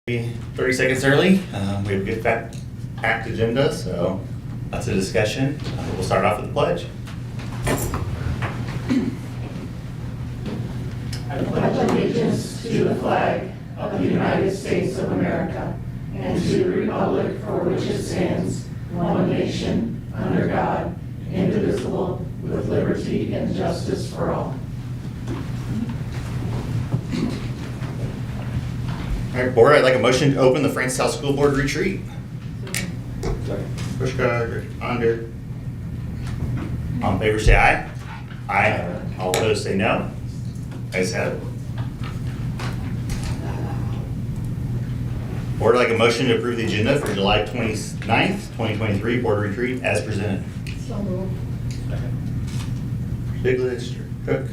30 seconds early. We have a good packed agenda, so lots of discussion. We'll start off with the pledge. I pledge allegiance to the flag of the United States of America and to the republic for which it stands, one nation, under God, indivisible, with liberty and justice for all. All right, board, I'd like a motion to open the Frankstown School Board retreat. Pushkar, Under. All in favor, say aye. Aye. All opposed, say no. Ayes have it. Board, I'd like a motion to approve the agenda for July 29th, 2023 board retreat as presented. So moved. Biglich, Cook.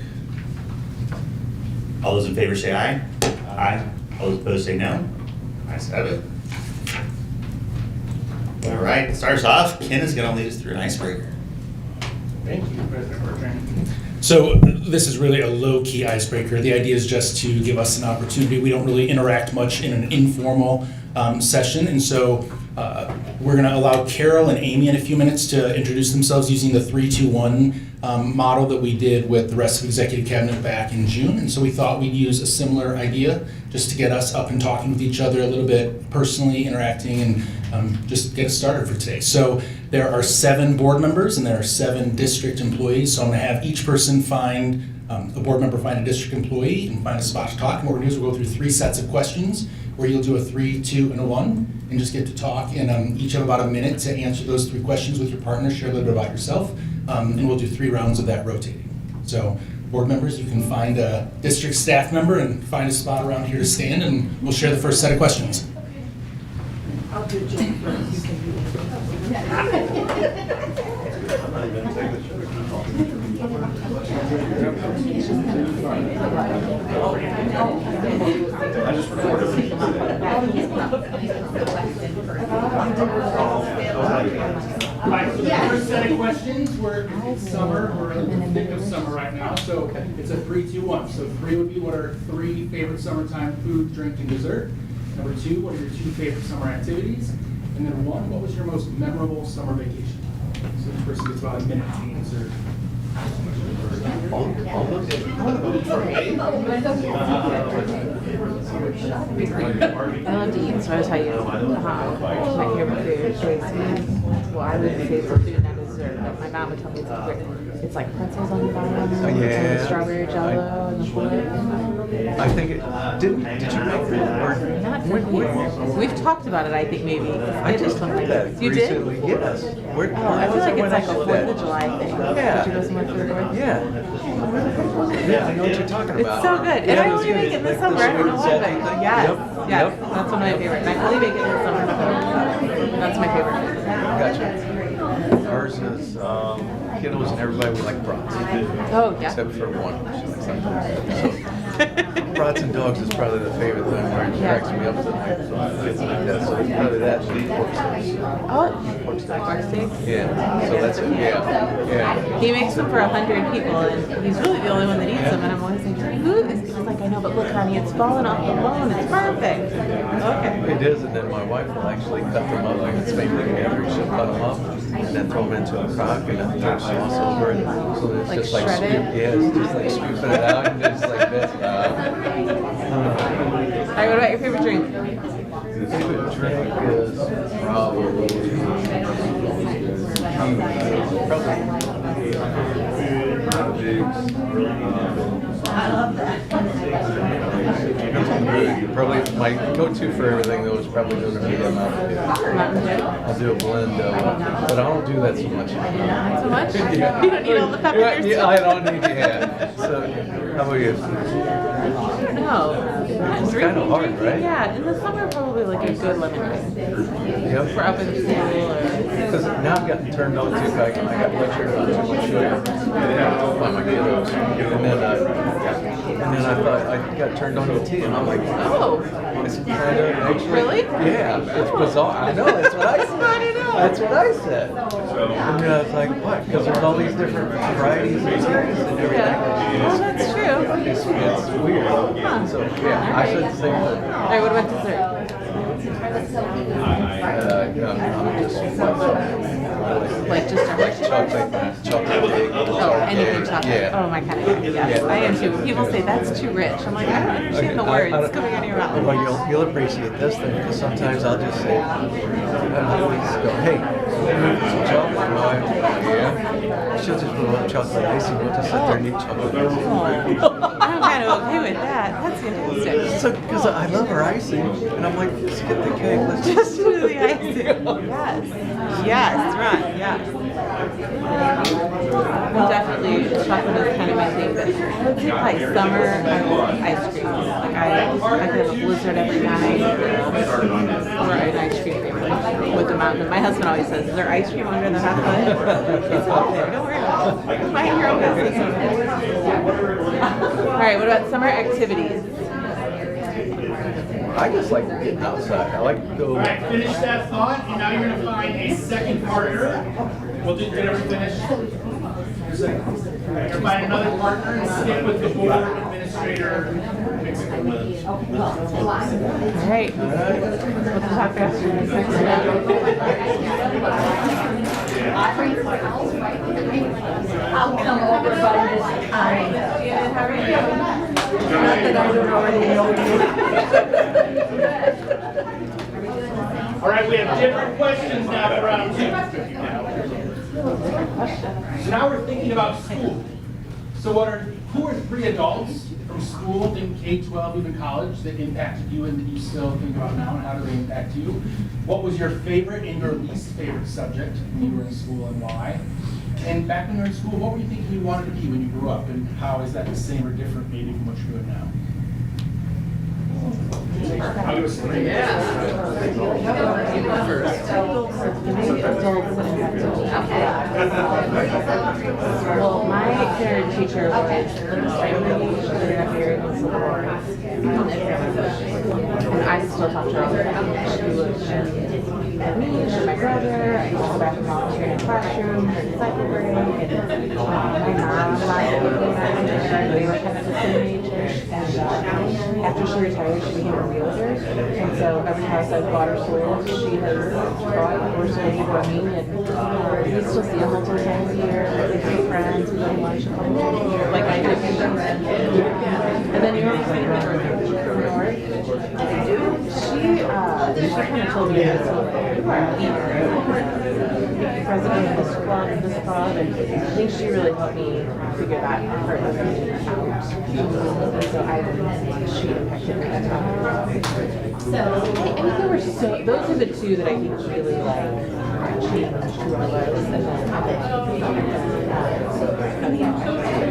All those in favor say aye. Aye. All those opposed say no. Ayes have it. All right, to start us off, Ken is going to lead us through an icebreaker. Thank you, President Bertrand. So this is really a low-key icebreaker. The idea is just to give us an opportunity. We don't really interact much in an informal session, and so we're going to allow Carol and Amy in a few minutes to introduce themselves using the 3-2-1 model that we did with the rest of Executive Cabinet back in June. And so we thought we'd use a similar idea just to get us up and talking with each other a little bit, personally interacting, and just get us started for today. So there are 7 board members and there are 7 district employees. So I'm going to have each person find a board member find a district employee and find a spot to talk. And what we're going to do is we'll go through 3 sets of questions where you'll do a 3, 2, and a 1 and just get to talk. And each have about a minute to answer those 3 questions with your partner, share a little bit about yourself. And we'll do 3 rounds of that rotating. So board members, you can find a district staff member and find a spot around here to stand, and we'll share the first set of questions. I'll do Jim first. You can do Alright, so the first set of questions, it's summer, we're in the thick of summer right now, so it's a 3-2-1. So 3 would be what are 3 favorite summertime food, drink, and dessert. Number 2, what are your 2 favorite summer activities? And then 1, what was your most memorable summer vacation? So each person gets about a minute to answer. I love to eat, so I'll tell you my favorite food is, well, I wouldn't say it's a food, not dessert, but my mom would tell me it's like pretzels on the bottom, and the strawberry jello, and the wood. I think did you make it? Not for years. We've talked about it, I think, maybe. I just did that You did? recently. Yes. Where, I feel like it's like a I 4th of July thing. Yeah. Did you go somewhere for the 4th? Yeah. Yeah, I know what you're talking It's about. so good. And Yeah, I it was only good. make it in the Like summer. I don't know why, sweet but salty thing. yes. Yep. Yes. Yep. That's one of my favorite. And I only make it in the summer. That's my favorite. Gotcha. Ours is kiddos and everybody would like brats. Oh, yeah. Except for one. She likes something. So, brats and dogs is probably the favorite thing where it cracks me up tonight. Yeah, so it's probably that and pork steaks. Oh, pork steaks. Yeah. So that's it. Yeah. Yeah. He makes them for 100 people, and he's really the only one that eats them. And I'm always like, who is this? He's like, I know, but look, honey, it's falling off the bone. It's perfect. Okay. It is, and then my wife will actually cut them up like it's made together. She'll cut them up and then throw them into a crock and then throw sauce over it. So it's Like just like shredded? it's just like scooping it out and just like this. All right, what about your favorite drink? The favorite drink is probably my go-to for everything though is probably going to be a Mountain Dew. I'll do a blend but I don't do that so much. Not so much? Yeah. You don't need all the peppers? Yeah, I don't need to. So, how about you? No. It's kind of hard, right? Yeah, in the summer probably like a good lemon drink. Yep. For up in the school or... Because now I've gotten turned on to, I got lectured on too much sugar by my kiddos. And then I thought I got turned on to a tea, and I'm like, Oh. it's kind I know. Actually, Really? Yeah, it's bizarre. I know. That's what I said. That's what I said. And I was like, what? Because there's all these different varieties and series and everything. Yeah. Oh, that's true. It's weird. So yeah, I said the same thing. All right, what about dessert? I'm just Like just a chocolate cake. Oh, anything chocolate. Yeah. Oh, my kind of guy. Yes, Yeah. I am too. People say that's too rich. I'm like, I don't understand the words coming out of your mouth. Well, you'll appreciate this thing because sometimes I'll just say, I'll just go, hey, some chocolate. Yeah. She'll just put a little chocolate icing. We'll just sit there and eat chocolate icing. Oh, I'm kind of okay with that. That's fantastic. So, because I love her icing, and I'm like, let's get the cake. Let's Just do the icing. Yes. Yes, right. Yes. Well, definitely, chocolate is kind of my thing, but I would say like summer, I love ice cream. Like I could have a blizzard every night, or an ice cream family with the mountain. My husband always says, "Is there ice cream under the hot plate?" It's all there. Don't worry about it. Mind your own business. All right. What about summer activities? I just like getting outside. I like to go. All right, finish that thought, and now you're gonna find a second partner. We'll do, did everyone finish? You're gonna find another partner and stick with the board administrator. Mix it with. All right. Let's talk I'll come over by this time. Not that I don't already know you. All right, we have different questions now for round two. So now we're thinking about school. So who are three adults from school, in K-12, even college, that impacted you and that you still think about now, and how do they impact you? What was your favorite and your least favorite subject when you were in school, and why? And back when you were in school, what were you thinking you wanted to be when you grew up, and how is that the same or different maybe from what you're doing now? I'll go straight. Well, my favorite teacher was primary. She got married in Civil War. And I still talk to her all the time. She was me, she was my brother. I used to go back and volunteer in the classroom during the cycle break. And my mom and I they were kind of the same age. And after she retired, she became a realtor. And so every house I've bought or sold, she has bought or sold for me. And we still see her multiple times a year. We're good friends. We go to lunch a couple times a year. Like I did. And then New York City, from North. She kind of told me I was president of this club, and I think she really helped me figure that part of me out. And so she impacted me. So I think there were those are the two that I think really changed who I was, and then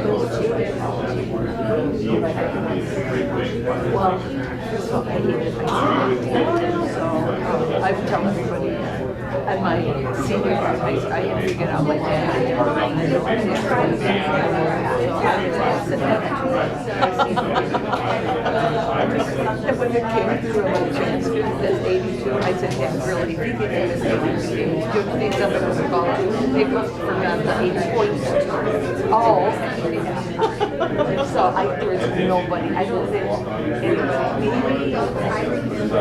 those two. Well, first of all, I hated myself. So I would tell everybody at my senior year of high school, I had to figure out like that. And when it came through a transcript as 82, I said, yeah, really, if you get this, good things up in the college, they must have forgotten the 8 points. All. So there was nobody. I don't think anybody. Maybe I don't think there's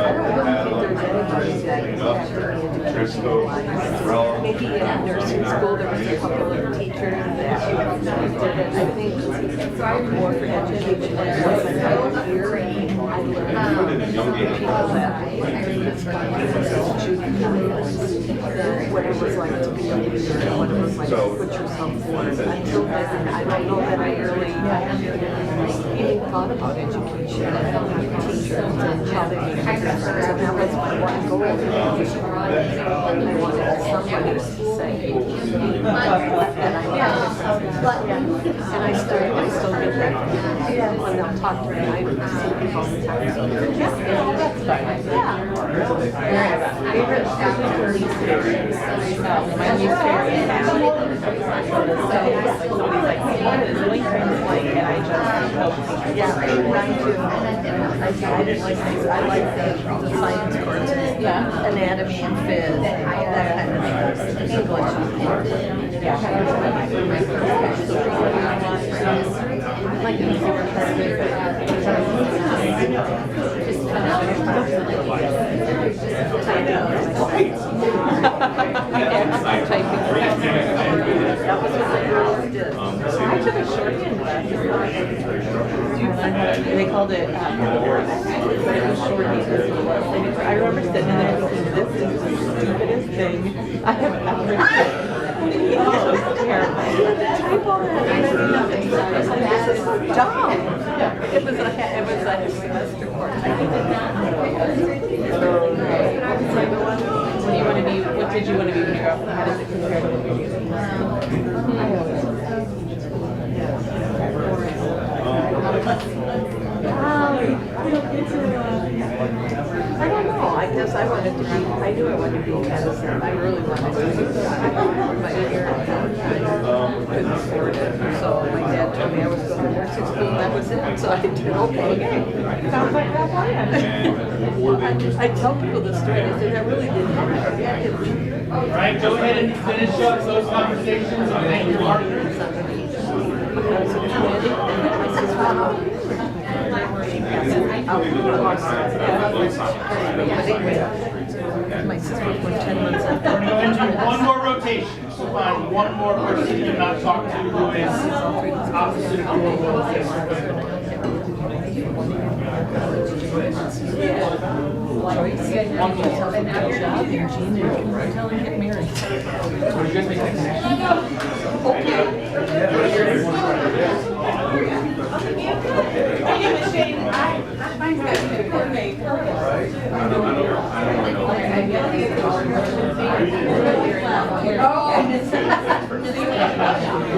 anybody that impacted me education-wise. Maybe in nursing school there was a couple of teachers that did it. I think more for education. And once I was here, I learned from the people that what it was like to be a leader and what it was like to put yourself forward. Until then, I don't know that I really even thought about education and teachers and how they make a difference. And that was my one goal. I wanted somebody to say, And I still get that. When they'll talk to me, I see people all the time. So that's fine. Favorite my least favorite is somebody's like, what is Lincoln like? And I just hope. Yeah, mine too. I didn't like things. I like the science course. Yeah, anatomy and phys, all that kind of stuff. English. Yeah. Like an easier part of it. Just kind of typing. That was what my girls did. I took a shorthand class. They called it, but it was shorthand. I remember sitting there thinking, this is the stupidest thing I have ever done. It was terrible. Type all that and I did nothing. I was like, this is so dumb. It was a semester course. What do you want to be? What did you want to be when you grew up? How does it compare to what you're doing? I don't know. I guess I wanted to be. I knew I wanted to be medicine. I really wanted to be. My parents couldn't afford it, so my dad told me I was going to nursing school, and that was it. So I did okay. Sounds like that plan. I tell people this story. They say that really didn't happen. All right, go ahead and finish up those conversations and thank your partners. My sister was 10 months We're going to go into one more rotation. So find one more person you have not talked to who is opposite of your role. One more. and now you're job and Gene and tell him get married. What do you guys think?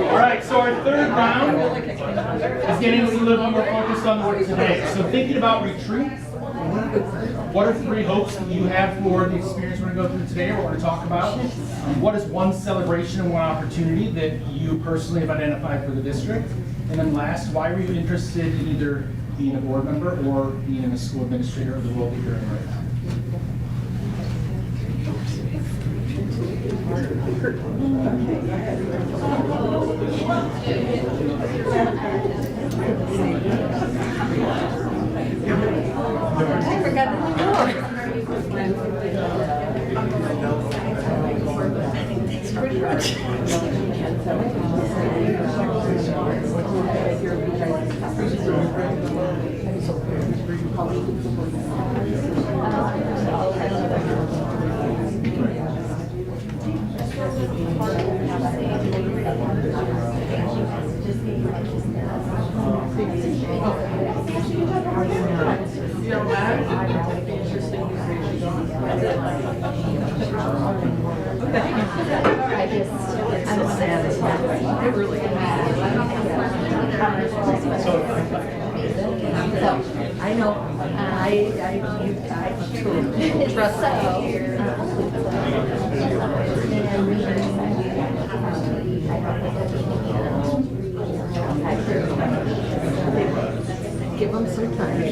All right, so our third round is getting a little more focused on the work today. So thinking about retreat, what are 3 hopes that you have for the experience we're going to go through today or what we're going to talk about? What is one celebration and one opportunity that you personally have identified for the district? And then last, why were you interested in either being a board member or being a school administrator of the role that you're in right now? I forgot the door. Thanks very much. I'm sad. I really am. I know. I trust Give them some time.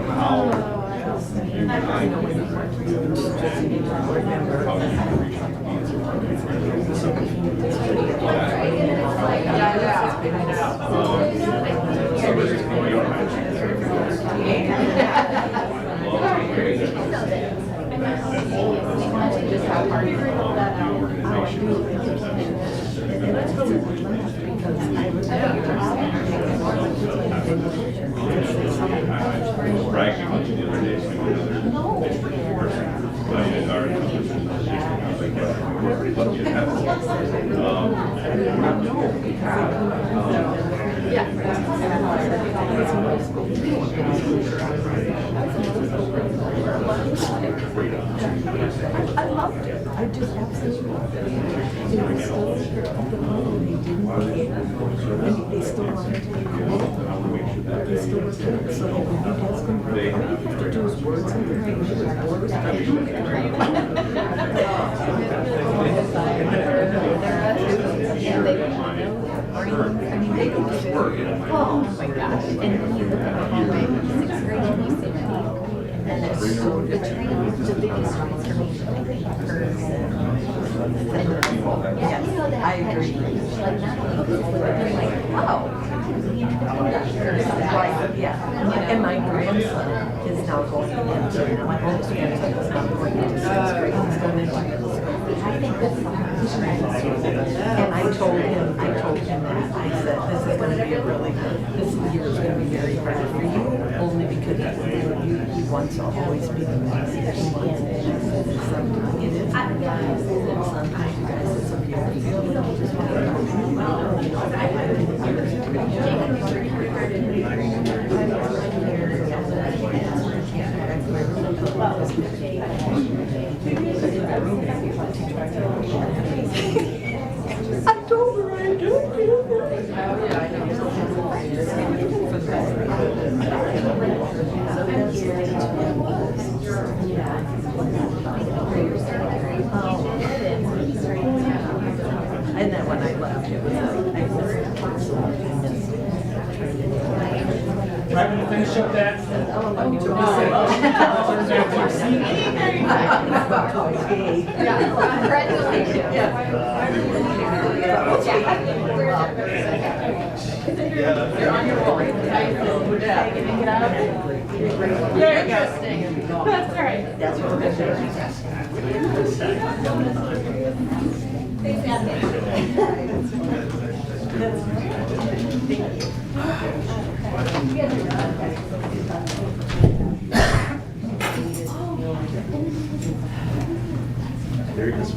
Howell, I loved it. I just absolutely loved it. It was still at the moment they didn't care. And they still wanted to be cool. They still were kids. So they would be asking for all you have to do is word something right. She was bored. Oh my gosh. And he looked at my home, 6th grade, he's 16. And it's so the train, the biggest transformation I think Yes, I agree. like not only people, but they're like, wow. Right, yeah. And my grandson is now going into, my oldest grandson is now going into 6th grade. He's going into middle school. I think that's And I told him that. I said, this is going to be a really, this year is going to be very hard for you, only because you want to always be the best. And sometimes it is, and sometimes you guys, it's a beautiful feeling. You just want I told her I don't feel good. And then when I left, it was I missed it. Right when you finish up that, You're on your roll. Get out of it. Very interesting. That's all right. That's what we're doing. There it is.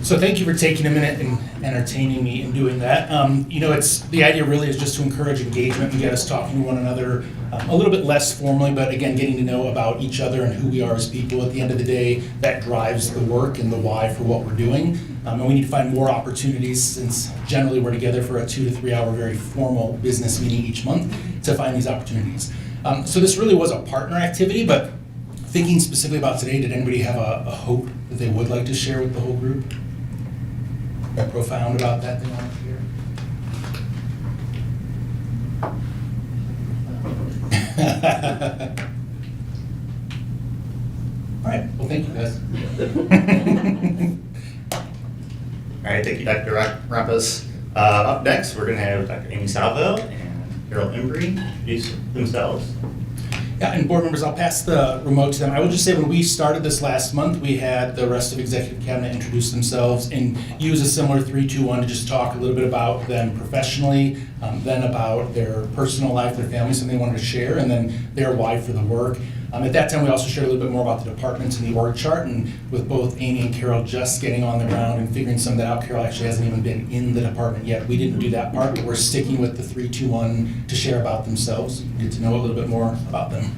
So thank you for taking a minute and entertaining me in doing that. It's the idea really is just to encourage engagement and get us talking to one another a little bit less formally, but again, getting to know about each other and who we are as people. At the end of the day, that drives the work and the why for what we're doing. And we need to find more opportunities, since generally we're together for a 2 to 3 hour very formal business meeting each month, to find these opportunities. So this really was a partner activity, but thinking specifically about today, did anybody have a hope that they would like to share with the whole group? Profound about that they want to hear? All right, well, thank you, guys. All right, thank you, Dr. Rampus. Up next, we're going to have Dr. Amy Salvo and Harold Embry introduce themselves. Yeah, and board members, I'll pass the remote to them. I will just say, when we started this last month, we had the rest of Executive Cabinet introduce themselves and use a similar 3-2-1 to just talk a little bit about them professionally, then about their personal life, their family, something they wanted to share, and then their why for the work. At that time, we also shared a little bit more about the departments and the org chart, and with both Amy and Carol just getting on the ground and figuring some of that out, Carol actually hasn't even been in the department yet. We didn't do that part, but we're sticking with the 3-2-1 to share about themselves, get to know a little bit more about them.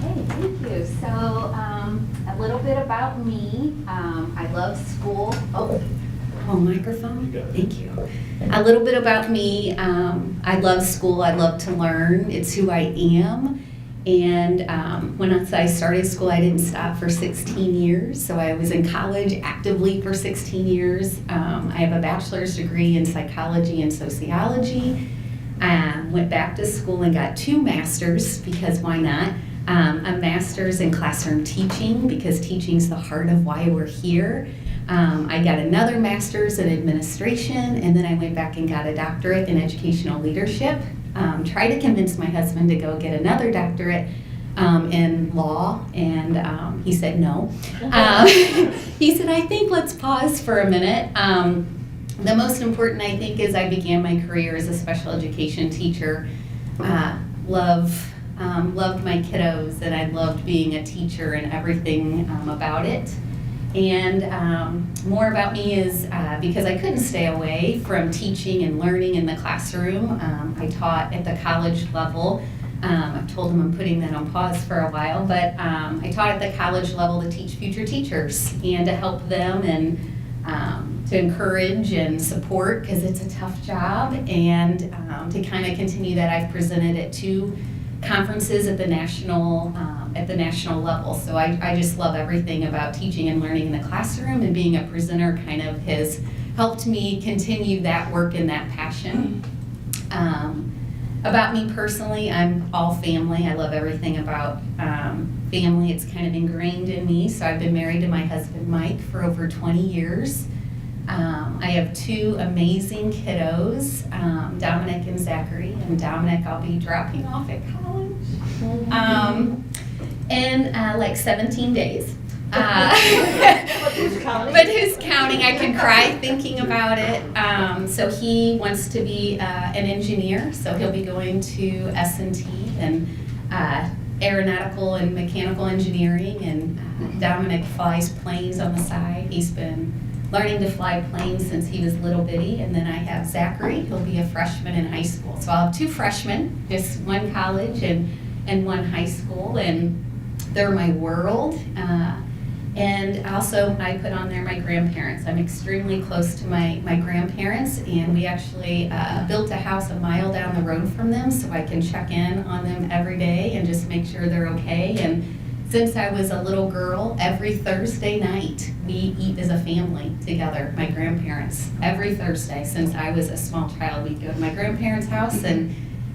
Hey, thank you. So, a little bit about me. I love school. Oh, microphone? Thank you. A little bit about me. I love school. I love to learn. It's who I am. And once I started school, I didn't stop for 16 years. So I was in college actively for 16 years. I have a bachelor's degree in psychology and sociology. Went back to school and got 2 masters, because why not? A master's in classroom teaching, because teaching's the heart of why we're here. I got another master's in administration, and then I went back and got a doctorate in educational leadership. Tried to convince my husband to go get another doctorate in law, and he said no. He said, I think let's pause for a minute. The most important, I think, is I began my career as a special education teacher. Loved my kiddos, and I loved being a teacher and everything about it. And more about me is because I couldn't stay away from teaching and learning in the classroom. I taught at the college level. I've told them I'm putting that on pause for a while, but I taught at the college level to teach future teachers and to help them and to encourage and support, because it's a tough job, and to kind of continue that. I've presented at 2 conferences at the national level. So I just love everything about teaching and learning in the classroom, and being a presenter kind of has helped me continue that work and that passion. About me personally, I'm all family. I love everything about family. It's kind of ingrained in me. So I've been married to my husband, Mike, for over 20 years. I have 2 amazing kiddos, Dominic and Zachary. And Dominic I'll be dropping off at college in like 17 days. But who's counting? I can cry thinking about it. So he wants to be an engineer, so he'll be going to S&T and aeronautical and mechanical engineering, and Dominic flies planes on the side. He's been learning to fly planes since he was little bitty. And then I have Zachary, he'll be a freshman in high school. So I'll have 2 freshmen, just 1 college and 1 high school, and they're my world. And also I put on there my grandparents. I'm extremely close to my grandparents, and we actually built a house a mile down the road from them, so I can check in on them every day and just make sure they're okay. And since I was a little girl, every Thursday night we eat as a family together, my grandparents. Every Thursday since I was a small child, we'd go to my grandparents' house and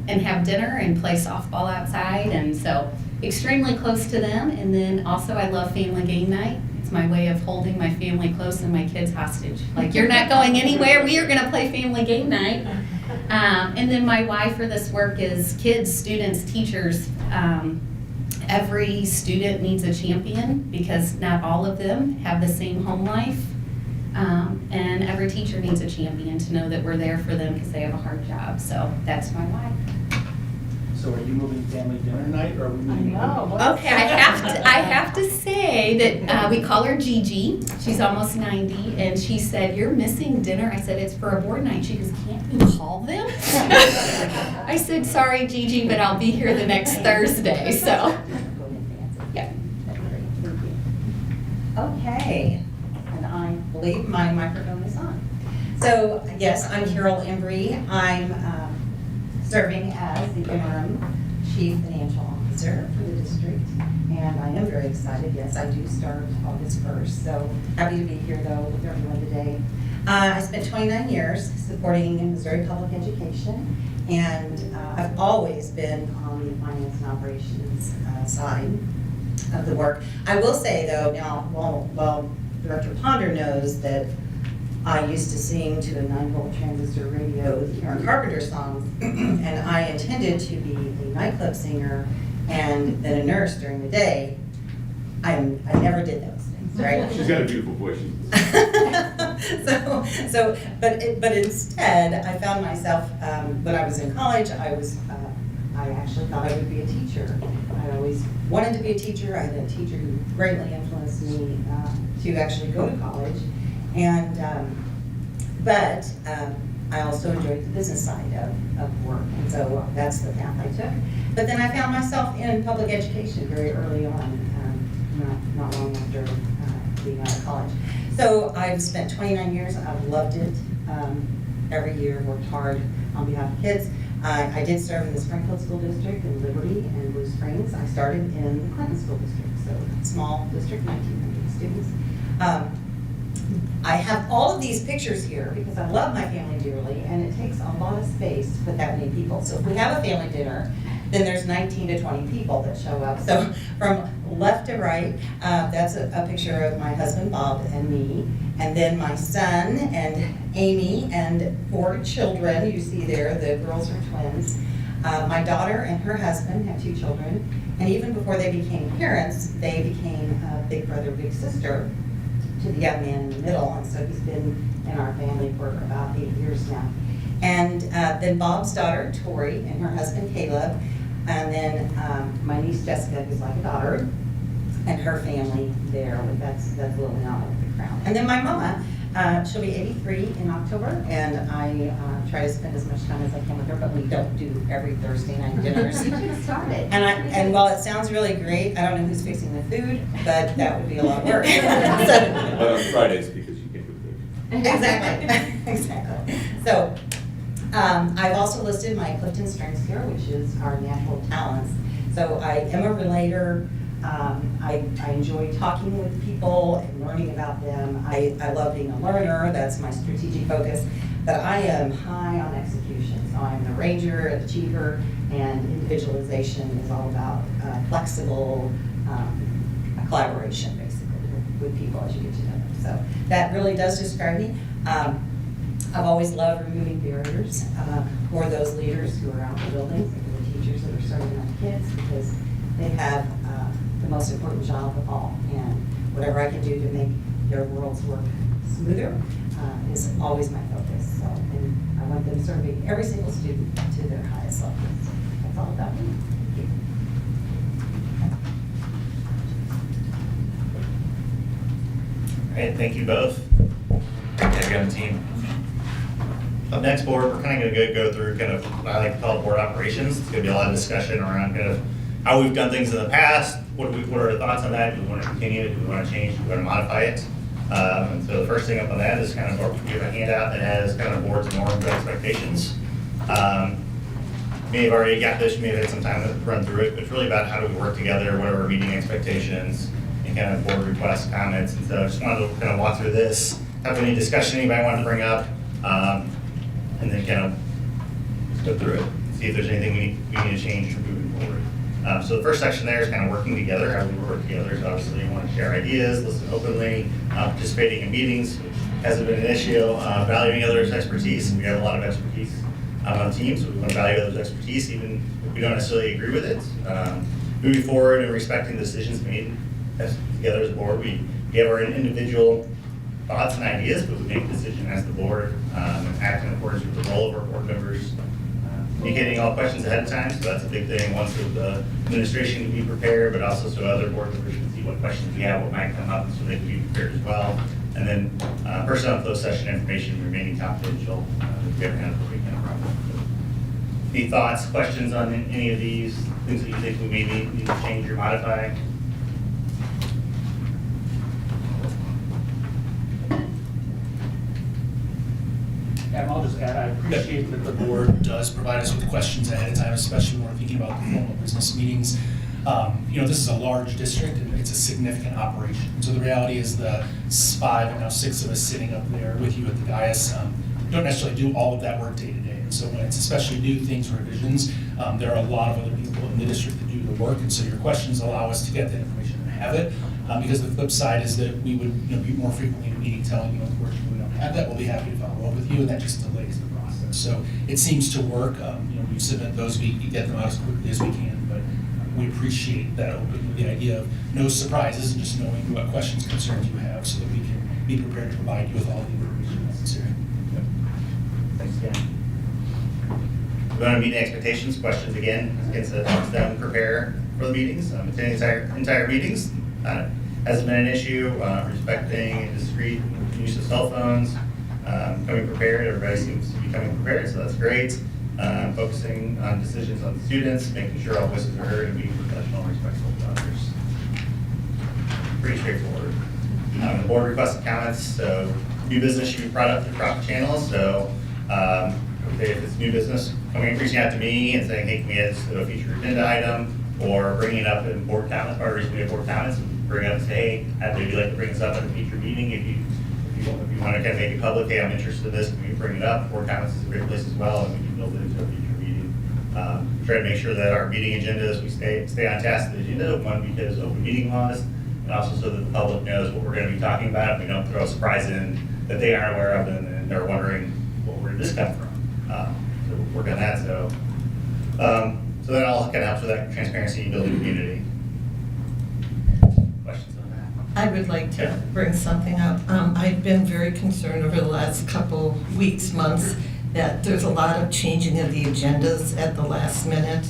have dinner and play softball outside, and so extremely close to them. And then also I love family game night. It's my way of holding my family close and my kids hostage. Like, you're not going anywhere, we are gonna play family game night. And then my why for this work is kids, students, teachers. Every student needs a champion, because not all of them have the same home life. And every teacher needs a champion to know that we're there for them because they have a hard job. So that's my why. So are you moving family dinner night, or are we moving? Okay, I have to say that we call her Gigi. She's almost 90, and she said, "You're missing dinner." I said, "It's for a board night." She goes, "Can't you call them?" I said, "Sorry, Gigi, but I'll be here the next Thursday." So, yeah. Okay, and I believe my microphone is on. So, yes, I'm Carol Embry. I'm serving as the interim Chief Financial Officer for the district, and I am very excited. Yes, I do start August 1st, so happy to be here, though, with everyone today. I spent 29 years supporting Missouri public education, and I've always been on the finance and operations side of the work. I will say, though, now, well, Director Ponder knows that I used to sing to a 9-volt transistor radio the Karen Carpenter songs, and I intended to be a nightclub singer and then a nurse during the day. I never did those things, right? She's got a beautiful voice. But instead, I found myself when I was in college. I actually thought I would be a teacher. I always wanted to be a teacher. I had a teacher who greatly influenced me to actually go to college. And, but I also enjoyed the business side of work, and so that's the path I took. But then I found myself in public education very early on, not long after being out of college. So I've spent 29 years, I've loved it. Every year worked hard on behalf of kids. I did serve in the Springfield School District in Liberty and Blue Springs. I started in the Clinton School District, so small district, 1,900 students. I have all of these pictures here because I love my family dearly, and it takes a lot of space to put that many people. So if we have a family dinner, then there's 19 to 20 people that show up. So from left to right, that's a picture of my husband Bob and me, and then my son and Amy and 4 children. You see there, the girls are twins. My daughter and her husband have 2 children, and even before they became parents, they became big brother, big sister to the young man in the middle, and so he's been in our family for about 8 years now. And then Bob's daughter, Tori, and her husband, Caleb, and then my niece, Jessica, who's like a daughter, and her family there. That's little Nana with the crown. And then my mama, she'll be 83 in October, and I try to spend as much time as I can with her, but we don't do every Thursday night dinners. You just started. And while it sounds really great, I don't know who's fixing the food, but that would be a lot of work. But on Fridays, because you can do food. Exactly, exactly. So, I've also listed my Clifton strengths here, which is our natural talents. So I am a relator. I enjoy talking with people and learning about them. I love being a learner. That's my strategic focus. But I am high on execution. So I'm the ranger, an achiever, and individualization is all about flexible collaboration, basically, with people as you get to know them. So that really does describe me. I've always loved removing barriers for those leaders who are out in the buildings and for the teachers that are serving our kids, because they have the most important job of all. And whatever I can do to make their worlds work smoother is always my focus. So, and I want them serving every single student to their highest level. So that's all about me. All right, thank you both. Great to have you on the team. Up next, board, we're kind of going to go through kind of what I like to call board operations. It's going to be a lot of discussion around kind of how we've done things in the past. What are our thoughts on that? Do we want to continue it? Do we want to change? Do we want to modify it? And so the first thing up on that is kind of we have a handout that has kind of board's norms and expectations. You may have already got this. You may have had some time to run through it. But it's really about how do we work together, what are our meeting expectations, and kind of board requests, comments. And so I just wanted to kind of walk through this, have any discussion anybody wanted to bring up, and then kind of just go through it, see if there's anything we need to change for moving forward. So the first section there is kind of working together, how we work together. So obviously you want to share ideas, listen openly, participating in meetings, which hasn't been an issue, valuing others' expertise. We have a lot of expertise on the team, so we want to value others' expertise, even if we don't necessarily agree with it. Moving forward and respecting the decisions made together as a board, we have our individual thoughts and ideas, but we make a decision as the board and act in accordance with the role of our board members. Communicating all questions ahead of time, so that's a big thing. Once the administration can be prepared, but also so other board members can see what questions we have, what might come up, so they can be prepared as well. And then personnel closed session information remaining confidential. If you ever have a weekend problem. Any thoughts, questions on any of these things that you think we may need to change or modify? And I'll just add, I appreciate that the board does provide us with questions ahead of time, especially when we're thinking about the formal business meetings. This is a large district and it's a significant operation. So the reality is the 5 and now 6 of us sitting up there with you at the dais don't necessarily do all of that work day to day. And so when it's especially new things, revisions, there are a lot of other people in the district that do the work. And so your questions allow us to get that information and have it. Because the flip side is that we would be more frequently in a meeting telling you, unfortunately, we don't have that. We'll be happy to follow up with you, and that just delays the process. So it seems to work. We submit those, we get them out as quickly as we can, but we appreciate that the idea of no surprises and just knowing what questions, concerns you have, so that we can be prepared to provide you with all the information necessary. Yep. Thanks, Dan. We're going to meeting expectations, questions again. Again, so helps them prepare for the meetings. Attending entire meetings hasn't been an issue. Respecting discreet use of cell phones, coming prepared. Everybody seems to be coming prepared, so that's great. Focusing on decisions on the students, making sure all voices are heard, and being professional and respectful to others. Pretty straightforward. The board requested comments, so new business should be brought up through proper channels. So if it's new business, reaching out to me and saying, hey, can we add this to a future agenda item, or bringing it up in board comments, or recently at board comments, and bring it up and say, hey, I'd maybe like to bring this up at a future meeting. If you want to kind of make it public, hey, I'm interested in this, can we bring it up? Board comments is a great place as well, and we can build it into a future meeting. Try to make sure that our meeting agendas, we stay on task with the agenda, one, because open meeting laws, and also so that the public knows what we're going to be talking about. We don't throw a surprise in that they aren't aware of, and they're wondering, well, where did this come from? So we're working on that. So that all kind of helps with that transparency and building community. Questions on that? I would like to Yeah. bring something up. I've been very concerned over the last couple weeks, months, that there's a lot of changing of the agendas at the last minute.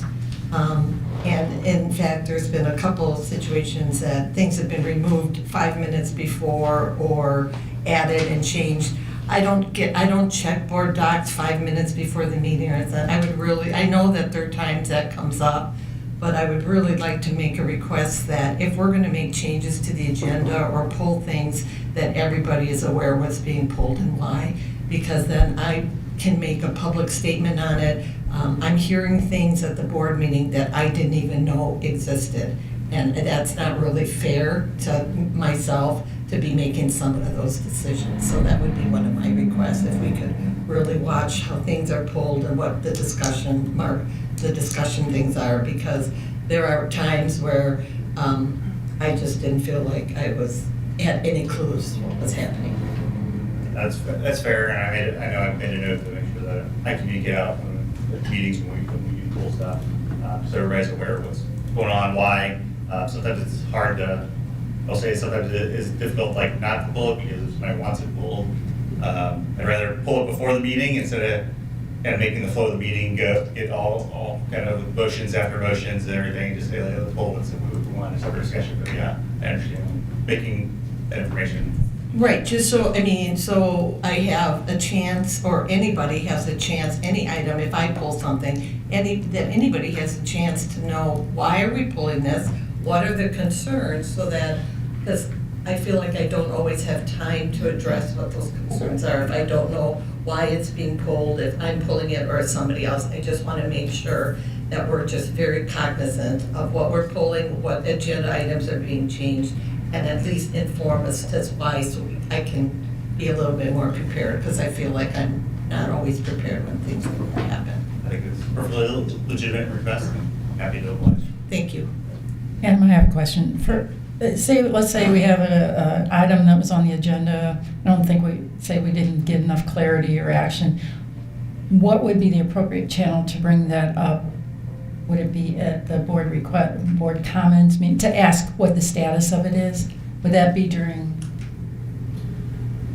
And in fact, there's been a couple of situations that things have been removed 5 minutes before or added and changed. I don't check board docs 5 minutes before the meeting or anything. I know that there are times that comes up, but I would really like to make a request that if we're gonna make changes to the agenda or pull things, that everybody is aware what's being pulled and why, because then I can make a public statement on it. I'm hearing things at the board meeting that I didn't even know existed, and that's not really fair to myself to be making some of those decisions. So that would be one of my requests, if we could really watch how things are pulled and what the discussion things are, because there are times where I just didn't feel like I had any clues what was happening. That's fair, and I made a note to make sure that I communicate out at meetings when we do cool stuff, so everybody's aware of what's going on, why. Sometimes it's hard to, I'll say sometimes it is difficult, like, not to pull it because if somebody wants it pulled. I'd rather pull it before the meeting instead of kind of making the flow of the meeting get all kind of motions after motions and everything, just say, like, let's pull it, so we want to start a discussion, but yeah, I understand, making that information. Right, just so I have a chance, or anybody has a chance, any item, if I pull something, that anybody has a chance to know, why are we pulling this? What are the concerns, so that, because I feel like I don't always have time to address what those concerns are. If I don't know why it's being pulled, if I'm pulling it or somebody else, I just want to make sure that we're just very cognizant of what we're pulling, what agenda items are being changed, and at least inform us as why, so I can be a little bit more prepared, because I feel like I'm not always prepared when things happen. I think it's a perfectly legitimate request, and happy to oblige. Thank you. Adam, I have a question. Let's say we have an item that was on the agenda. I don't think we didn't get enough clarity or action. What would be the appropriate channel to bring that up? Would it be at the board comments, to ask what the status of it is? Would that be during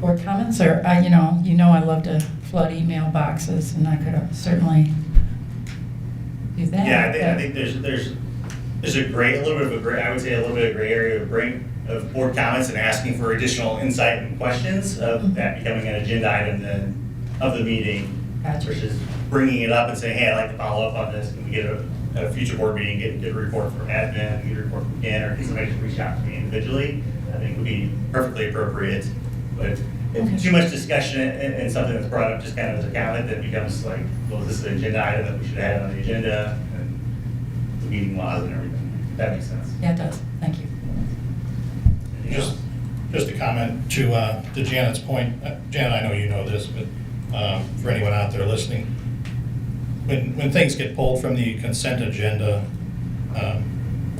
board comments, or I love to flood email boxes, and I could certainly do that. Yeah, I think there's a little bit of a gray area of board comments and asking for additional insight and questions of that becoming an agenda item then of the meeting. Gotcha. Versus bringing it up and saying, hey, I'd like to follow up on this, can we get a future board meeting, get a report from admin, get a report from Ken, or somebody can reach out to me individually, I think would be perfectly appropriate. But if too much discussion and something that's brought up just kind of as a comment, then it becomes like, well, is this an agenda item that we should have on the agenda, and the meeting laws and everything. That makes sense. Yeah, it does. Thank you. Just a comment to Janet's point. Janet, I know you know this, but for anyone out there listening, when things get pulled from the consent agenda,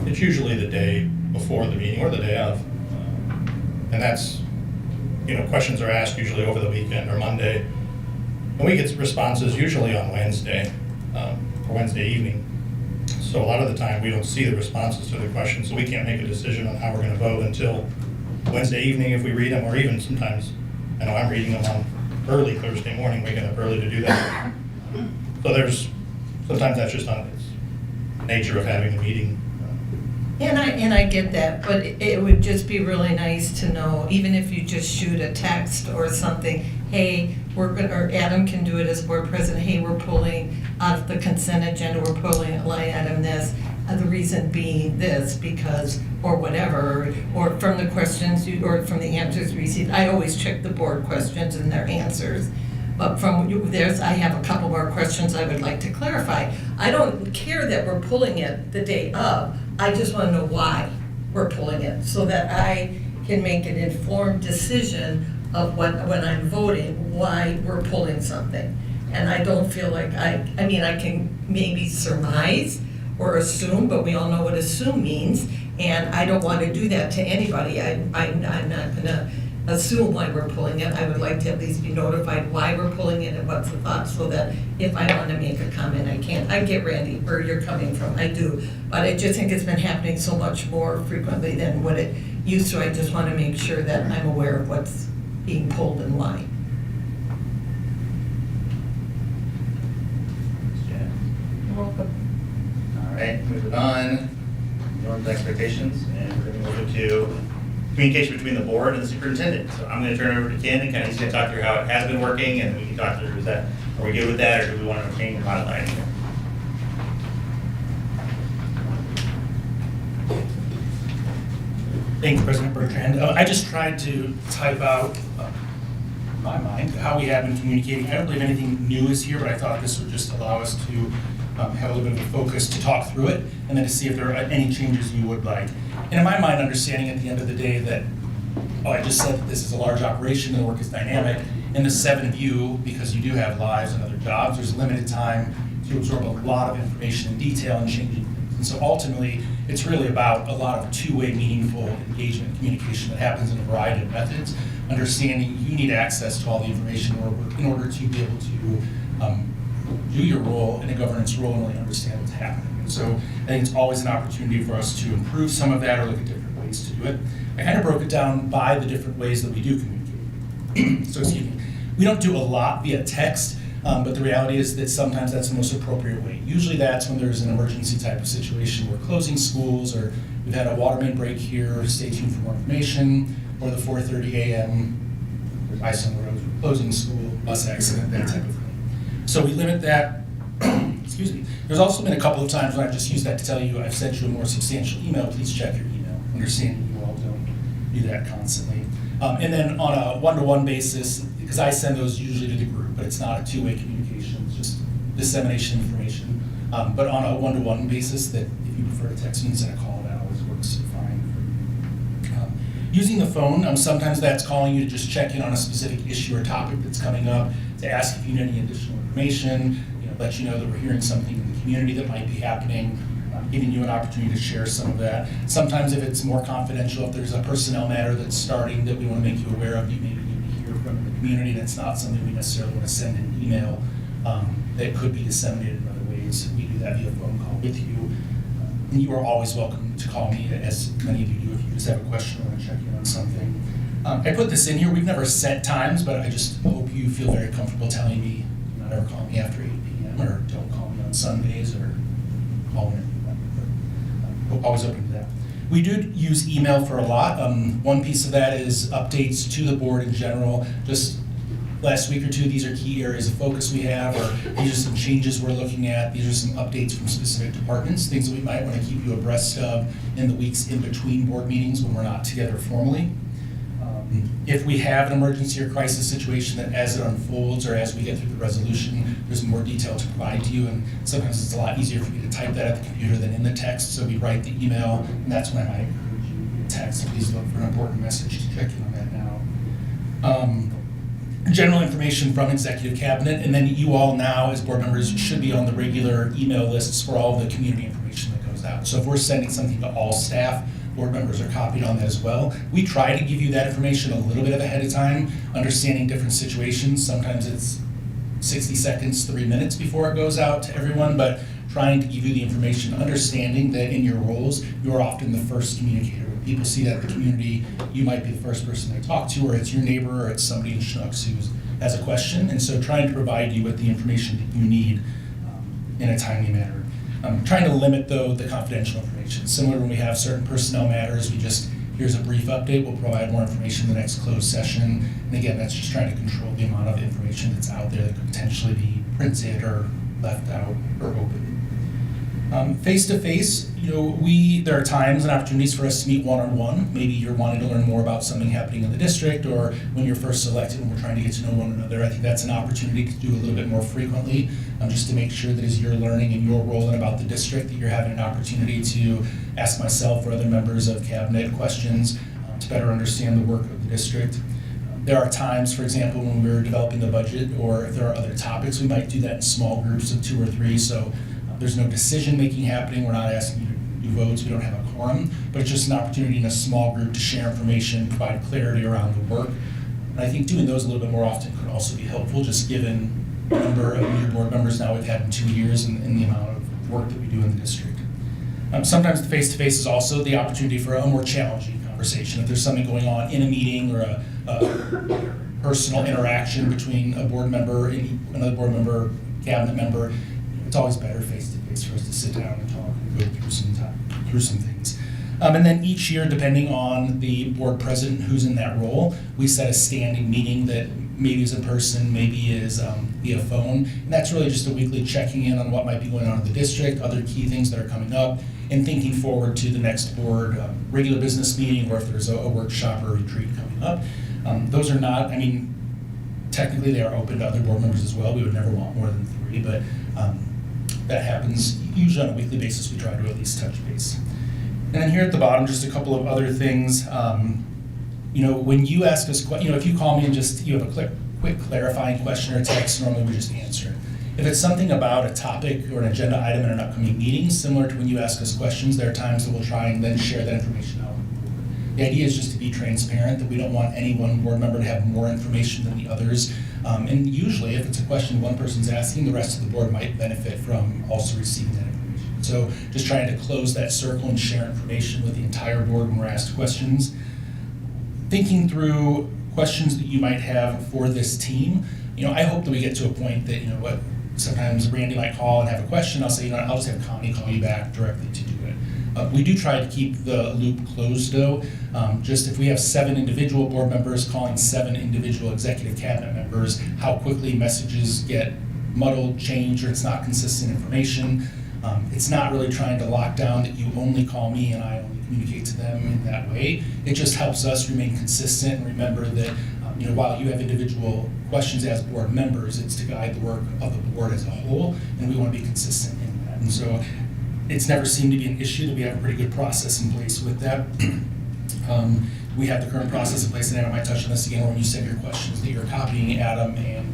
it's usually the day before the meeting or the day of. And that's, questions are asked usually over the weekend or Monday. And we get responses usually on Wednesday, or Wednesday evening. So a lot of the time we don't see the responses to the questions, so we can't make a decision on how we're going to vote until Wednesday evening if we read them, or even sometimes, I know I'm reading them on early Thursday morning, waking up early to do that. So sometimes that's just on the nature of having a meeting. And I get that, but it would just be really nice to know, even if you just shoot a text or something, hey, or Adam can do it as board president, hey, we're pulling out of the consent agenda, we're pulling a line item this, the reason being this, because, or whatever, or from the questions or from the answers received. I always check the board questions and their answers. But from there's, I have a couple more questions I would like to clarify. I don't care that we're pulling it the day of. I just want to know why we're pulling it, so that I can make an informed decision of when I'm voting, why we're pulling something. And I don't feel like I mean, I can maybe surmise or assume, but we all know what assume means. And I don't want to do that to anybody. I'm not going to assume why we're pulling it. I would like to at least be notified why we're pulling it and what's the thought, so that if I want to make a comment, I can. I get, Randy, where you're coming from, I do. But I just think it's been happening so much more frequently than what it used to. I just want to make sure that I'm aware of what's being pulled and why. You're welcome. All right, moving on. Norms, expectations, and we're going to move into communication between the board and the superintendent. So I'm going to turn it over to Ken, and kind of he's going to talk through how it has been working, and we can talk through, is that, are we good with that, or do we want to change or modify anything? Thank you, President Bertrand. I just tried to type out, in my mind, how we have been communicating. I don't believe anything new is here, but I thought this would just allow us to have a little bit of a focus to talk through it, and then to see if there are any changes you would like. And in my mind, understanding at the end of the day that, I just said that this is a large operation and the work is dynamic, and the 7 of you, because you do have lives and other jobs, there's limited time to absorb a lot of information in detail and changing things. And so ultimately, it's really about a lot of two-way meaningful engagement, communication that happens in a variety of methods, understanding you need access to all the information in order to be able to do your role in a governance role and really understand what's happening. And so I think it's always an opportunity for us to improve some of that or look at different ways to do it. I kind of broke it down by the different ways that we do communicate. So excuse me, we don't do a lot via text, but the reality is that sometimes that's the most appropriate way. Usually that's when there's an emergency type of situation. We're closing schools, or we've had a water main break here, stay tuned for more information, or the 4:30 a.m. there's ice on the roads, we're closing school, bus accident, that type of thing. So we limit that. Excuse me. There's also been a couple of times when I've just used that to tell you I've sent you a more substantial email. Please check your email. Understanding you all don't do that constantly. And then on a one-to-one basis, because I send those usually to the group, but it's not a two-way communication, it's just dissemination of information. But on a one-to-one basis, that if you prefer to text me instead of call, that always works fine for you. Using the phone, sometimes that's calling you to just check in on a specific issue or topic that's coming up, to ask if you need any additional information, let you know that we're hearing something in the community that might be happening, giving you an opportunity to share some of that. Sometimes if it's more confidential, if there's a personnel matter that's starting that we want to make you aware of, you maybe need to hear from the community, and it's not something we necessarily want to send an email that could be disseminated in other ways. We do that via phone call with you. And you are always welcome to call me, as many of you do, if you just have a question or want to check in on something. I put this in here. We've never set times, but I just hope you feel very comfortable telling me, do not ever call me after 8 p.m. or don't call me on Sundays, or call whenever you want. But always open to that. We do use email for a lot. One piece of that is updates to the board in general. Just last week or two, these are key areas of focus we have, or these are some changes we're looking at. These are some updates from specific departments, things that we might want to keep you abreast of in the weeks in between board meetings when we're not together formally. If we have an emergency or crisis situation that as it unfolds or as we get through the resolution, there's more detail to provide to you, and sometimes it's a lot easier for me to type that at the computer than in the text, so we write the email, and that's when I might encourage you to text. Please look for an important message to check in on that now. General information from executive cabinet, and then you all now as board members should be on the regular email lists for all the community information that goes out. So if we're sending something to all staff, board members are copied on that as well. We try to give you that information a little bit ahead of time, understanding different situations. Sometimes it's 60 seconds, 3 minutes before it goes out to everyone, but trying to give you the information, understanding that in your roles, you're often the first communicator. When people see that in the community, you might be the first person they talk to, or it's your neighbor, or it's somebody in Schnucks who has a question. And so trying to provide you with the information that you need in a timely manner. Trying to limit, though, the confidential information. Similar when we have certain personnel matters, here's a brief update, we'll provide more information in the next closed session. And again, that's just trying to control the amount of information that's out there that could potentially be printed or left out or open. Face-to-face, there are times and opportunities for us to meet one-on-one. Maybe you're wanting to learn more about something happening in the district, or when you're first selected and we're trying to get to know one another. I think that's an opportunity to do a little bit more frequently, just to make sure that as you're learning in your role and about the district, that you're having an opportunity to ask myself or other members of cabinet questions to better understand the work of the district. There are times, for example, when we're developing the budget, or if there are other topics, we might do that in small groups of 2 or 3. So there's no decision-making happening. We're not asking you to do votes. We don't have a quorum, but it's just an opportunity in a small group to share information, provide clarity around the work. And I think doing those a little bit more often could also be helpful, just given the number of new board members now we've had in 2 years and the amount of work that we do in the district. Sometimes the face-to-face is also the opportunity for a more challenging conversation. If there's something going on in a meeting, or a personal interaction between a board member and another board member, cabinet member, it's always better face-to-face for us to sit down and talk and go through some things. And then each year, depending on the board president who's in that role, we set a standing meeting that maybe is in person, maybe is via phone. And that's really just a weekly checking in on what might be going on in the district, other key things that are coming up, and thinking forward to the next board regular business meeting, or if there's a workshop or a retreat coming up. Those are not, technically they are open to other board members as well. We would never want more than 3, but that happens usually on a weekly basis. We try to at least touch base. And then here at the bottom, just a couple of other things. When you ask us, if you call me and just you have a quick clarifying question or text, normally we just answer it. If it's something about a topic or an agenda item in an upcoming meeting, similar to when you ask us questions, there are times that we'll try and then share that information out. The idea is just to be transparent, that we don't want any one board member to have more information than the others. And usually, if it's a question one person's asking, the rest of the board might benefit from also receiving that information. So just trying to close that circle and share information with the entire board when we're asked questions. Thinking through questions that you might have for this team. I hope that we get to a point that, sometimes Randy might call and have a question. I'll say, I'll just have Connie call you back directly to do it. We do try to keep the loop closed, though. Just if we have 7 individual board members calling 7 individual executive cabinet members, how quickly messages get muddled, changed, or it's not consistent information. It's not really trying to lock down that you only call me and I only communicate to them in that way. It just helps us remain consistent and remember that while you have individual questions as board members, it's to guide the work of the board as a whole, and we want to be consistent in that. And so it's never seemed to be an issue, that we have a pretty good process in place with that. We have the current process in place, and Adam might touch on this again when you send your questions, that you're copying Adam and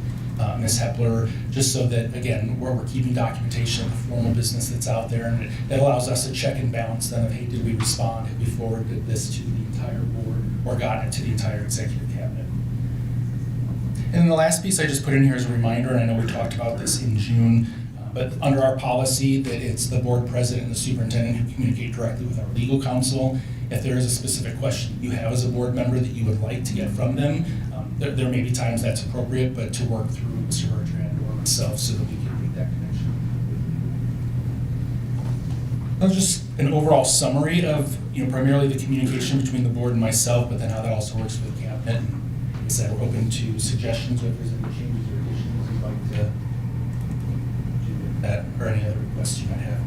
Ms. Hepler, just so that, again, we're keeping documentation of the formal business that's out there, and it allows us to check and balance then of, hey, did we respond? Have we forwarded this to the entire board or gotten it to the entire executive cabinet? And then the last piece I just put in here as a reminder, and I know we talked about this in June, but under our policy that it's the board president and the superintendent who communicate directly with our legal counsel. If there is a specific question you have as a board member that you would like to get from them, there may be times that's appropriate, but to work through Mr. Bertrand or myself so that we can make that connection. That was just an overall summary of primarily the communication between the board and myself, but then how that also works with cabinet. And like I said, we're open to suggestions if there's any changes or additions you'd like to do that, or any other requests you might have.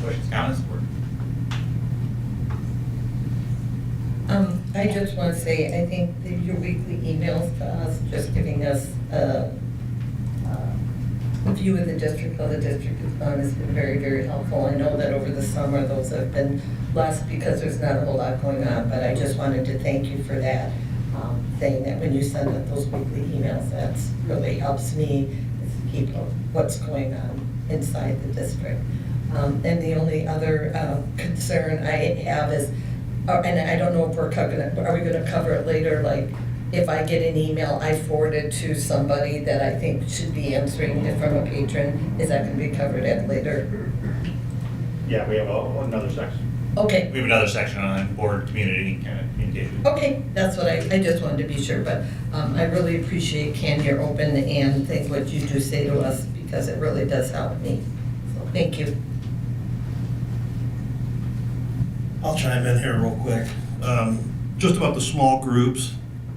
Questions, comments, board? I just want to say, I think that your weekly emails to us, just giving us a view of the district, how the district is done, has been very, very helpful. I know that over the summer, those have been less because there's not a whole lot going on, but I just wanted to thank you for that, saying that when you send out those weekly emails, that really helps me keep what's going on inside the district. And the only other concern I have is, and I don't know if are we gonna cover it later, like if I get an email, I forward it to somebody that I think should be answering it from a patron, is that gonna be covered at later? Yeah, we have another section. Okay. We have another section on board community kind of communication. Okay, that's what I just wanted to be sure, but I really appreciate, Ken, your open and think what you do say to us, because it really does help me. So thank you. I'll chime in here real quick. Just about the small groups,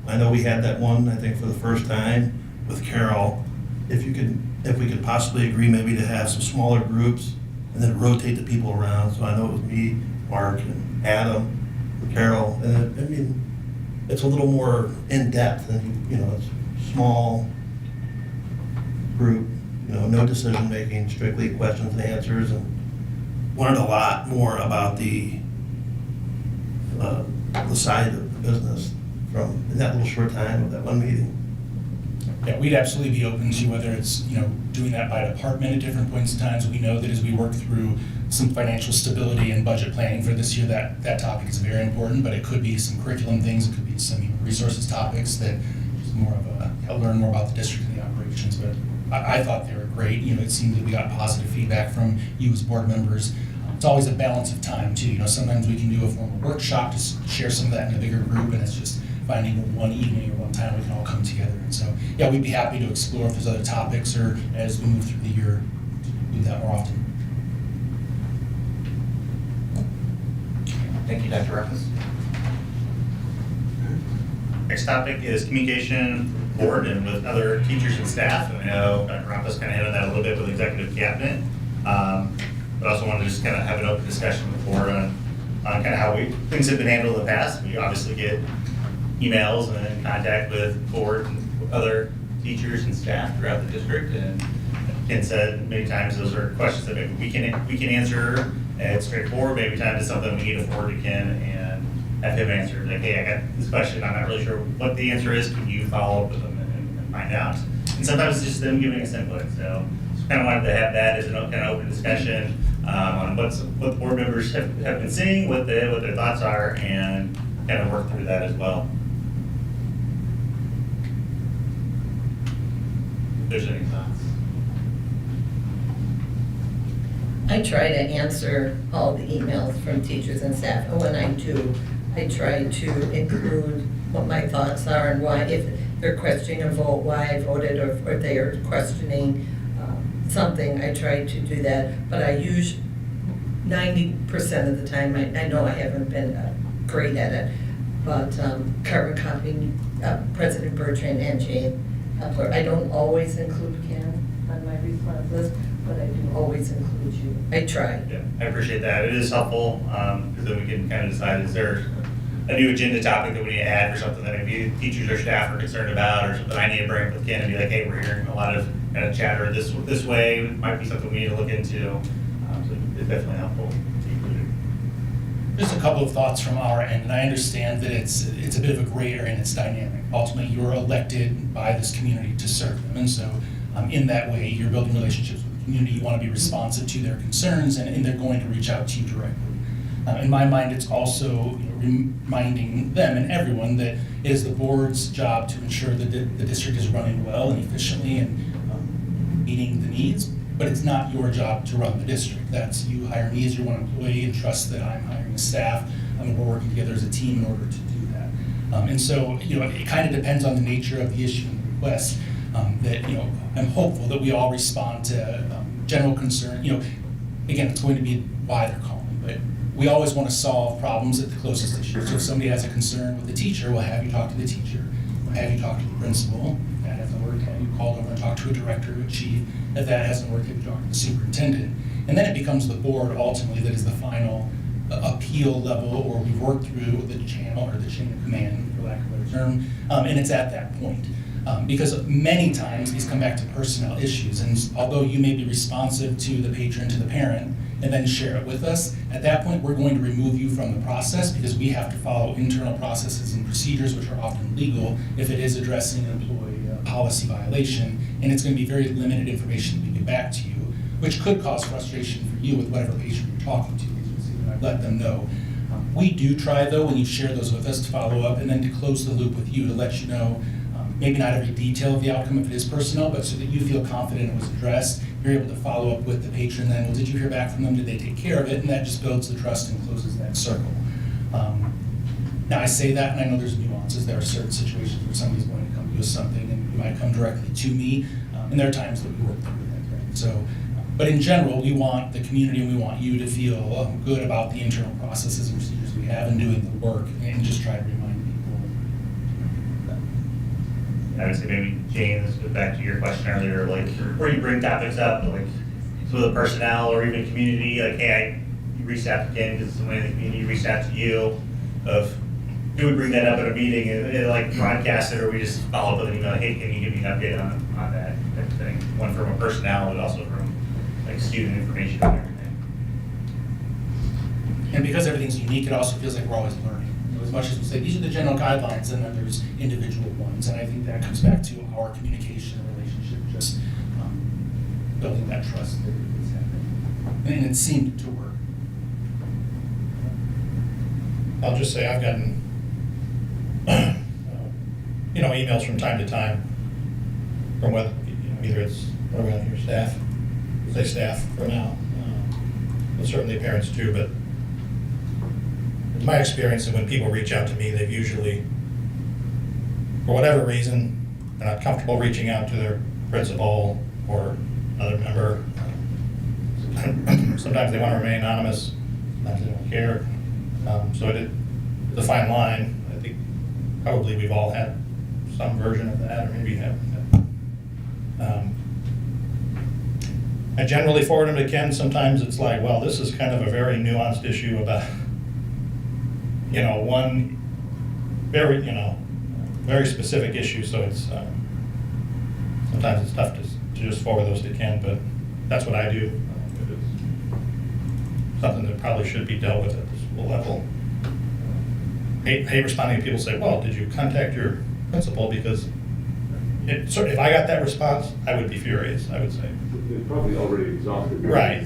I know we had that one, I think, for the first time with Carol. If you can if we could possibly agree maybe to have some smaller groups and then rotate the people around. So I know it was me, Mark, and Adam, and Carol, and I mean, it's a little more in-depth and, you know, it's a small group, you know, no decision-making, strictly questions and answers, and learned a lot more about the side of the business from in that little short time of that one meeting. Yeah, we'd absolutely be open to whether it's, you know, doing that by department at different points in times. We know that as we work through some financial stability and budget planning for this year, that topic is very important, but it could be some curriculum things, it could be some human resources topics that is more of a, learn more about the district and the operations, but I thought they were great. You know, it seemed that we got positive feedback from you as board members. It's always a balance of time too. You know, sometimes we can do a formal workshop to share some of that in a bigger group, and it's just finding one evening or one time we can all come together. And so, yeah, we'd be happy to explore if there's other topics or as we move through the year, do that more often. Thank you, Dr. Ruffus. Next topic is communication board and with other teachers and staff. And I know Dr. Ruffus kind of hit on that a little bit with executive cabinet. But also wanted to just kind of have an open discussion with the board on kind of how things have been handled in the past. We obviously get emails and in contact with board and other teachers and staff throughout the district. And Ken said many times those are questions that maybe we can answer. And it's straightforward. Maybe times it's something we need to forward to Ken and have him answer. Like, hey, I got this question. I'm not really sure what the answer is. Can you follow up with them and find out? And sometimes it's just them giving us input. So kind of wanted to have that as an kind of open discussion on what the board members have been seeing, what their thoughts are, and kind of work through that as well. If there's any thoughts. I try to answer all the emails from teachers and staff, and when I do, I try to include what my thoughts are and why, if they're questioning a vote, why I voted, or if they are questioning something, I try to do that. But I use 90% of the time, I know I haven't been great at it, but carbon copying President Bertrand and Jane Hepler. I don't always include Ken on my response list, but I do always include you. I try. Yeah, I appreciate that. It is helpful because then we can kind of decide, is there a new agenda topic that we need to add or something that maybe teachers or staff are concerned about, or something I need to bring up with Ken and be like, hey, we're hearing a lot of kind of chatter this way. It might be something we need to look into. So it's definitely helpful to include it. Just a couple of thoughts from our end, and I understand that it's a bit of a gray area and it's dynamic. Ultimately, you're elected by this community to serve them, and so in that way, you're building relationships with the community. You want to be responsive to their concerns, and they're going to reach out to you directly. In my mind, it's also reminding them and everyone that it is the board's job to ensure that the district is running well and efficiently and meeting the needs, but it's not your job to run the district. That's, you hire me as your one employee and trust that I'm hiring a staff and we're working together as a team in order to do that. And so, it kind of depends on the nature of the issue and the request that, I'm hopeful that we all respond to general concern. Again, it's going to be why they're calling, but we always want to solve problems at the closest issue. So if somebody has a concern with the teacher, we'll have you talk to the teacher. We'll have you talk to the principal. If that hasn't worked, have you called over and talk to a director or a chief. If that hasn't worked, have you talk to the superintendent. And then it becomes the board ultimately that is the final appeal level, or we've worked through the channel or the chain of command, for lack of a better term, and it's at that point. Because many times these come back to personnel issues, and although you may be responsive to the patron, to the parent, and then share it with us, at that point we're going to remove you from the process because we have to follow internal processes and procedures which are often legal if it is addressing an employee policy violation, and it's going to be very limited information we get back to you, which could cause frustration for you with whatever patient you're talking to. I've let them know. We do try, though, when you share those with us, to follow up and then to close the loop with you to let you know maybe not every detail of the outcome if it is personnel, but so that you feel confident it was addressed. You're able to follow up with the patron then, well, did you hear back from them? Did they take care of it? And that just builds the trust and closes that circle. Now, I say that, and I know there's nuances. There are certain situations where somebody's going to come to you with something, and you might come directly to me, and there are times that we work through that. Right? So, but in general, we want the community and we want you to feel good about the internal processes and procedures we have and doing the work, and just try to remind people. I would say maybe Jane, this goes back to your question earlier, like where you bring topics up, like some of the personnel or even community, like, hey, you reached out to Ken because somebody in the community reached out to you, of do we bring that up at a meeting and like broadcast it, or we just follow up with an email, hey, can you give me an update on that type of thing? One from a personnel, but also from like student information and everything. And because everything's unique, it also feels like we're always learning. You know, as much as we say, these are the general guidelines, and then there's individual ones. And I think that comes back to our communication and relationship, just building that trust that is happening. And it seemed to work. I'll just say I've gotten, emails from time to time from whether, either it's, what are we on here, staff, say staff for now, but certainly parents too, but in my experience, that when people reach out to me, they've usually, for whatever reason, they're not comfortable reaching out to their principal or another member. Sometimes they want to remain anonymous, sometimes they don't care. So it's a fine line. I think probably we've all had some version of that, or maybe haven't. I generally forward them to Ken. Sometimes it's like, well, this is kind of a very nuanced issue about, one very, very specific issue. So it's sometimes it's tough to just forward those to Ken, but that's what I do. If it's something that probably should be dealt with at the school level. Hate responding to people say, well, did you contact your principal? Because if I got that response, I would be furious, I would say. They're probably already exhausted. Right.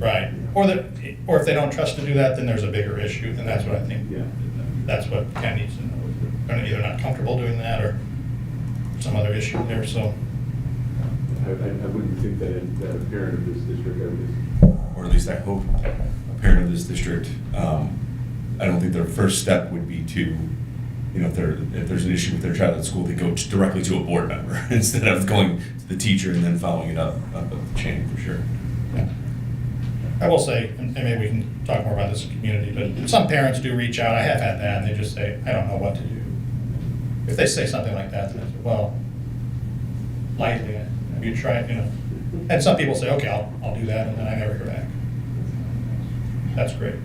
Right. Or if they don't trust to do that, then there's a bigger issue, and that's what I think. Yeah. That's what Ken needs to know. Is they're either not comfortable doing that or some other issue there, so. I wouldn't think that a parent of this district, or at least I hope a parent of this district, I don't think their first step would be to, if there's an issue with their child at school, they go directly to a board member instead of going to the teacher and then following it up the chain, for sure. Yeah. I will say, and maybe we can talk more about this in community, but some parents do reach out. I have had that, and they just say, I don't know what to do. If they say something like that, then I say, well, lightly, have you tried, And some people say, okay, I'll do that, and then I never hear back. That's great.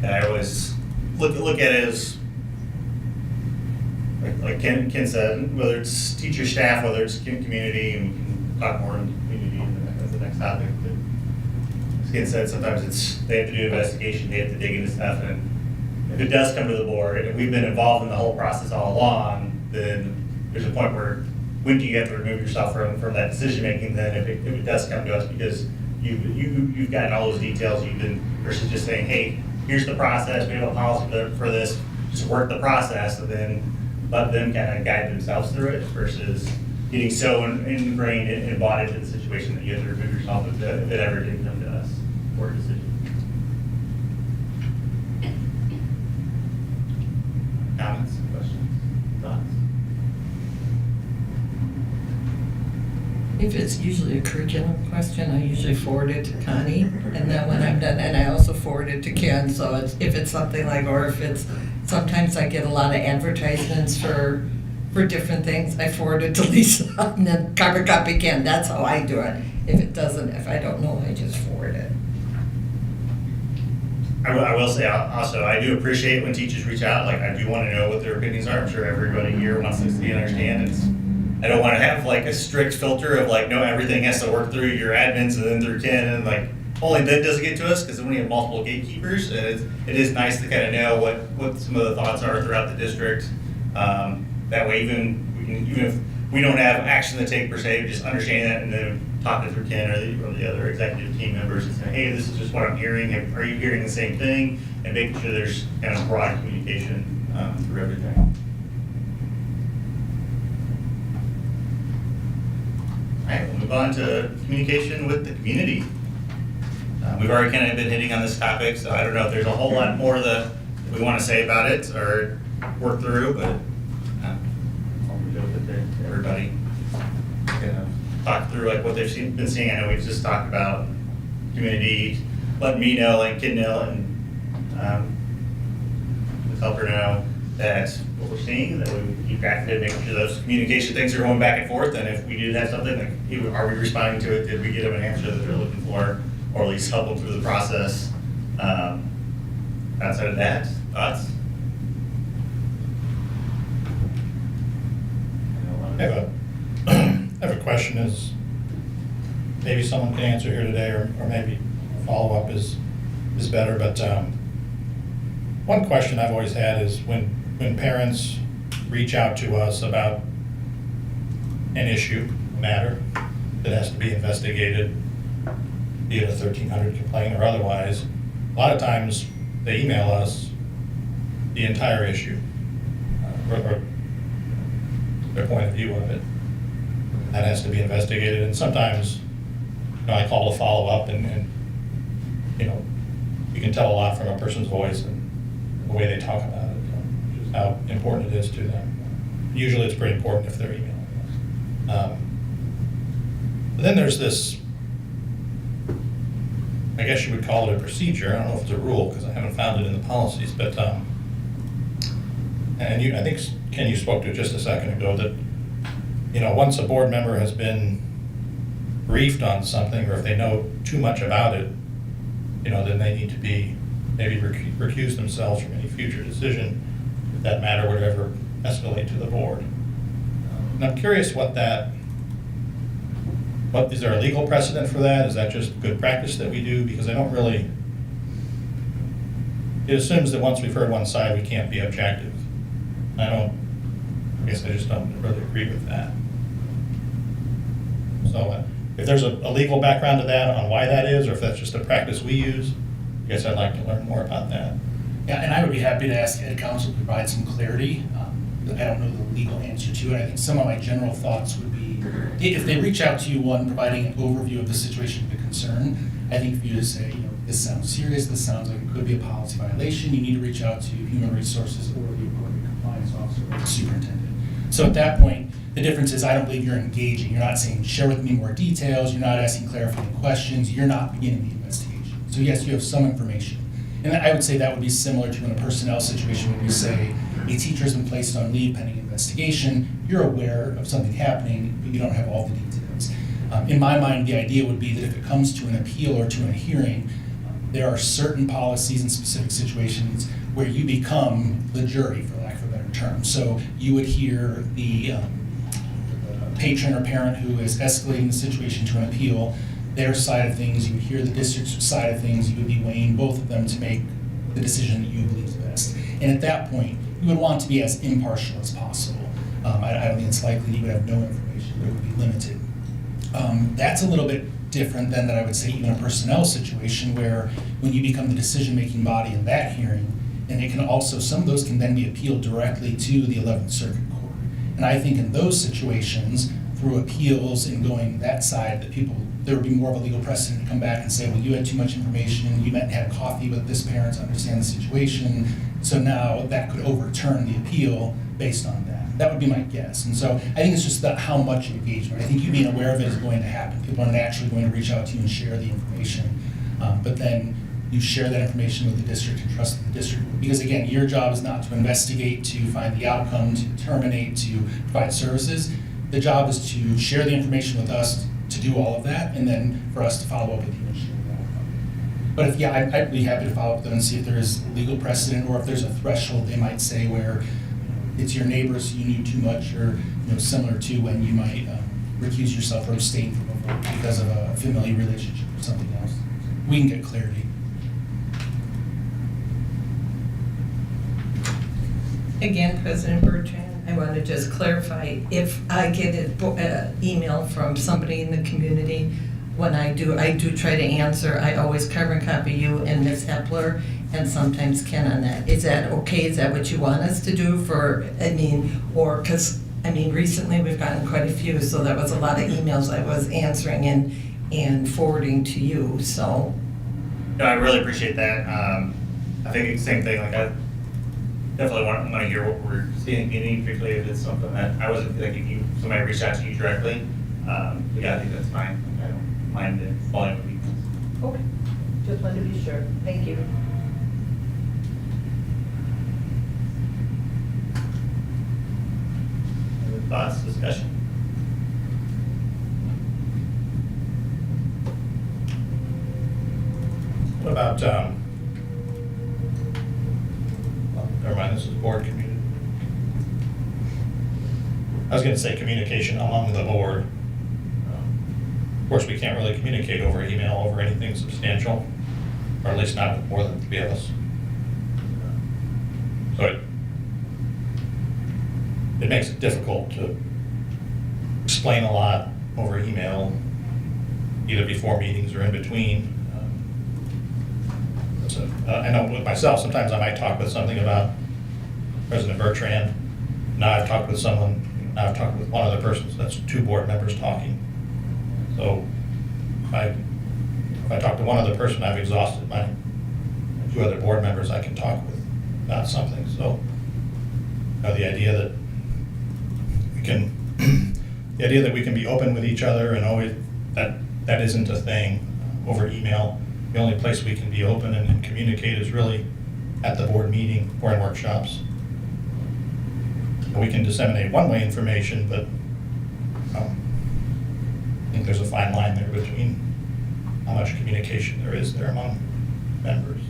And I always look at it as, like Ken said, whether it's teacher, staff, whether it's community, and we can talk more in community as the next topic. But as Ken said, sometimes they have to do investigation, they have to dig into stuff, and if it does come to the board, and we've been involved in the whole process all along, then there's a point where when do you have to remove yourself from that decision making? Then if it does come to us because you've gotten all those details, versus just saying, hey, here's the process, we have a policy for this, just work the process, and then let them kind of guide themselves through it, versus getting so ingrained and bought into the situation that you have to remove yourself if it ever did come to us for a decision. Comments, questions, thoughts? If it's usually a curriculum question, I usually forward it to Connie, and then when I'm done, and I also forward it to Ken, so if it's something like, or if it's, sometimes I get a lot of advertisements for different things, I forward it to Lisa, and then copy Ken, that's how I do it. If I don't know, I just forward it. I will say also, I do appreciate when teachers reach out, like I do want to know what their opinions are. I'm sure everybody here wants to see and understand. I don't want to have like a strict filter of like, no, everything has to work through your admins and then through Ken, and like only that doesn't get to us because when we have multiple gatekeepers, and it is nice to kind of know what some of the thoughts are throughout the district. That way, even if we don't have action to take per se, just understand that and then talk it through Ken or the other executive team members and say, hey, this is just what I'm hearing. Are you hearing the same thing? And making sure there's kind of broad communication through everything. All right, we'll move on to communication with the community. We've already kind of been hitting on this topic, so I don't know if there's a whole lot more that we want to say about it or work through, but I'll leave it with it to everybody. Talk through like what they've been seeing. I know we've just talked about community, letting me know, letting Kid know, and Ms. Helper know. that what we're seeing, that we keep track of it, making sure those communication things are going back and forth, and if we did have something, like, are we responding to it? Did we get them an answer that they're looking for, or at least help them through the process? Outside of that, thoughts? I have a question is, maybe someone can answer here today, or maybe follow-up is better, but one question I've always had is when parents reach out to us about an issue, a matter that has to be investigated, be it a 1300 complaint or otherwise, a lot of times they email us the entire issue, or their point of view of it. That has to be investigated, and sometimes, I call to follow up, and you can tell a lot from a person's voice and the way they talk about it, just how important it is to them. Usually it's pretty important if they're emailing us. But then there's this, I guess you would call it a procedure. I don't know if it's a rule because I haven't found it in the policies, but and I think, Ken, you spoke to it just a second ago that, once a board member has been briefed on something, or if they know too much about it, then they need to be, maybe recuse themselves from any future decision if that matter would ever escalate to the board. And I'm curious is there a legal precedent for that? Is that just good practice that we do? Because I don't really, it assumes that once we've heard one side, we can't be objective. I guess I just don't really agree with that. So if there's a legal background to that on why that is, or if that's just a practice we use, I guess I'd like to learn more about that. Yeah, and I would be happy to ask Ed Council to provide some clarity. I don't know the legal answer to it. I think some of my general thoughts would be, if they reach out to you, one, providing an overview of the situation of the concern, I think for you to say, this sounds serious, this sounds like it could be a policy violation, you need to reach out to Human Resources or the appropriate compliance officer or the superintendent. So at that point, the difference is I don't believe you're engaging. You're not saying, share with me more details. You're not asking clarifying questions. You're not beginning the investigation. So yes, you have some information. And I would say that would be similar to in a personnel situation when you say a teacher has been placed on leave pending investigation. You're aware of something happening, but you don't have all the details. In my mind, the idea would be that if it comes to an appeal or to a hearing, there are certain policies in specific situations where you become the jury, for lack of a better term. So you would hear the patron or parent who is escalating the situation to an appeal, their side of things, you would hear the district's side of things, you would be weighing both of them to make the decision that you believe is best. And at that point, you would want to be as impartial as possible. I don't think it's likely you would have no information, but it would be limited. That's a little bit different than that I would say even a personnel situation where when you become the decision-making body in that hearing, and it can also, some of those can then be appealed directly to the 11th Circuit Court. And I think in those situations, through appeals and going that side, that there would be more of a legal precedent to come back and say, well, you had too much information, you met and had coffee with this parent to understand the situation, so now that could overturn the appeal based on that. That would be my guess. And so I think it's just about how much engagement. I think you being aware of it is going to happen. People are naturally going to reach out to you and share the information, but then you share that information with the district and trust the district. Because again, your job is not to investigate, to find the outcome, to terminate, to provide services. The job is to share the information with us, to do all of that, and then for us to follow up with you and share the outcome. But if, I'd be happy to follow up with them and see if there is legal precedent or if there's a threshold they might say where it's your neighbors, you knew too much, or similar to when you might recuse yourself or abstain from a vote because of a familial relationship or something else. We can get clarity. Again, President Bertrand, I want to just clarify, if I get an email from somebody in the community, when I do try to answer, I always carbon copy you and Ms. Hepler, and sometimes Ken on that. Is that okay? Is that what you want us to do recently we've gotten quite a few, so that was a lot of emails I was answering and forwarding to you, so. No, I really appreciate that. I think it's the same thing, like I definitely want to hear what we're seeing, particularly if it's something that I wasn't, like if somebody reached out to you directly, yeah, I think that's fine. I don't mind the volume of emails. Okay, just wanted to be sure. Thank you. thoughts, discussion? What about, well, never mind, this is board community. I was gonna say communication among the board. Of course, we can't really communicate over email over anything substantial, or at least not with more than 3 of us. So it makes it difficult to explain a lot over email, either before meetings or in between. So, I know with myself, sometimes I might talk with something about President Bertrand. Now I've talked with someone, now I've talked with one other person, so that's 2 board members talking. So if I talk to one other person, I've exhausted my 2 other board members I can talk with about something. So the idea that we can, the idea that we can be open with each other and always, that isn't a thing over email. The only place we can be open and communicate is really at the board meeting or in workshops. We can disseminate one-way information, but I think there's a fine line there between how much communication there is there among members.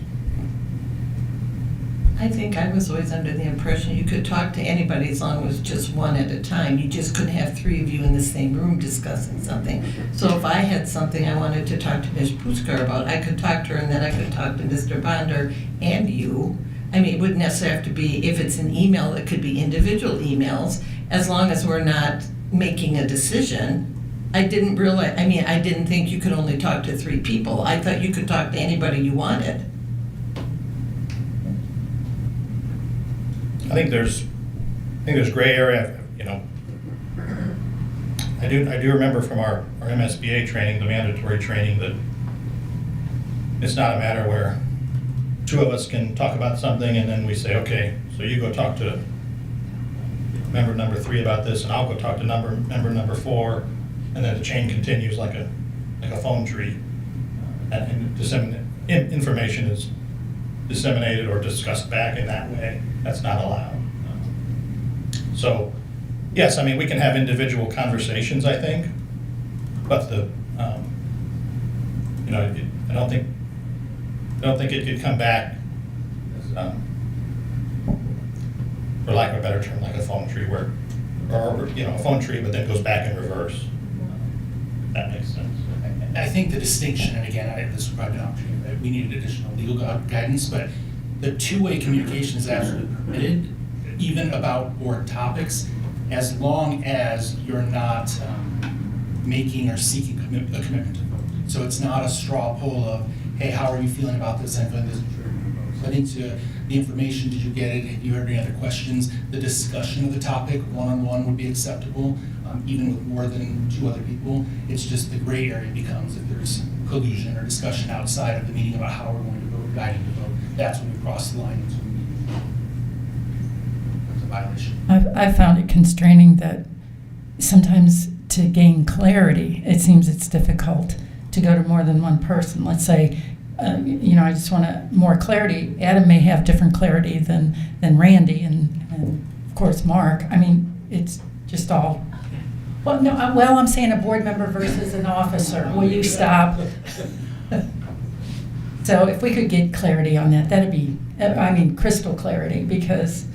I think I was always under the impression you could talk to anybody as long as it was just one at a time. You just couldn't have 3 of you in the same room discussing something. So if I had something I wanted to talk to Ms. Puskar about, I could talk to her and then I could talk to Mr. Bonder and you. I mean, it wouldn't necessarily have to be, if it's an email, it could be individual emails, as long as we're not making a decision. I didn't realize, I mean, I didn't think you could only talk to 3 people. I thought you could talk to anybody you wanted. I think there's gray area, you know. I do remember from our MSBA training, the mandatory training, that it's not a matter where 2 of us can talk about something and then we say, okay, so you go talk to member number 3 about this, and I'll go talk to member number 4, and then the chain continues like a phone tree, and information is disseminated or discussed back in that way. That's not allowed. So, yes, I mean, we can have individual conversations, I think, but I don't think it could come back as, for lack of a better term, like a phone tree, or a phone tree, but then goes back in reverse. That makes sense. I think the distinction, and again, this is probably an opportunity, that we need additional legal guidance, but the 2-way communication is absolutely permitted, even about board topics, as long as you're not making or seeking a commitment to vote. So it's not a straw poll of, hey, how are you feeling about this? I'm feeling this. Letting to the information, did you get it? Have you heard any other questions? The discussion of the topic, one-on-one would be acceptable, even with more than 2 other people. It's just the gray area becomes if there's collusion or discussion outside of the meeting about how we're going to vote, guiding the vote. That's when we cross the line into a meeting. That's a violation. I've found it constraining that sometimes to gain clarity, it seems it's difficult to go to more than one person. Let's say, I just want more clarity. Adam may have different clarity than Randy and of course Mark. I mean, it's just all. Well, no. I'm saying a board member versus an officer. Will you stop? So if we could get clarity on that, that'd be, crystal clarity, because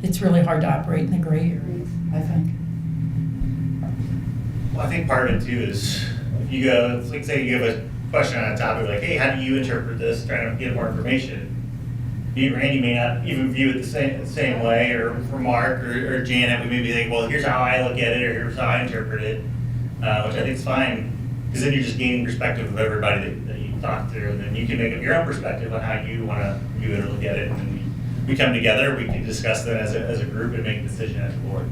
it's really hard to operate in the gray areas, I think. Well, I think part of it too is if you go, like say you have a question on a topic like, hey, how do you interpret this? Trying to get more information. Randy may not even view it the same way, or for Mark or Janet, we may be like, well, here's how I look at it, or here's how I interpret it, which I think is fine, because then you're just gaining perspective of everybody that you talk to, and then you can make up your own perspective on how you want to view it or look at it, and then we come together, we can discuss that as a group and make a decision as a board.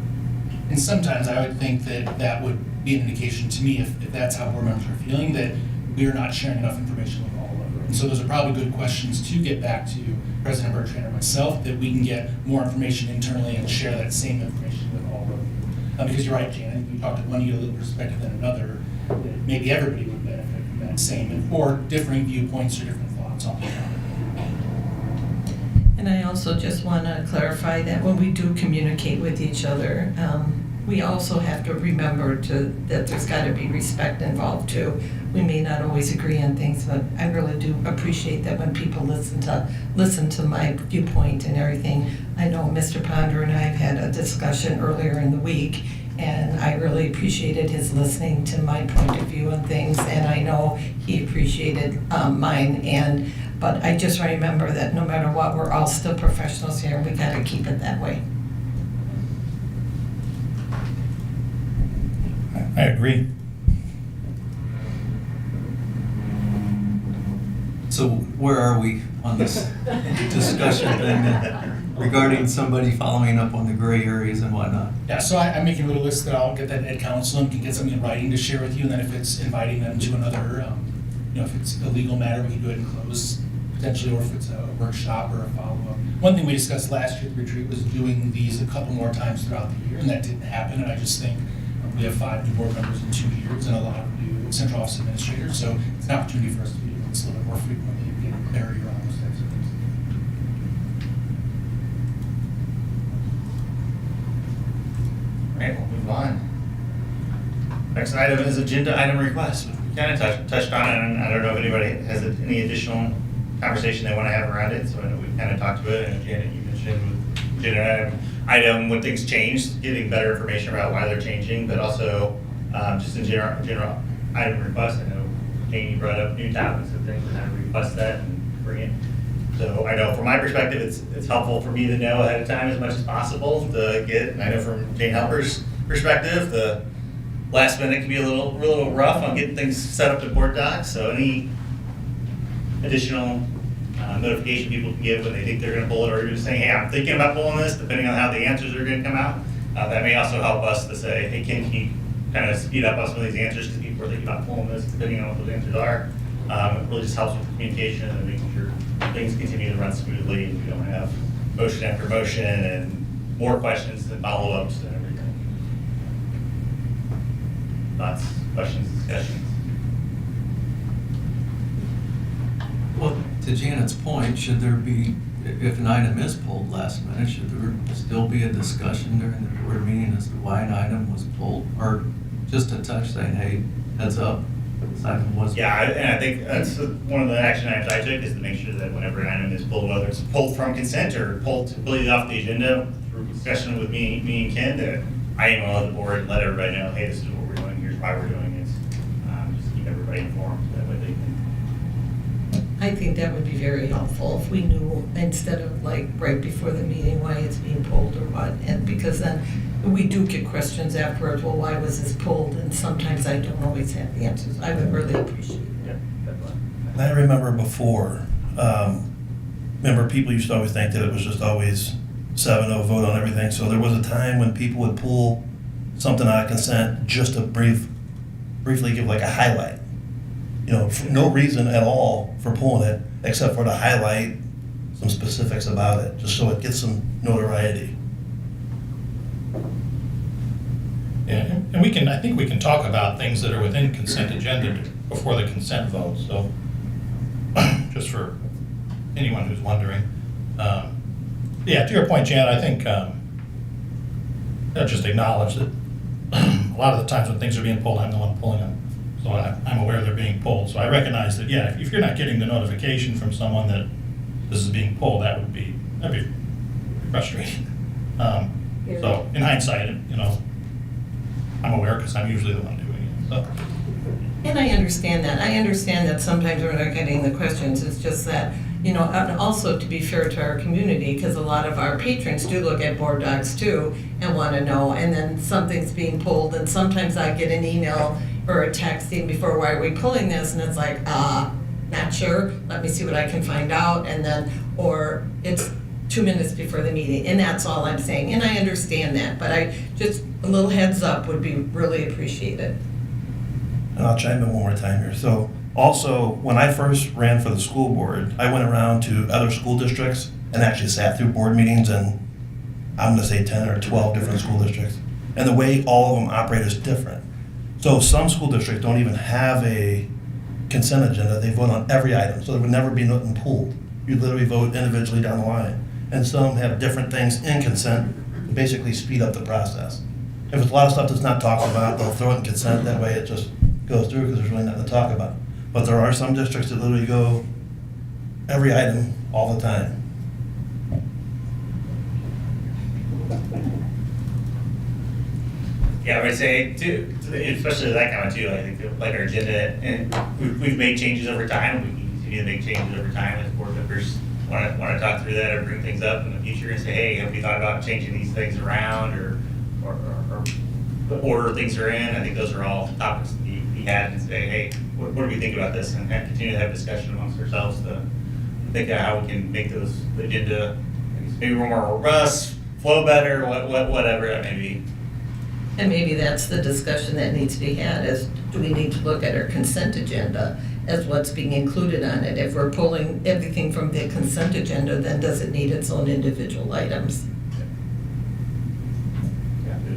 And sometimes I would think that would be an indication to me, if that's how board members are feeling, that we are not sharing enough information with all of them. And so those are probably good questions to get back to President Bertrand or myself, that we can get more information internally and share that same information with all of them. Because you're right, Janet, if you talk to one, you get a little perspective than another, maybe everybody would benefit from that same, or differing viewpoints or different thoughts on the topic. And I also just want to clarify that when we do communicate with each other, we also have to remember that there's got to be respect involved too. We may not always agree on things, but I really do appreciate that when people listen to my viewpoint and everything. I know Mr. Ponder and I have had a discussion earlier in the week, and I really appreciated his listening to my point of view on things, and I know he appreciated mine. But I just remember that no matter what, we're all still professionals here, and we got to keep it that way. I agree. So where are we on this discussion then regarding somebody following up on the gray areas and whatnot? Yeah, so I'm making a little list that I'll get that ed council and can get something in writing to share with you, and then if it's inviting them to another, if it's a legal matter, we can do it in close potentially, or if it's a workshop or a follow-up. One thing we discussed last year at the retreat was doing these a couple more times throughout the year, and that didn't happen, and I just think we have 5 new board members in 2 years and a lot of new central office administrators, so it's an opportunity for us to be doing this a little bit more frequently and get clarity around those types of things. All right, we'll move on. Next item is agenda item requests. We kind of touched on it, and I don't know if anybody has any additional conversation they want to have around it. So I know we kind of talked about it, and Janet, you mentioned with agenda item when things change, getting better information about why they're changing, but also just in general item requests. I know Jane, you brought up new topics and things, and how to request that and bring it. So I know from my perspective, it's helpful for me to know ahead of time as much as possible to get, and I know from Jane Helper's perspective, the last minute can be a little rough on getting things set up in board docs. So any additional notification people can give when they think they're going to pull it, or just saying, hey, I'm thinking about pulling this, depending on how the answers are going to come out. That may also help us to say, hey, can you kind of speed up on some of these answers because people are thinking about pulling this, depending on what those answers are. It really just helps with communication and making sure things continue to run smoothly and we don't have motion after motion and more questions and follow-ups and everything. Thoughts, questions, discussions? Well, to Janet's point, should there be, if an item is pulled last minute, should there still be a discussion during the board meeting as to why an item was pulled? Or just a touch saying, hey, heads up, this item was pulled? Yeah, and I think that's one of the action items I took is to make sure that whenever an item is pulled, whether it's pulled from consent or pulled completely off the agenda through discussion with me and Ken, that I email the board and let everybody know, hey, this is what we're doing, here's why we're doing it. Just keep everybody informed, that way they can. I think that would be very helpful if we knew instead of like right before the meeting why it's being pulled or what, and because then we do get questions afterwards, well, why was this pulled? And sometimes I don't always have the answers. I would really appreciate it. Yeah, definitely. I remember before, remember people used to always think that it was just always 7-0 vote on everything. So there was a time when people would pull something out of consent just to briefly give like a highlight. For no reason at all for pulling it, except for to highlight some specifics about it, just so it gets some notoriety. Yeah, and I think we can talk about things that are within consent agenda before the consent vote, so, just for anyone who's wondering. Yeah, to your point, Janet, I think, I'll just acknowledge that a lot of the times when things are being pulled, I'm the one pulling them. So I'm aware they're being pulled. So I recognize that, yeah, if you're not getting the notification from someone that this is being pulled, that'd be frustrating. So in hindsight, I'm aware because I'm usually the one doing it. So. And I understand that. I understand that sometimes we're not getting the questions. It's just that, and also to be fair to our community, because a lot of our patrons do look at board docs too and want to know. And then something's being pulled, and sometimes I get an email or a texting before, why are we pulling this? And it's like, not sure. Let me see what I can find out. And then, or it's 2 minutes before the meeting. And that's all I'm saying. And I understand that, but just a little heads up would be really appreciated. And I'll chime in one more time here. So also, when I first ran for the school board, I went around to other school districts and actually sat through board meetings in, I'm gonna say 10 or 12 different school districts. And the way all of them operate is different. So some school districts don't even have a consent agenda. They vote on every item, so there would never be nothing pulled. You literally vote individually down the line. And some have different things in consent to basically speed up the process. if it's a lot of stuff that's not talked about, they'll throw it in consent, that way it just goes through, because there's really nothing to talk about. But there are some districts that literally go every item all the time. Yeah, I would say too, especially that kind of too, I think like our agenda, and we've made changes over time, we can continue to make changes over time as board members want to talk through that or bring things up in the future and say, hey, have we thought about changing these things around or the order things are in? I think those are all topics to be had and say, hey, what do we think about this? And continue to have discussion amongst ourselves to think of how we can make those agenda maybe more robust, flow better, whatever that may be. And maybe that's the discussion that needs to be had, is do we need to look at our consent agenda as what's being included on it? If we're pulling everything from the consent agenda, then does it need its own individual items?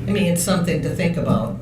I mean, it's something to think about.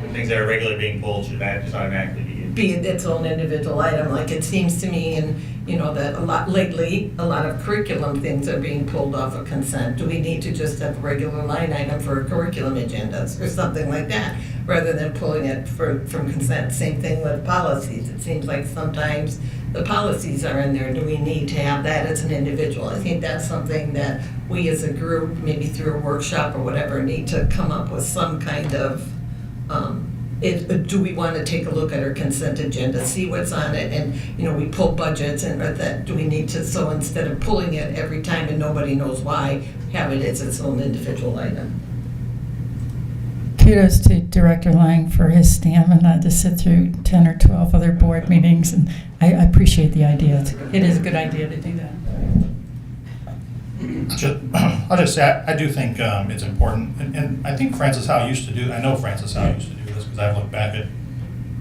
The things that are regularly being pulled should that just automatically Be its own individual item, like it seems to me, and you know, that a lot of curriculum things are being pulled off of consent. Do we need to just have a regular line item for curriculum agendas or something like that, rather than pulling it from consent? Same thing with policies. It seems like sometimes the policies are in there. Do we need to have that as an individual? I think that's something that we as a group, maybe through a workshop or whatever, need to come up with some kind of, do we want to take a look at our consent agenda, see what's on it, and, you know, we pull budgets, and or that, do we need to, so instead of pulling it every time and nobody knows why, have it as its own individual item? Kudos to Director Lang for his stamina to sit through 10 or 12 other board meetings, and I appreciate the idea. It is a good idea to do that. I'll just say, I do think it's important, and I think Francis Howell used to do, I know Francis Howell used to do this, because I've looked back at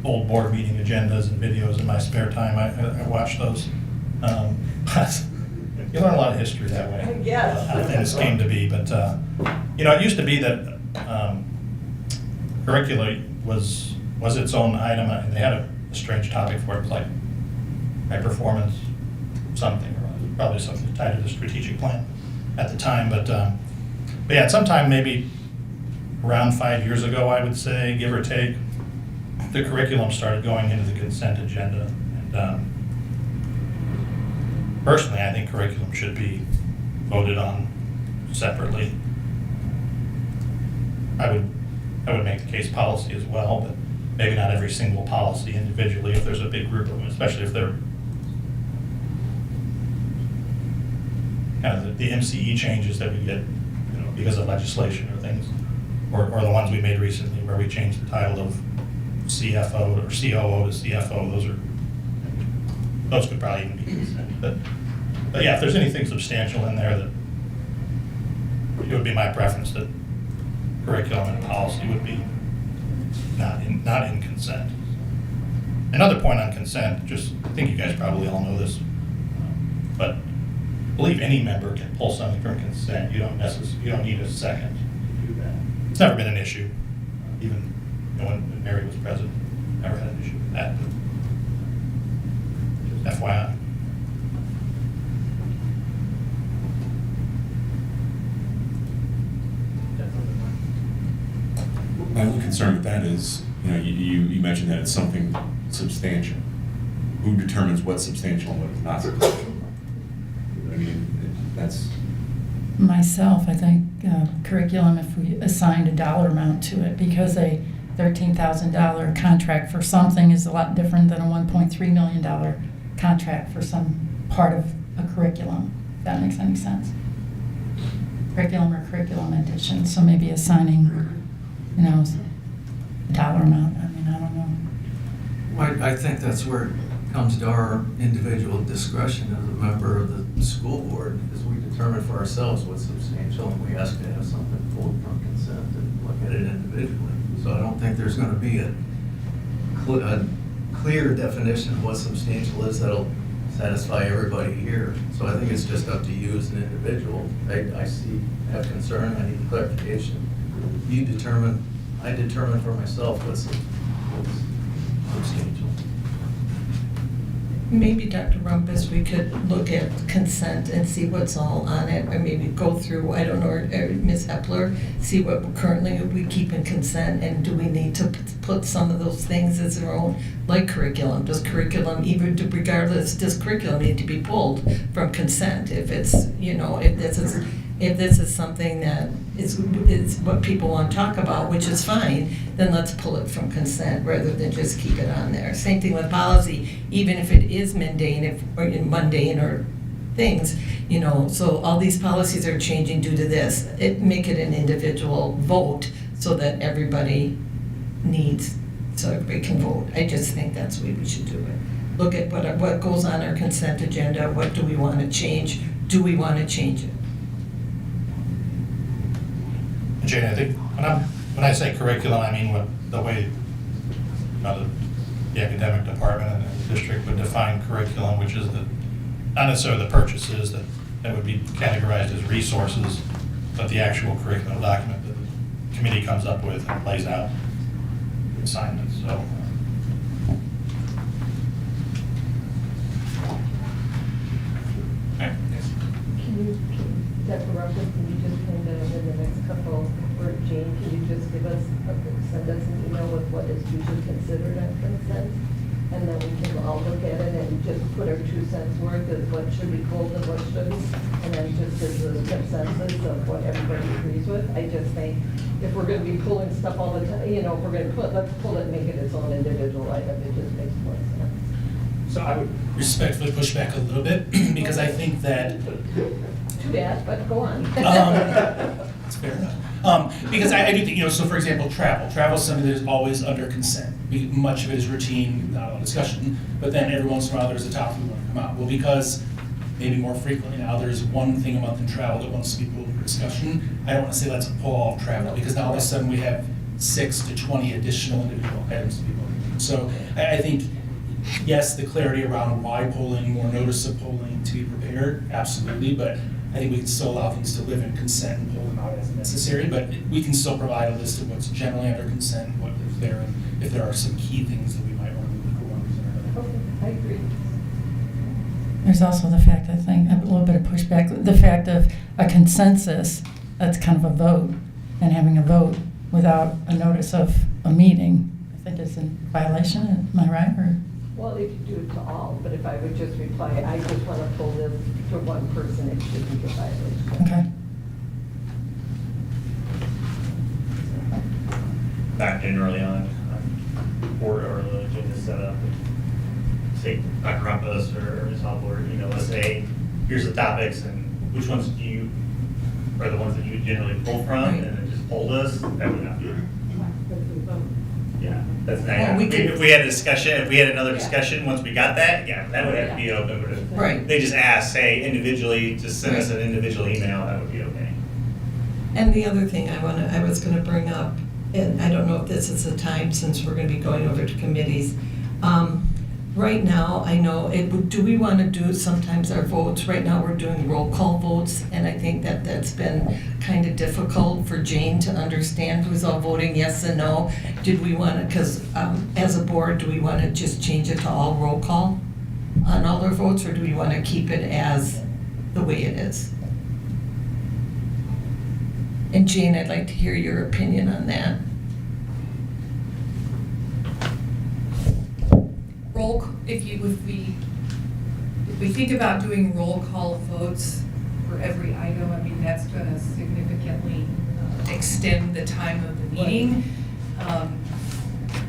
old board meeting agendas and videos in my spare time. I watch those. You learn a lot of history that way. Yes. How things came to be, but, you know, it used to be that curricula was its own item, and they had a strange topic for it. It was like high performance something, or probably something tied to the strategic plan at the time, but yeah, sometime maybe around 5 years ago, I would say, give or take, the curriculum started going into the consent agenda. And personally, I think curriculum should be voted on separately. I would make the case policy as well, but maybe not every single policy individually if there's a big group of them, especially if they're kind of the MCE changes that we get, you know, because of legislation or things, or the ones we made recently where we changed the title of CFO or COO to CFO. Those could probably even be consent. But yeah, if there's anything substantial in there, that it would be my preference that curriculum and policy would be not in consent. Another point on consent, just I think you guys probably all know this, but I believe any member can pull something from consent. You don't need a second to do that. It's never been an issue, even when Mary was president. Never had an issue with that. But just FYI. My only concern with that is, you know, you mentioned that it's something substantial. Who determines what's substantial and what is not substantial? I mean, that's... Myself, I think curriculum, if we assigned a dollar amount to it, because a $13,000 contract for something is a lot different than a $1.3 million contract for some part of a curriculum, if that makes any sense. Curriculum or curriculum addition, so maybe assigning, you know, a dollar amount. I mean, I don't know. Well, I think that's where it comes to our individual discretion as a member of the school board, is we determine for ourselves what's substantial, and we ask to have something pulled from consent and look at it individually. So I don't think there's going to be a clear definition of what substantial is that'll satisfy everybody here. So I think it's just up to you as an individual. I have concern, I need clarification. You determine, I determine for myself what's substantial. Maybe, Dr. Rumpus, we could look at consent and see what's all on it, or maybe go through, I don't know, or Ms. Hepler, see what currently we keep in consent, and do we need to put some of those things as their own, like curriculum? Does curriculum, even regardless, does curriculum need to be pulled from consent? If it's, you know, if this is something that is what people want to talk about, which is fine, then let's pull it from consent rather than just keep it on there. Same thing with policy, even if it is mundane or things, you know, so all these policies are changing due to this. Make it an individual vote so that everybody can vote. I just think that's the way we should do it. Look at what goes on our consent agenda, what do we want to change, do we want to change it? Jane, I think when I say curriculum, I mean the way the academic department and the district would define curriculum, which is not necessarily the purchases that would be categorized as resources, but the actual curriculum document that the committee comes up with and lays out assignments. So. Dr. Rumpus, can you just kind of, in the next couple, or Jane, can you just send us an email with what is usually considered on consent? And then we can all look at it and just put our 2 cents worth of what should be pulled and what shouldn't. And then just as a consensus of what everybody agrees with. I just think if we're going to be pulling stuff all the time, you know, if we're going to let's pull it and make it its own individual item. It just makes more sense. So I would respectfully push back a little bit because I think that. Too bad, but go on. That's fair enough. Because I do think, you know, so for example, travel is something that is always under consent. Much of it is routine, not a lot of discussion, but then every once in a while there's a topic we want to come out. Well, because maybe more frequently now there's one thing a month in travel that wants to be pulled for discussion, I don't want to say let's pull all of travel because now all of a sudden we have 6 to 20 additional individual items to be pulled. So I think, yes, the clarity around why polling, more notice of polling to be prepared, absolutely, but I think we can still allow things to live in consent and pull them out as necessary, but we can still provide a list of what's generally under consent, what is there, and if there are some key things that we might want to move for one reason or another. Okay, I agree. There's also the fact, I think, a little bit of pushback, the fact of a consensus, that's kind of a vote, and having a vote without a notice of a meeting, I think is in violation, am I right? Or? Well, if you do it to all, but if I would just reply, I just want to pull this to one person, it should be a violation. Okay. Back generally on board or the agenda setup, say Dr. Rumpus or Ms. Howell, you know, let's say, here's the topics and which ones are the ones that you generally pull from, and then just pull this, that would not be. Yeah, that's Well, if we had a discussion, if we had another discussion, once we got that, yeah, that would have to be open, but if Right. they just ask, say individually, just send us an individual email, that would be okay. And the other thing I was gonna bring up, and I don't know if this is the time since we're gonna be going over to committees. Right now, I know, do we wanna do sometimes our votes, right now we're doing roll call votes, and I think that that's been kind of difficult for Jane to understand who's all voting yes and no. Did we wanna, cause as a board, do we wanna just change it to all roll call on all our votes, or do we wanna keep it as the way it is? And Jane, I'd like to hear your opinion on that. If we think about doing roll call votes for every item, I mean, that's going to significantly extend the time of the meeting.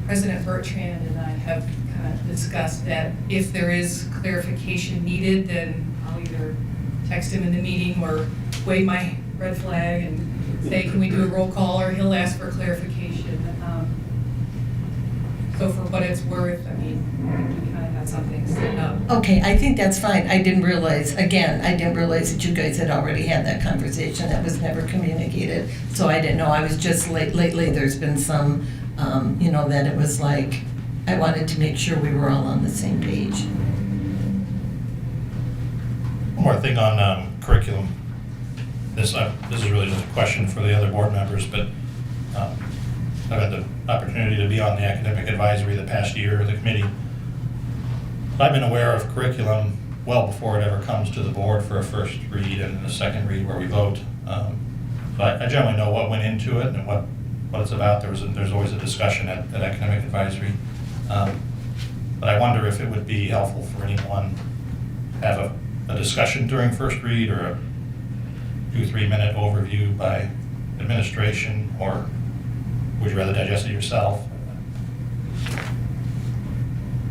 President Bertrand and I have kind of discussed that if there is clarification needed, then I'll either text him in the meeting or wave my red flag and say, can we do a roll call, or he'll ask for clarification. So for what it's worth, I mean, we kind of have something set up. Okay, I think that's fine. I didn't realize that you guys had already had that conversation. That was never communicated. So I didn't know. I was just lately there's been some, you know, that it was like, I wanted to make sure we were all on the same page. One more thing on curriculum. This is really just a question for the other board members, but I've had the opportunity to be on the academic advisory the past year of the committee. I've been aware of curriculum well before it ever comes to the board for a first read and a second read where we vote. But I generally know what went into it and what it's about. There's always a discussion at academic advisory. But I wonder if it would be helpful for anyone to have a discussion during first read or a 2-3 minute overview by administration, or would you rather digest it yourself?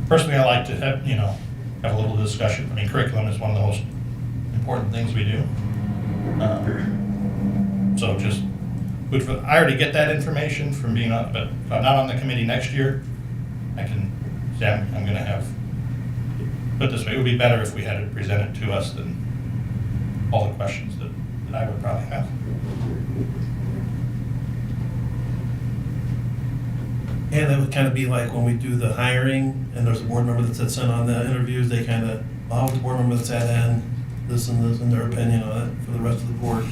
Personally, I like to have a little discussion. I mean, curriculum is one of the most important things we do. So just good for, I already get that information from being on, but if I'm not on the committee next year, I can say I'm going to have, put it this way, it would be better if we had it presented to us than all the questions that I would probably have. And it would kind of be like when we do the hiring and there's a board member that sits in on the interviews, they kind of, oh, the board member that sat in, this and their opinion on it for the rest of the board.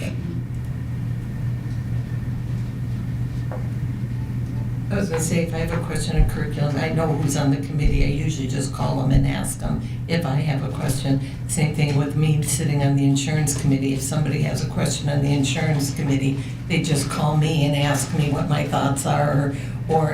I was gonna say, if I have a question on curriculum, I know who's on the committee, I usually just call them and ask them if I have a question. Same thing with me sitting on the insurance committee, if somebody has a question on the insurance committee, they just call me and ask me what my thoughts are, or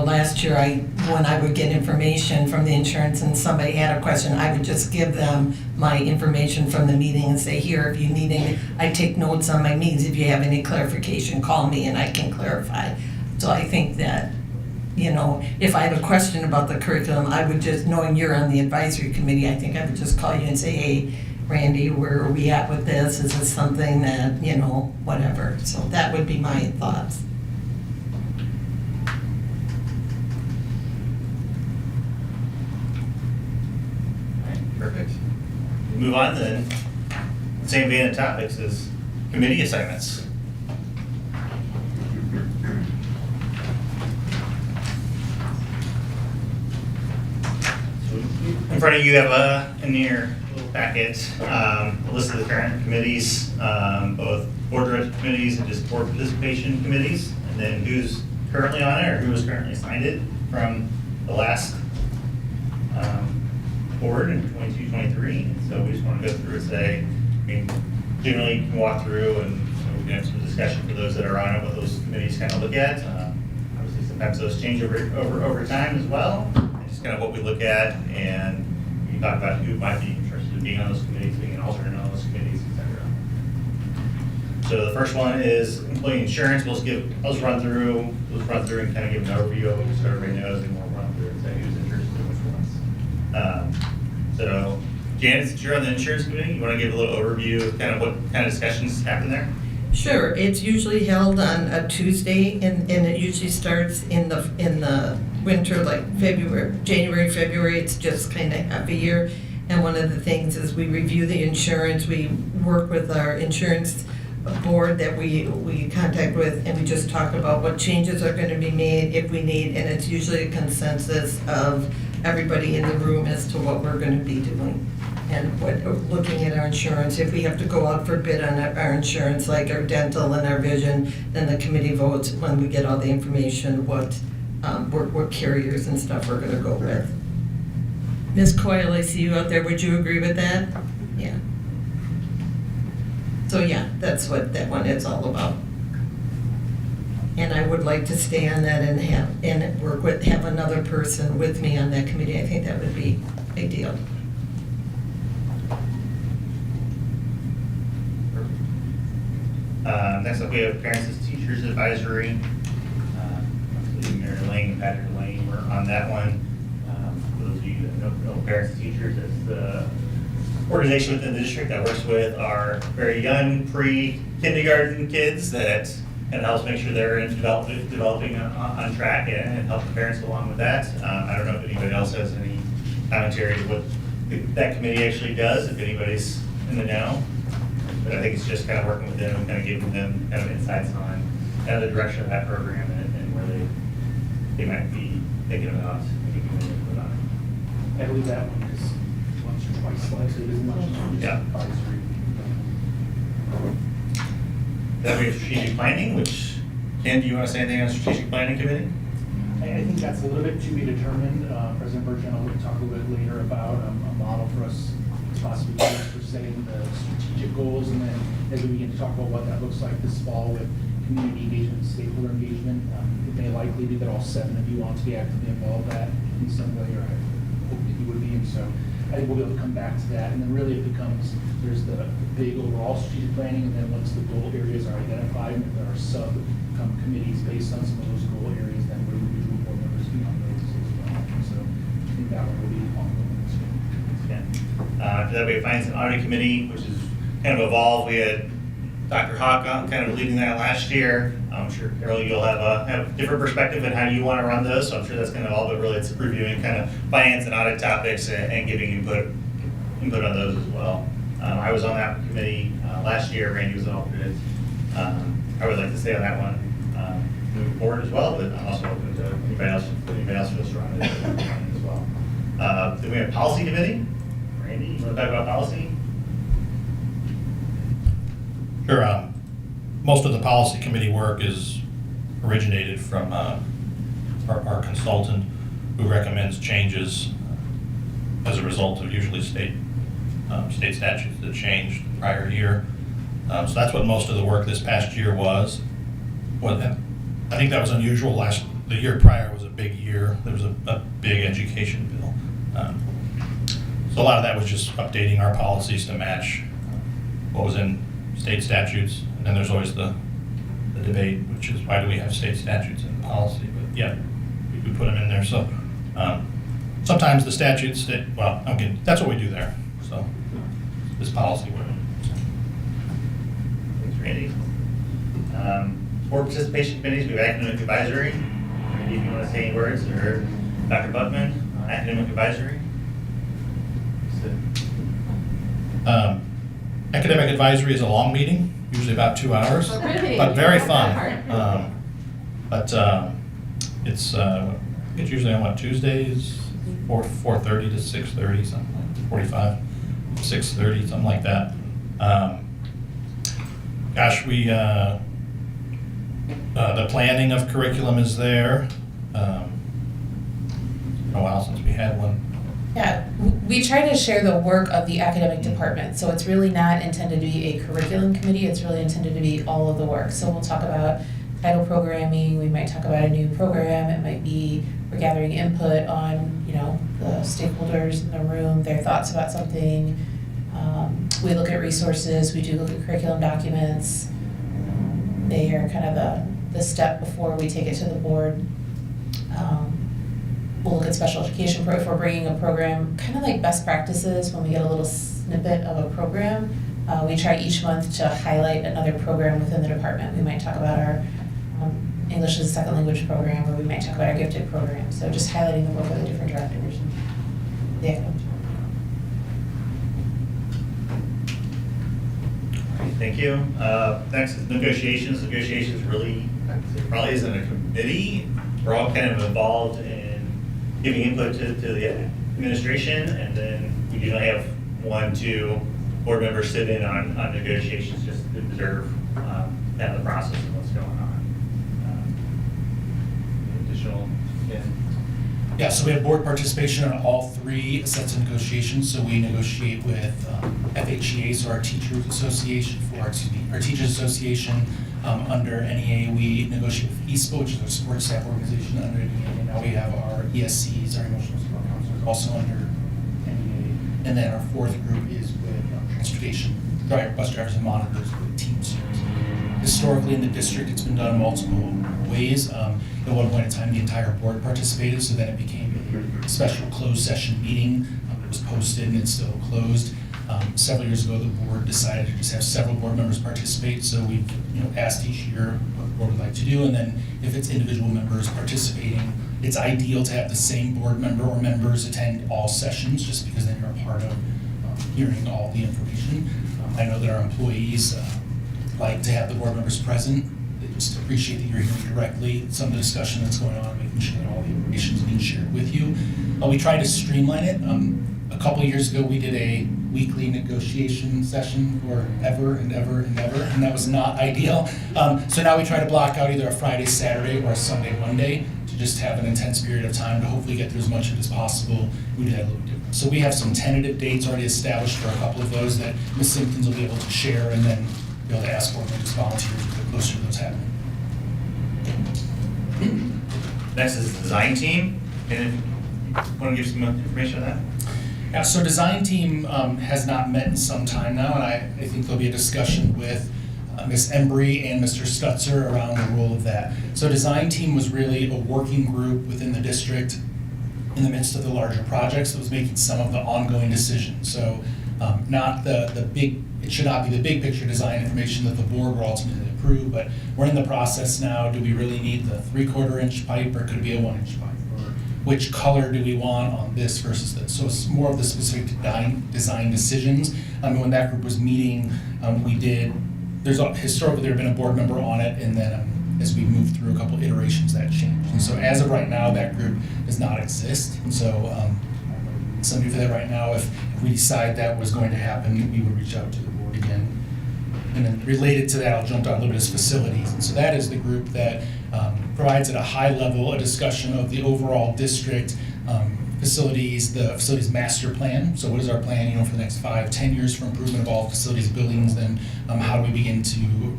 last year, when I would get information from the insurance and somebody had a question, I would just give them my information from the meeting and say, here, if you need any, I take notes on my meetings, if you have any clarification, call me and I can clarify. So I think that, if I have a question about the curriculum, I would just, knowing you're on the advisory committee, I think I would just call you and say, hey, Randy, where are we at with this? Is this something that, whatever. So that would be my thoughts. Perfect. Move on then. Same vein of topics as committee assignments. In front of you have in your little packet a list of the current committees, both board directed committees and just board participation committees, and then who's currently on it or who was currently assigned it from the last board in 22-23. So we just want to go through and say, generally you can walk through and we can have some discussion for those that are on it, what those committees kind of look at. Obviously sometimes those change over time as well. Just kind of what we look at, and we can talk about who might be interested in being on those committees, being an alternate on those committees, etc. So the first one is employee insurance. I'll just run through and kind of give an overview of it so everybody knows, and we'll run through and say who's interested in which ones. So Janice, since you're on the insurance committee, you want to give a little overview of kind of what kind of discussions happen there? Sure. It's usually held on a Tuesday, and it usually starts in the winter, like January, February. It's just kind of half a year. And one of the things is we review the insurance. We work with our insurance board that we contact with, and we just talk about what changes are going to be made if we need. And it's usually a consensus of everybody in the room as to what we're going to be doing. And looking at our insurance, if we have to go out for bid on our insurance, like our dental and our vision, then the committee votes when we get all the information, what carriers and stuff we're gonna go with. Ms. Coyle, I see you out there, would you agree with that? Yeah. So yeah, that's what that one is all about. And I would like to stay on that and have another person with me on that committee. I think that would be ideal. Next up, we have Parents as Teachers Advisory. Mary Lane and Patrick Lane were on that one. For those of you that know Parents as Teachers, it's the organization within the district that works with our very young pre-kindergarten kids that and helps make sure they're developing on track and help the parents along with that. I don't know if anybody else has any commentary to what that committee actually does, if anybody's in the know. But I think it's just kind of working with them and kind of giving them kind of insights on kind of the direction of that program and where they might be thinking about making a move on it. I believe that one is once or twice, so it isn't much. Yeah. Then we have strategic planning, which, Ken, do you want to say anything on strategic planning committee? I think that's a little bit to be determined. President Bertrand will talk a little bit later about a model for us to possibly use for setting the strategic goals. And then as we begin to talk about what that looks like this fall with community engagement, stakeholder engagement, it may likely be that all 7 of you want to be actively involved in some way, or I hope that you would be. And so I think we'll be able to come back to that. And then really it becomes, there's the big overall strategic planning, and then once the goal areas are identified, and if there are sub-committees based on some of those goal areas, then we're individual board members be on those as well. So I think that one will be ongoing this year. After that, we have Finance and Audit Committee, which is kind of evolved. We had Dr. Hawk kind of leading that last year. I'm sure, Carol, you'll have a different perspective on how you want to run those, so I'm sure that's going to evolve, but really it's reviewing kind of finance and audit topics and giving input on those as well. I was on that committee last year. Randy was an alternate. I would like to stay on that one moving forward as well, but I'm also open to anybody else feels strong as well. Then we have Policy Committee. Randy, you want to talk about policy? Sure. Most of the policy committee work is originated from our consultant, who recommends changes as a result of usually state statutes that changed the prior year. So that's what most of the work this past year was. I think that was unusual. The year prior was a big year. There was a big education bill. So a lot of that was just updating our policies to match what was in state statutes. And then there's always the debate, which is why do we have state statutes in the policy? But yeah, we put them in there. So sometimes the statutes that's what we do there. So this policy work. Thanks, Randy. Board participation committees, we have academic advisory. Randy, if you want to say any words, or Dr. Buckman, academic advisory. Academic advisory is a long meeting, usually about 2 hours, but very fun. It's usually on Tuesdays, 4:30 to 6:30, something like 45, 6:30, something like that. The planning of curriculum is there. It's been a while since we had one. Yeah, we try to share the work of the academic department, so it's really not intended to be a curriculum committee, it's really intended to be all of the work. So we'll talk about title programming, we might talk about a new program, it might be we're gathering input on, the stakeholders in the room, their thoughts about something. We look at resources, we do look at curriculum documents. They are kind of the step before we take it to the board. We'll look at special education if we're bringing a program, kind of like best practices when we get a little snippet of a program. We try each month to highlight another program within the department. We might talk about our English as a second language program, or we might talk about our gifted program. So just highlighting the work of the different directors. Yeah. Thank you. Next is negotiations. Negotiations really, probably isn't a committee. We're all kind of involved in giving input to the administration, and then we do not have 1-2 board members sit in on negotiations just to observe kind of the process of what's going on. Additional, Yeah, so we have board participation on all 3 sets of negotiations. So we negotiate with FHEA, so our Teachers Association, our Teachers Association. Under NEA, we negotiate with ESPA, which is our support staff organization under NEA. And now we have our ESCs, our emotional support counselors, also under NEA. And then our 4th group is with transportation, bus drivers and monitors with teams. Historically in the district, it's been done in multiple ways. At one point in time, the entire board participated, so then it became a special closed session meeting. It was posted and it's still closed. Several years ago, the board decided to just have several board members participate, so we've asked each year what the board would like to do, and then if it's individual members participating, it's ideal to have the same board member or members attend all sessions, just because then you're a part of hearing all the information. I know that our employees like to have the board members present. They just appreciate that you're hearing directly some of the discussion that's going on, making sure that all the information is being shared with you. We try to streamline it. A couple of years ago, we did a weekly negotiation session forever and ever and ever, and that was not ideal. So now we try to block out either a Friday, Saturday, or a Sunday, Monday to just have an intense period of time to hopefully get through as much of it as possible. We do that a little different. So we have some tentative dates already established for a couple of those that Ms. Simpkins will be able to share, and then be able to ask board members, volunteers, to get closer to those happening. Next is the design team. And want to give some information on that? Yeah, so design team has not met in some time now, and I think there'll be a discussion with Ms. Embry and Mr. Stutzer around the role of that. So design team was really a working group within the district in the midst of the larger projects that was making some of the ongoing decisions. So not the big, it should not be the big picture design information that the board will ultimately approve, but we're in the process now. Do we really need the 3/4 inch pipe, or could it be a 1 inch pipe? Or which color do we want on this versus this? So it's more of the specific design decisions. When that group was meeting, historically there had been a board member on it, and then as we moved through a couple of iterations that changed. And so as of right now, that group does not exist. And so somebody for that right now, if we decide that was going to happen, we would reach out to the board again. And then related to that, I'll jump down a little bit, is facilities. And so that is the group that provides at a high level a discussion of the overall district facilities, the facilities master plan. So what is our plan, for the next 5-10 years for improvement of all facilities, buildings, and how do we begin to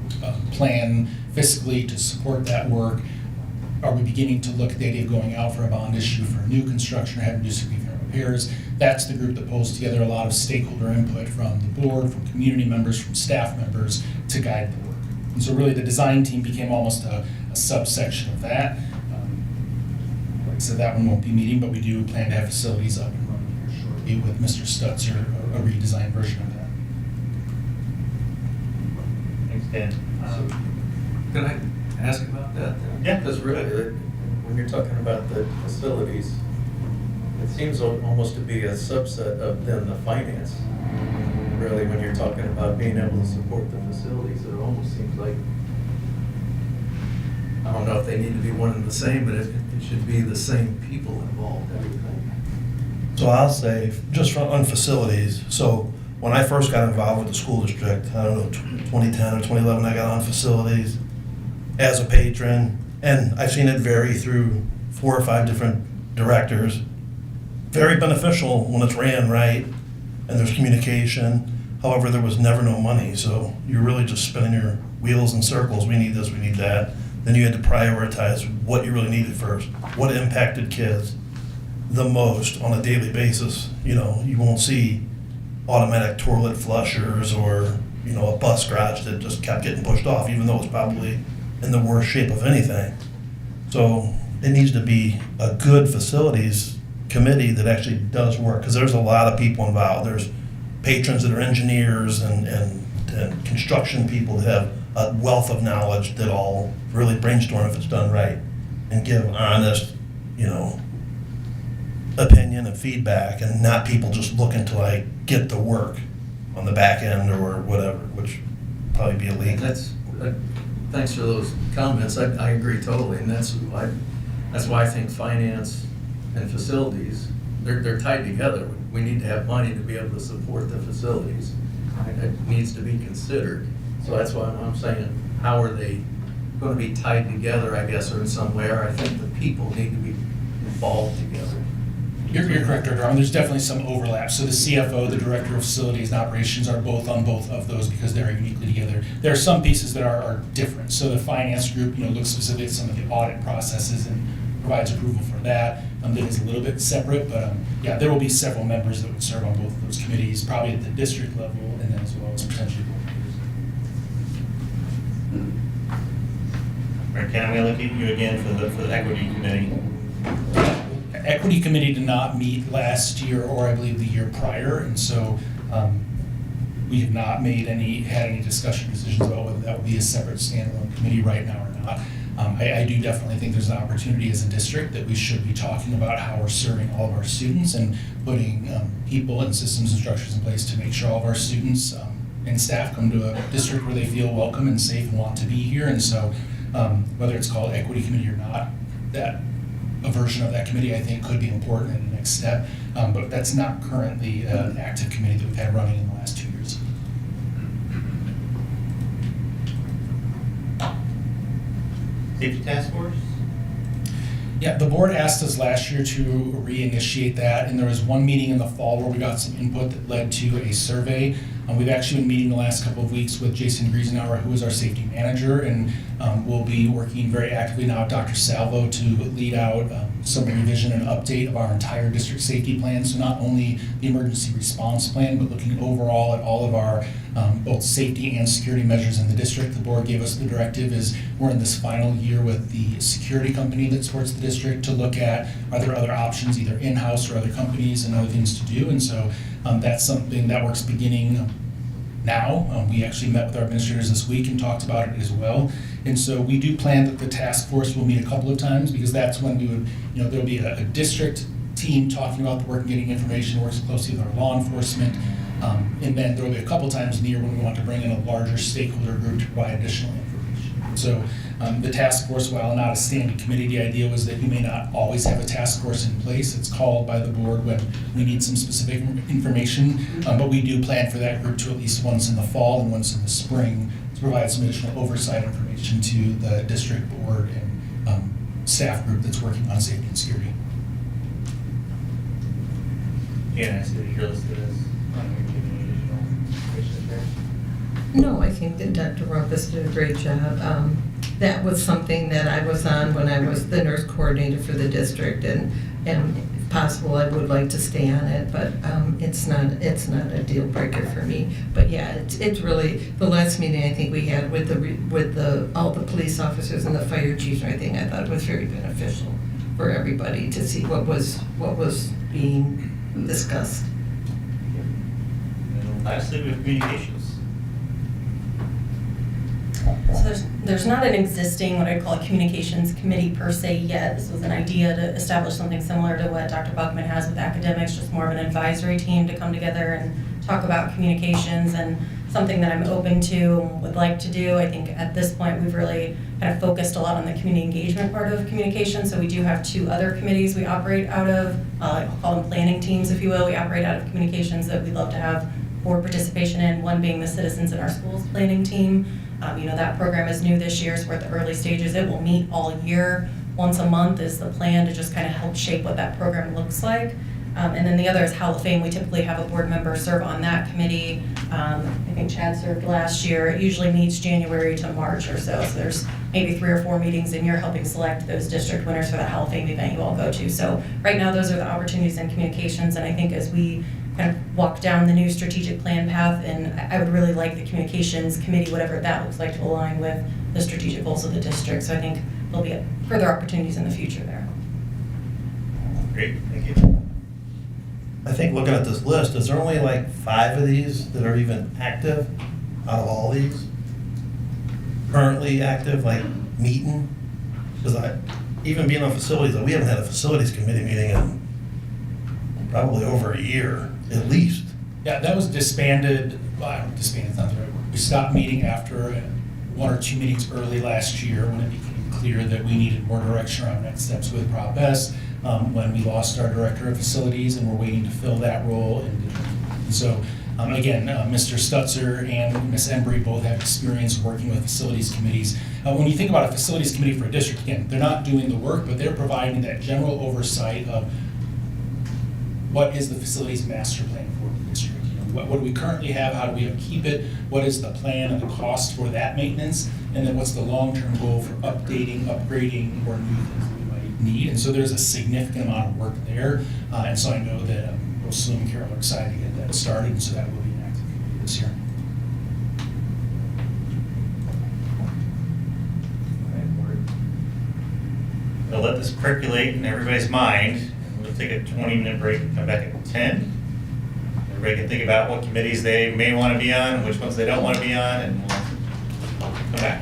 plan fiscally to support that work? Are we beginning to look at the idea of going out for a bond issue for new construction or having to do significant repairs? That's the group that pulls together a lot of stakeholder input from the board, from community members, from staff members to guide the work. And so really the design team became almost a subsection of that. Like I said, that one won't be meeting, but we do plan to have facilities up and running here shortly with Mr. Stutzer, a redesigned version of that. Thanks, Dan. Can I ask about that? Yeah. Because really, when you're talking about the facilities, it seems almost to be a subset of then the finance. Really, when you're talking about being able to support the facilities, it almost seems like, I don't know if they need to be one and the same, but it should be the same people involved, everything. So I'll say, just on facilities, so when I first got involved with the school district, I don't know, 2010 or 2011, I got on facilities as a patron, and I've seen it vary through 4 or 5 different directors. Very beneficial when it's ran right and there's communication. However, there was never no money, so you're really just spinning your wheels in circles. We need this, we need that. Then you had to prioritize what you really needed first, what impacted kids the most on a daily basis. You won't see automatic toilet flushers or, a bus garage that just kept getting pushed off, even though it's probably in the worst shape of anything. So it needs to be a good facilities committee that actually does work, because there's a lot of people involved. There's patrons that are engineers and construction people that have a wealth of knowledge that all really brainstorm if it's done right and give honest, opinion and feedback, and not people just looking to get the work on the back end or whatever, which probably be illegal. Thanks for those comments. I agree totally, and that's why I think finance and facilities, they're tied together. We need to have money to be able to support the facilities. It needs to be considered. So that's why I'm saying, how are they going to be tied together, I guess, or in some way, or I think the people need to be involved together. You're correct, Dr. Arm. There's definitely some overlap. So the CFO, the Director of Facilities and Operations, are both on both of those because they're uniquely together. There are some pieces that are different. So the finance group, looks specifically at some of the audit processes and provides approval for that. That is a little bit separate, but yeah, there will be several members that would serve on both of those committees, probably at the district level, and then as well as potentially board members. All right, Ken, I'm going to look at you again for the equity committee. Equity committee did not meet last year, or I believe the year prior, and so we have not had any discussion decisions about whether that would be a separate standalone committee right now or not. I do definitely think there's an opportunity as a district that we should be talking about how we're serving all of our students and putting people and systems and structures in place to make sure all of our students and staff come to a district where they feel welcome and safe and want to be here. And so whether it's called equity committee or not, a version of that committee I think could be important in the next step, but that's not currently an active committee that we've had running in the last 2 years. Safety task force? Yeah, the board asked us last year to reinitiate that, and there was one meeting in the fall where we got some input that led to a survey. We've actually been meeting the last couple of weeks with Jason Griesenauer, who is our safety manager, and we'll be working very actively now with Dr. Salvo to lead out some revision and update of our entire district safety plan. So not only the emergency response plan, but looking overall at all of our both safety and security measures in the district. The board gave us the directive is we're in this final year with the security company that supports the district to look at are there other options, either in-house or other companies and other things to do. And so that's something that works beginning now. We actually met with our administrators this week and talked about it as well. And so we do plan that the task force will meet a couple of times because that's when we would, there'll be a district team talking about the work and getting information, works closely with our law enforcement. And then there will be a couple times in the year when we want to bring in a larger stakeholder group to provide additional information. So the task force, while not a standing committee, the idea was that you may not always have a task force in place. It's called by the board when we need some specific information, but we do plan for that group to at least once in the fall and once in the spring to provide some additional oversight information to the district board and staff group that's working on safety and security. Yeah, I see that you're listed as additional information there. No, I think that Dr. Rumpus did a great job. That was something that I was on when I was the nurse coordinator for the district, and if possible, I would like to stay on it, but it's not a deal breaker for me. But yeah, it's really the last meeting I think we had with all the police officers and the fire chiefs and everything. I thought it was very beneficial for everybody to see what was being discussed. And lastly, we have communications. So there's not an existing, what I'd call a communications committee per se yet. This was an idea to establish something similar to what Dr. Buckman has with academics, just more of an advisory team to come together and talk about communications, and something that I'm open to and would like to do. I think at this point we've really kind of focused a lot on the community engagement part of communication. So we do have two other committees we operate out of, I'll call them planning teams, if you will. We operate out of communications that we'd love to have board participation in, one being the Citizens in Our Schools planning team. That program is new this year, so we're at the early stages. It will meet all year. Once a month is the plan to just kind of help shape what that program looks like. And then the other is Howell of Fame. We typically have a board member serve on that committee. I think Chad served last year. It usually meets January to March or so. So there's maybe 3 or 4 meetings in year helping select those district winners for the Howell of Fame event you all go to. So right now those are the opportunities in communications, and I think as we kind of walk down the new strategic plan path, and I would really like the communications committee, whatever that looks like, to align with the strategic goals of the district. So I think there'll be further opportunities in the future there. Great, thank you. I think looking at this list, is there only like 5 of these that are even active out of all these? Currently active, like meeting? Because even being on facilities, we haven't had a facilities committee meeting in probably over a year, at least. Yeah, that was disbanded, disbanded, not the right word. We stopped meeting after 1 or 2 meetings early last year when it became clear that we needed more direction around next steps with Prop S, when we lost our director of facilities and we're waiting to fill that role. And so, again, Mr. Stutzer and Ms. Embry both have experience working with facilities committees. When you think about a facilities committee for a district, again, they're not doing the work, but they're providing that general oversight of what is the facilities master plan for the district? What do we currently have? How do we upkeep it? What is the plan and the cost for that maintenance? And then what's the long-term goal for updating, upgrading, or new things that we might need? And so there's a significant amount of work there. And so I know that both Sue and Carol are excited to get that started, and so that will be an active committee this year. I'll let this percolate in everybody's mind. We'll take a 20-minute break and come back at 10. Everybody can think about what committees they may want to be on, which ones they don't want to be on, and we'll come back.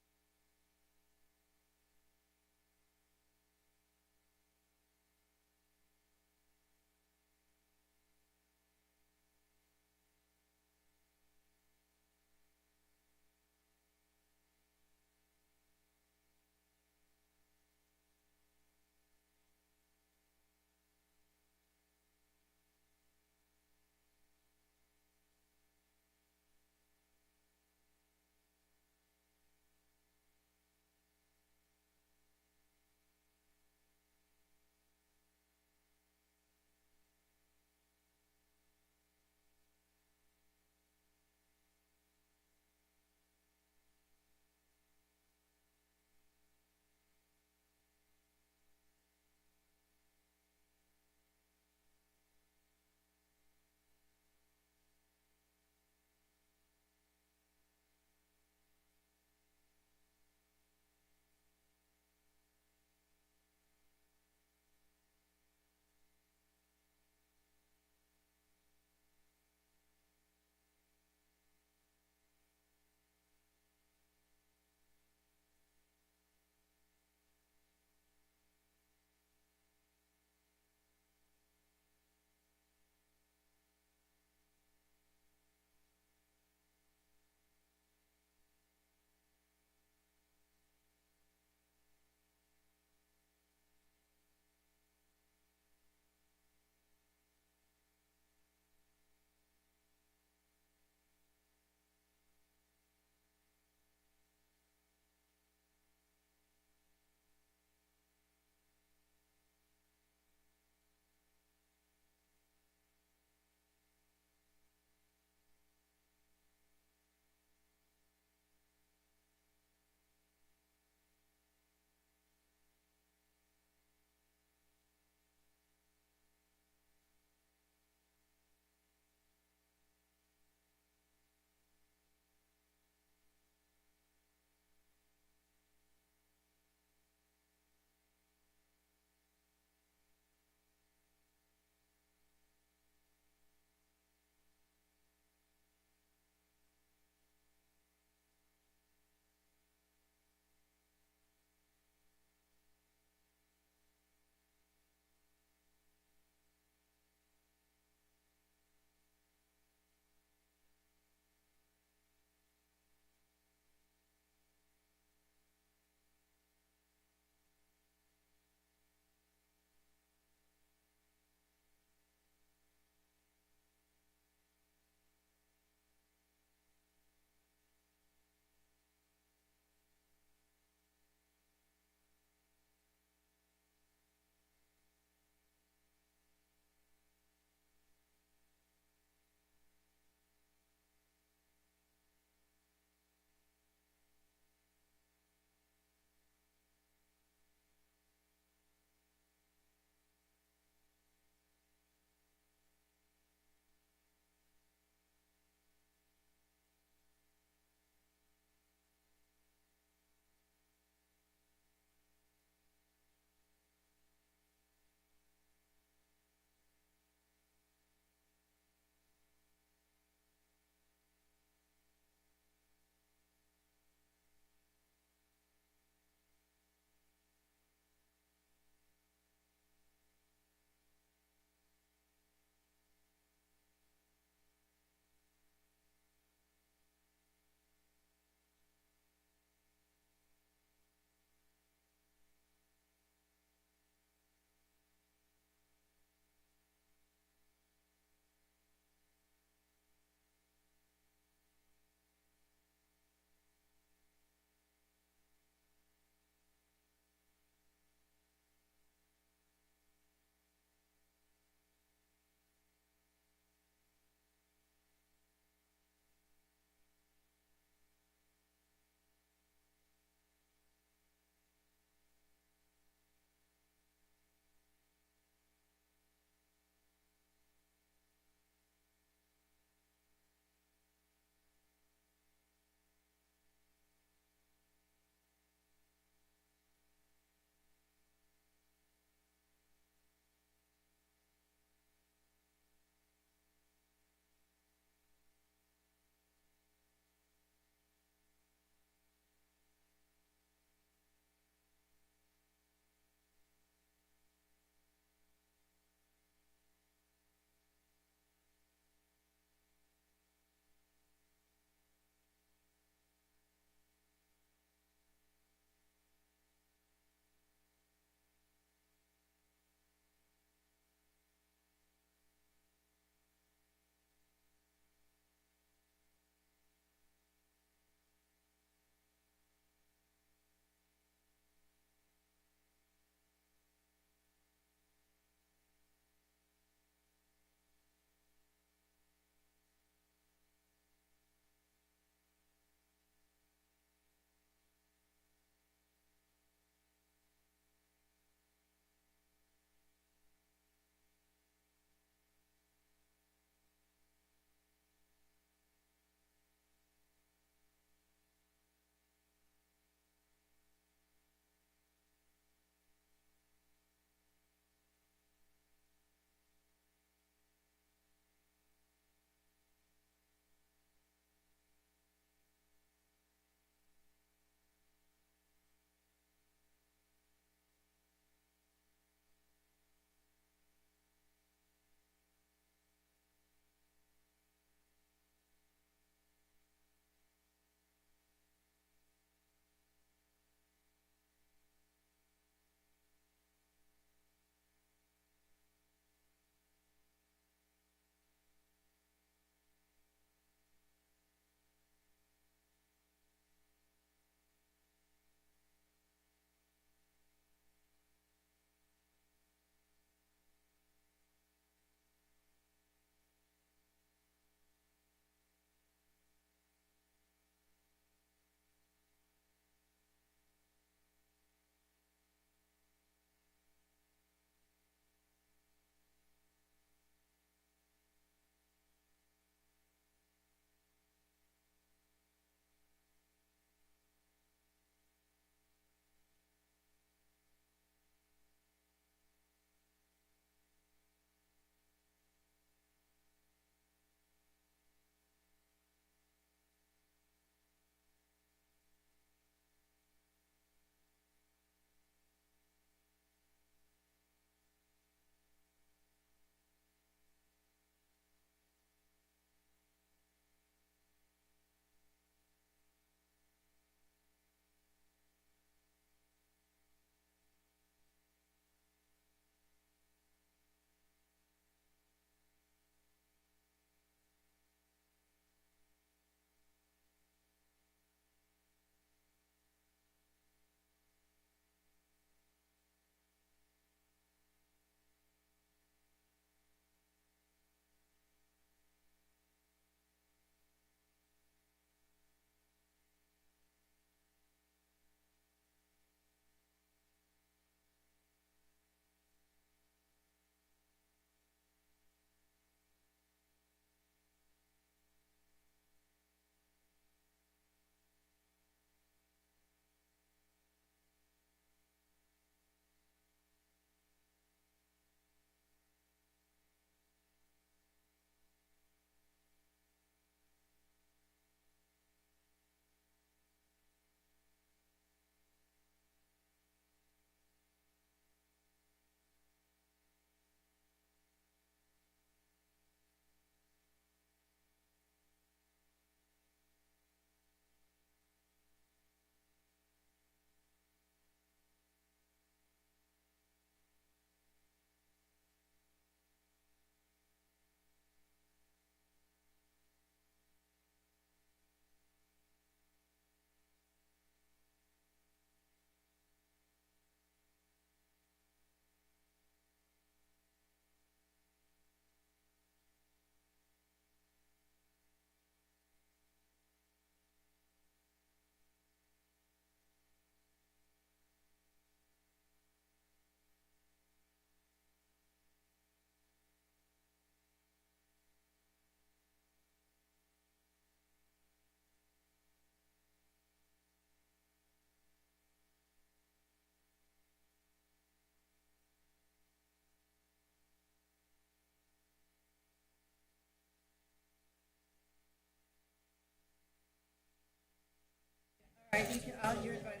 You're invited.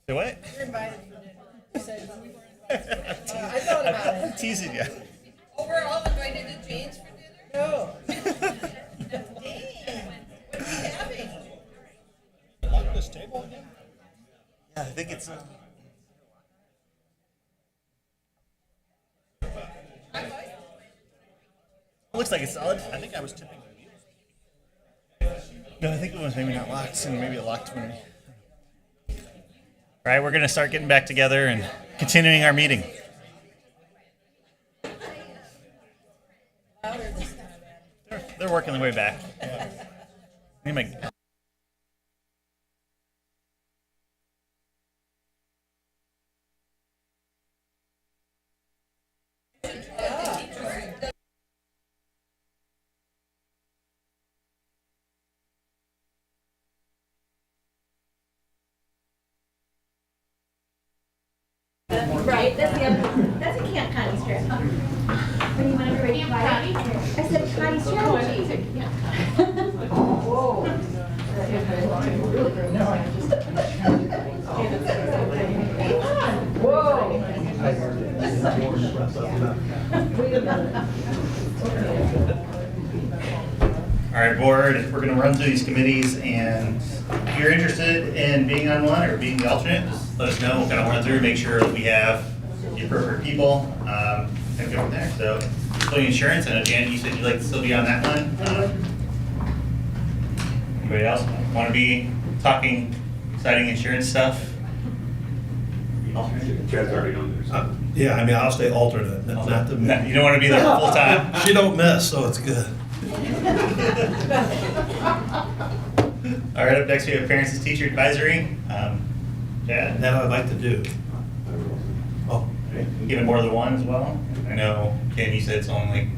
Say what? You're invited for dinner. You said you weren't. I thought about it. Teasing you. Oh, we're all invited to Jane's for dinner? No. Lock this table again? Yeah, I think it's. Looks like it's solid. I think I was tipping. No, I think it was maybe not locked, and maybe it locked when. All right, we're gonna start getting back together and continuing our meeting. They're working their way back. Right, that's the other, that's a can't potty strategy. When you want everybody quiet. I said potty strategy. Whoa. All right, board, we're going to run through these committees, and if you're interested in being on one or being the alternate, just let us know. We'll kind of run through, make sure that we have the appropriate people, and go from there. So, employee insurance, I know Janet, you said you'd like to still be on that one. Anybody else want to be talking exciting insurance stuff? Chad's already on there. Yeah, I mean, I'll stay alternate, not the. No, you don't want to be there full time? She don't miss, so it's good. All right, up next we have Parents and Teacher Advisory. Chad? That I'd like to do. Oh. Give it more than one as well? I know, Ken, you said it's only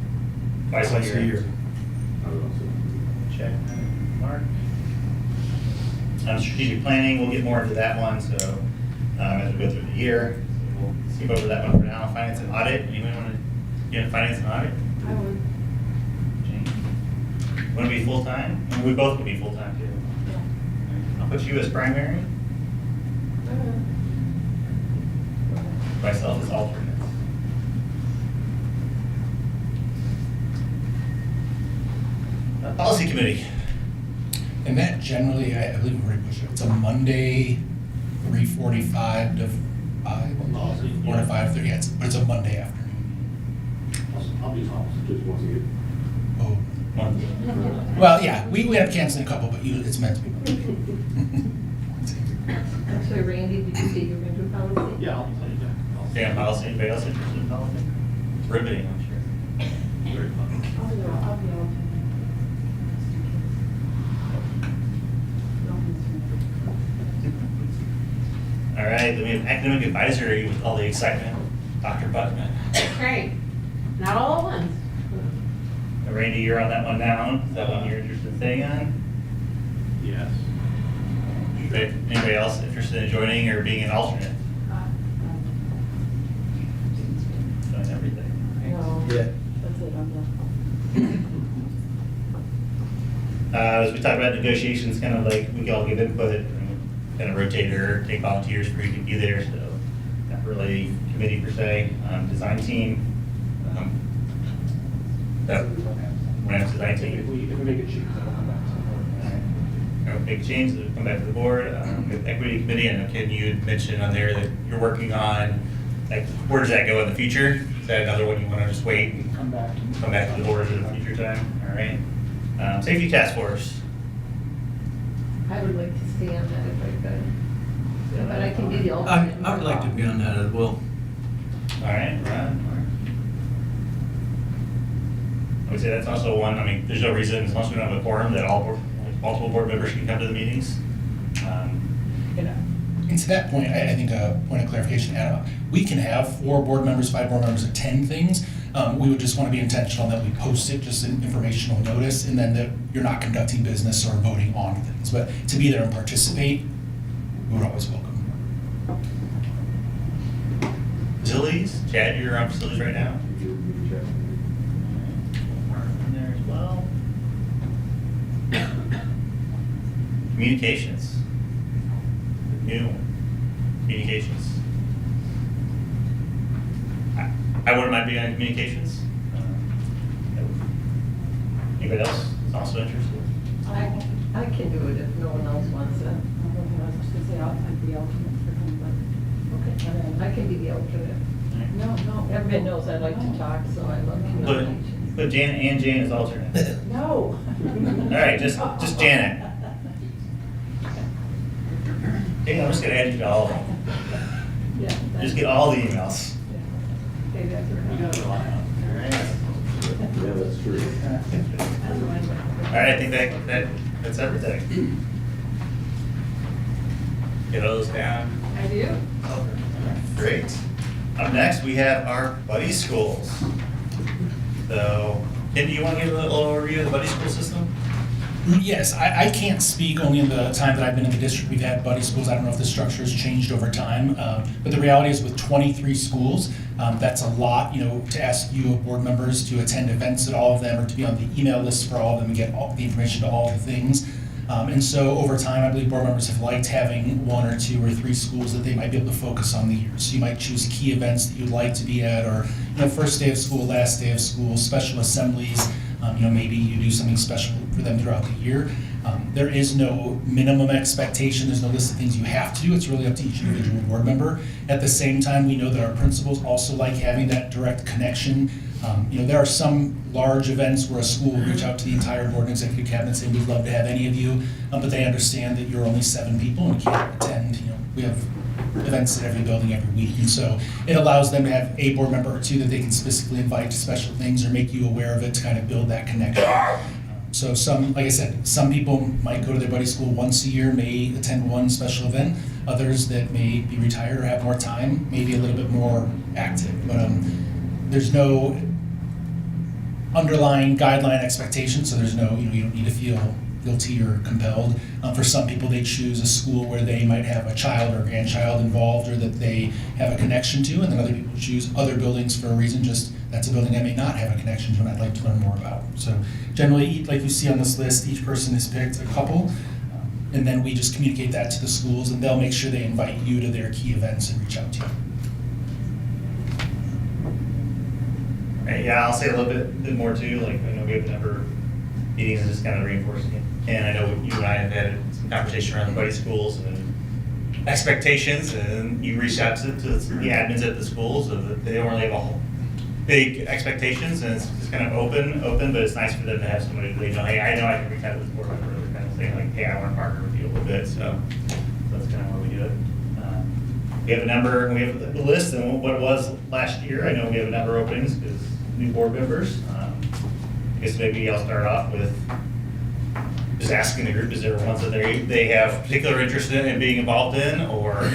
twice a year. Check. Mark? Strategic planning, we'll get more into that one, so as we go through the year, we'll skip over that one for now. Finance and audit, anyone want to get into finance and audit? I would. Jane? Want to be full-time? I mean, we both could be full-time too. I'll put you as primary. Myself as alternate. Policy committee. And that generally, I believe we already pushed it. It's a Monday, 3:45 to 5, or to 5:30. Yeah, but it's a Monday afternoon. I'll be honest, just once a year. Oh. Well, yeah, we end up canceling a couple, but it's meant to be Monday. So Randy, did you say you were going to do policy? Yeah, I'll tell you that. Dan, policy, anybody else interested in policy? It's riveting, I'm sure. Very fun. I'll be alternate. All right, then we have academic advisory with all the excitement. Dr. Buckman. Great. Not all at once. Randy, you're on that one now. Is that one you're interested in staying on? Yes. Anybody else interested in joining or being an alternate? Doing everything. No. Yeah. That's it, I'm As we talk about negotiations, kind of like we can all give input, and kind of rotate or take volunteers for you to be there. So not really a committee per se. Design team. That Rams design team. If we make a change, that'll come back. Big change that will come back to the board. With equity committee, I know Ken, you had mentioned on there that you're working on, like, where does that go in the future? Is that another one you want to just wait and Come back. come back to the board at a future time? All right. Safety task force. I would like to stay on that if I could. Yeah, but I can be the alternate. I would like to be on that as well. All right, Ron. I would say that's also one, I mean, there's no reason, as long as we don't have a quorum, that all multiple board members can come to the meetings. And to that point, I think a point of clarification, Adam, we can have 4 board members, 5 board members attend things. We would just want to be intentional that we post it, just an informational notice, and then that you're not conducting business or voting on things. But to be there and participate, we would always welcome. Facilities, Chad, you're on facilities right now. Mark in there as well. Communications. I wouldn't mind being on communications. Anybody else is also interested? I can do it if no one else wants it. I was just gonna say I'll take the alternate for him, but, okay, I can be the alternate. No, everybody knows I like to talk, so I love communications. Put Janet as alternate. No. All right, just Janet. Hey, I'm just gonna add you to all of them. Yeah. Just get all the emails. Okay, that's right. Yeah, that's true. All right, I think that's everything. Get those down. I do. Great. Up next, we have our buddy schools. So, Ken, do you want to give a little overview of the buddy school system? Yes, I can't speak only in the time that I've been in the district. We've had buddy schools. I don't know if the structure has changed over time. But the reality is with 23 schools, that's a lot, to ask you board members to attend events at all of them or to be on the email list for all of them and get all the information to all the things. And so over time, I believe board members have liked having 1 or 2 or 3 schools that they might be able to focus on the year. So you might choose key events that you'd like to be at, or first day of school, last day of school, special assemblies. Maybe you do something special for them throughout the year. There is no minimum expectation. There's no list of things you have to do. It's really up to each individual board member. At the same time, we know that our principals also like having that direct connection. There are some large events where a school will reach out to the entire board and executive cabinet and say, we'd love to have any of you, but they understand that you're only 7 people and you can't attend. We have events at every building every week, and so it allows them to have a board member or 2 that they can specifically invite to special things or make you aware of it to kind of build that connection. So like I said, some people might go to their buddy school once a year, may attend one special event. Others that may be retired or have more time, may be a little bit more active. But there's no underlying guideline expectation, so there's no, you don't need to feel guilty or compelled. For some people, they choose a school where they might have a child or grandchild involved or that they have a connection to, and then other people choose other buildings for a reason, just that's a building I may not have a connection to and I'd like to learn more about. So generally, like you see on this list, each person has picked a couple, and then we just communicate that to the schools, and they'll make sure they invite you to their key events and reach out to you. Right, yeah, I'll say a little bit more too. Like, I know we have a number of meetings and just kind of reinforcing it. And I know you and I have had some conversation around the buddy schools and expectations, and you reached out to the admins at the schools so that they don't really have a whole big expectations, and it's just kind of open, but it's nice for them to have somebody that they know, hey, I know I can reach out to this board member, they're kind of saying like, hey, I want to partner with you a little bit, so that's kind of where we do it. We have a number, we have the list and what it was last year. I know we have a number of openings because new board members. I guess maybe I'll start off with just asking the group, is there ones that they have particular interest in and being involved in, or?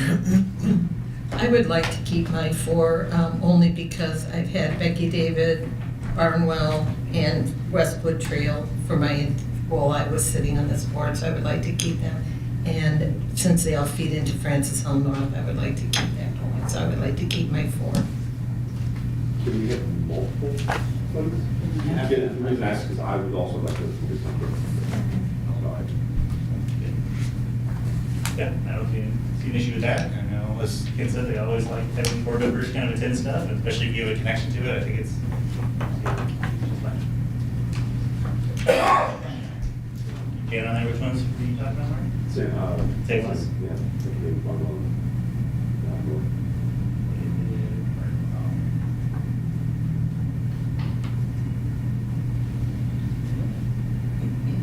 I would like to keep my 4, only because I've had Becky David, Barnwell, and Westwood Trail while I was sitting on this board, so I would like to keep them. And since they all feed into Francis Hill North, I would like to keep that going, so I would like to keep my 4. Can we get multiple ones? Yeah. The reason I ask is I would also like to do something. Yeah, I don't see an issue with that. I know, as Ken said, they always like having board members kind of attend stuff, and especially if you have a connection to it. I think it's fun. Ken, on there, which ones were you talking about, Mark? Same ones? Yeah.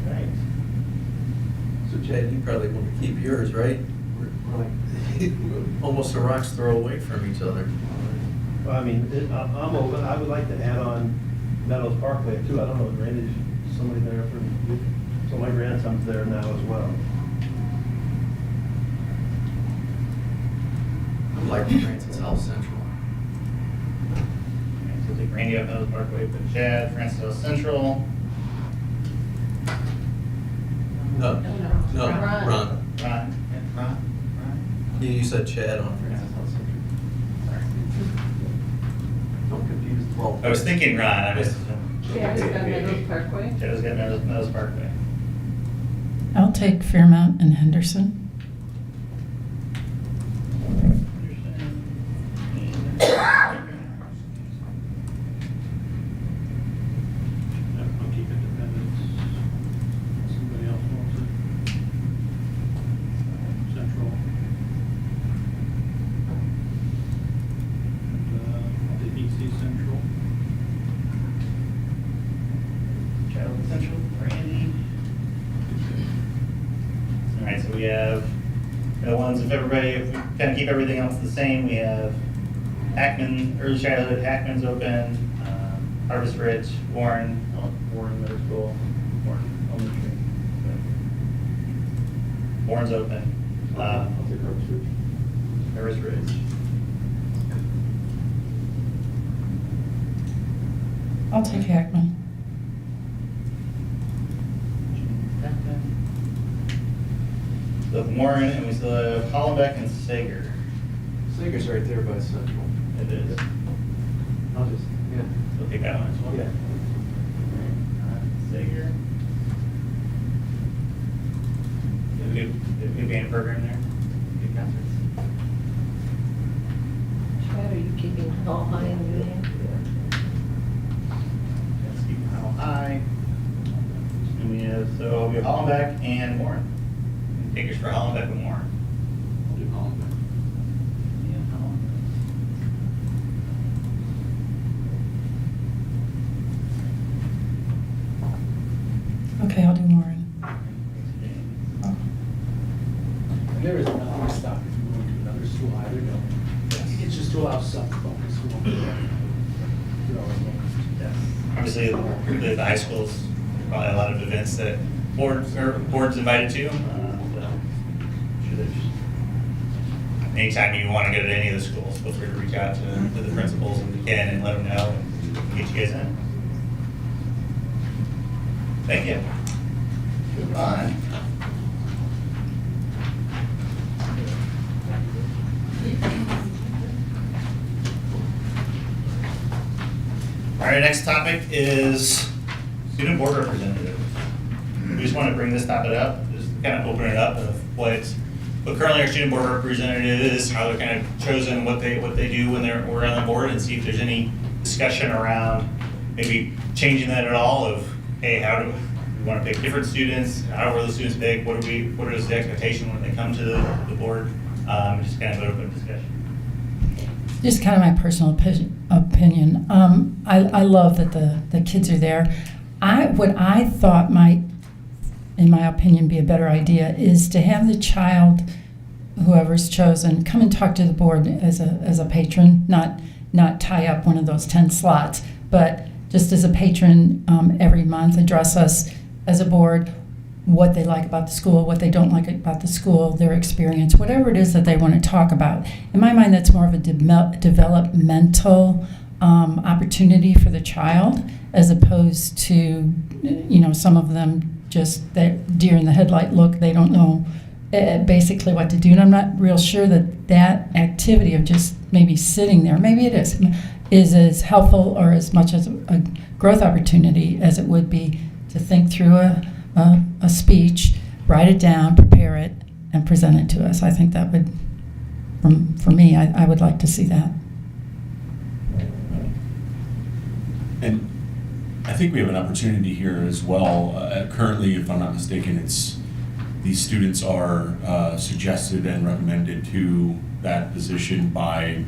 Right. So Chad, you probably want to keep yours, right? We're almost a rock's throw away from each other. Well, I mean, I'm open. I would like to add on Meadows Parkway too. I don't know, drainage, somebody there so my grandson's there now as well. I'd like to Francis Health Central. Okay, so take Randy up Meadows Parkway, put Chad, Francis Hill Central. No, Ron. Ron. Ron. Yeah, you said Chad on Francis Health Central. Sorry. Don't confuse the 12. I was thinking Ron. I was. Yeah, it's got Meadows Parkway. Chad's got Meadows Parkway. I'll take Fairmount and Henderson. everybody, if we kind of keep everything else the same, we have Hackman, early childhood, Hackman's open, Harvest Ridge, Warren Middle School, Warren Elementary. Warren's open. I'll take Harvest Ridge. Harvest Ridge. I'll take Hackman. So we have Warren, and we still have Hollenbeck and Sager. Sager's right there by Central. It is. I'll just, yeah. We'll take that one as well. Yeah. Sager. Good band program there. Good concerts. Chad, are you keeping Howell High in the game? Let's keep Howell High. And we have, so we have Hollenbeck and Warren. Takers for Hollenbeck and Warren. I'll do Hollenbeck. Yeah, Hollenbeck. Okay, I'll do Warren. And there is nothing stopping you from going to another school either, no. It's just to allow some focus. We won't do that. You're always welcome. Yes. Obviously, the high schools, probably a lot of events that board's invited to. So, sure there's, anytime you want to go to any of the schools, feel free to reach out to the principals if you can and let them know and get you guys in. Thank you. Move on. All right, next topic is student board representative. We just want to bring this topic up, just kind of open it up of what currently our student board representative is, how they're kind of chosen, what they do when we're on the board, and see if there's any discussion around maybe changing that at all of, hey, how do we want to pick different students? How are those students picked? What is the expectation when they come to the board? Just kind of an open discussion. Just kind of my personal opinion. I love that the kids are there. What I thought might, in my opinion, be a better idea is to have the child, whoever's chosen, come and talk to the board as a patron, not tie up one of those 10 slots, but just as a patron every month, address us as a board, what they like about the school, what they don't like about the school, their experience, whatever it is that they want to talk about. In my mind, that's more of a developmental opportunity for the child, as opposed to, some of them just that deer in the headlight look, they don't know basically what to do. And I'm not real sure that activity of just maybe sitting there, maybe it is as helpful or as much as a growth opportunity as it would be to think through a speech, write it down, prepare it, and present it to us. I think that would, for me, I would like to see that. And I think we have an opportunity here as well. Currently, if I'm not mistaken, these students are suggested and recommended to that position by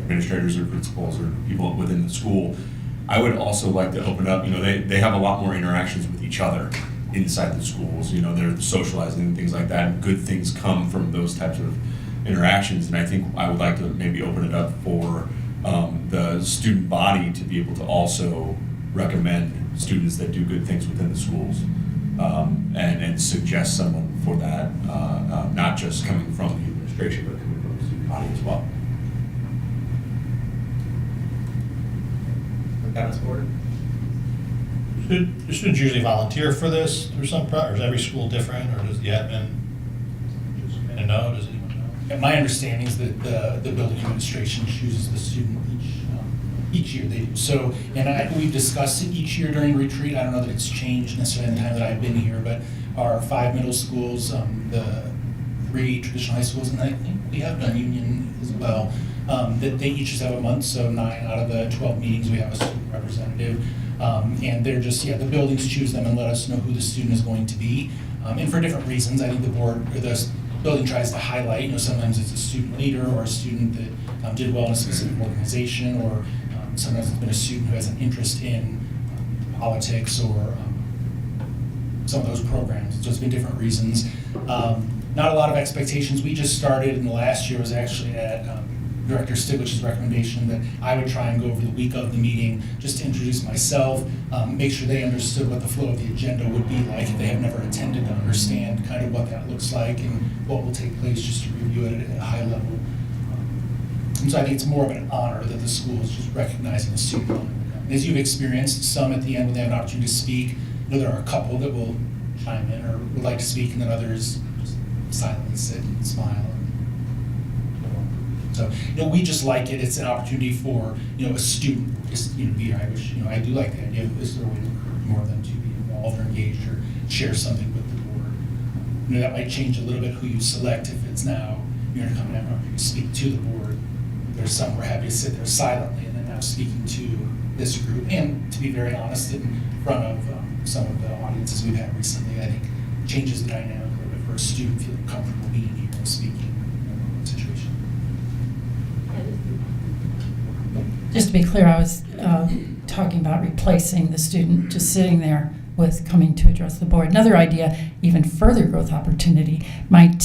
administrators or principals or people within the school. I would also like to open up, they have a lot more interactions with each other inside the schools. They're socializing and things like that, and good things come from those types of interactions. And I think I would like to maybe open it up for the student body to be able to also recommend students that do good things within the schools, and suggest someone for that, not just coming from the administration, but coming from the student body as well. Comments, board? Do students usually volunteer for this through some, or is every school different, or does the admin just kind of know? Does anyone know? And my understanding is that the building administration chooses the student each year. We've discussed it each year during retreat. I don't know that it's changed necessarily in the time that I've been here, but our 5 middle schools, the 3 traditional high schools, and I think we have done Union as well, that they each just have a month, so 9 out of the 12 meetings we have a student representative. And they're just, the buildings choose them and let us know who the student is going to be. And for different reasons, I think the board, or the building tries to highlight, sometimes it's a student leader or a student that did well in a specific organization, or sometimes it's been a student who has an interest in politics or some of those programs. So it's been different reasons. not a lot of expectations. We just started, and the last year was actually at Director Stiglich's recommendation that I would try and go over the week of the meeting just to introduce myself, make sure they understood what the flow of the agenda would be like if they have never attended, to understand kind of what that looks like and what will take place, just to review it at a high level. And so I think it's more of an honor that the school is just recognizing a student. As you've experienced, some at the end when they have an opportunity to speak, there are a couple that will chime in or would like to speak, and then others just silently sit and smile. So, we just like it. It's an opportunity for, a student just, be here. I do like the idea of is there a way to encourage more of them to be involved or engaged or share something with the board. That might change a little bit who you select if it's now you're going to come down and speak to the board. There's some who are happy to sit there silently and then now speaking to this group. And to be very honest, in front of some of the audiences we've had recently, I think changes the dynamic a little bit for a student feeling comfortable being here and speaking in a situation. Just to be clear, I was talking about replacing the student just sitting there with coming to address the board. Another idea, even further growth opportunity, might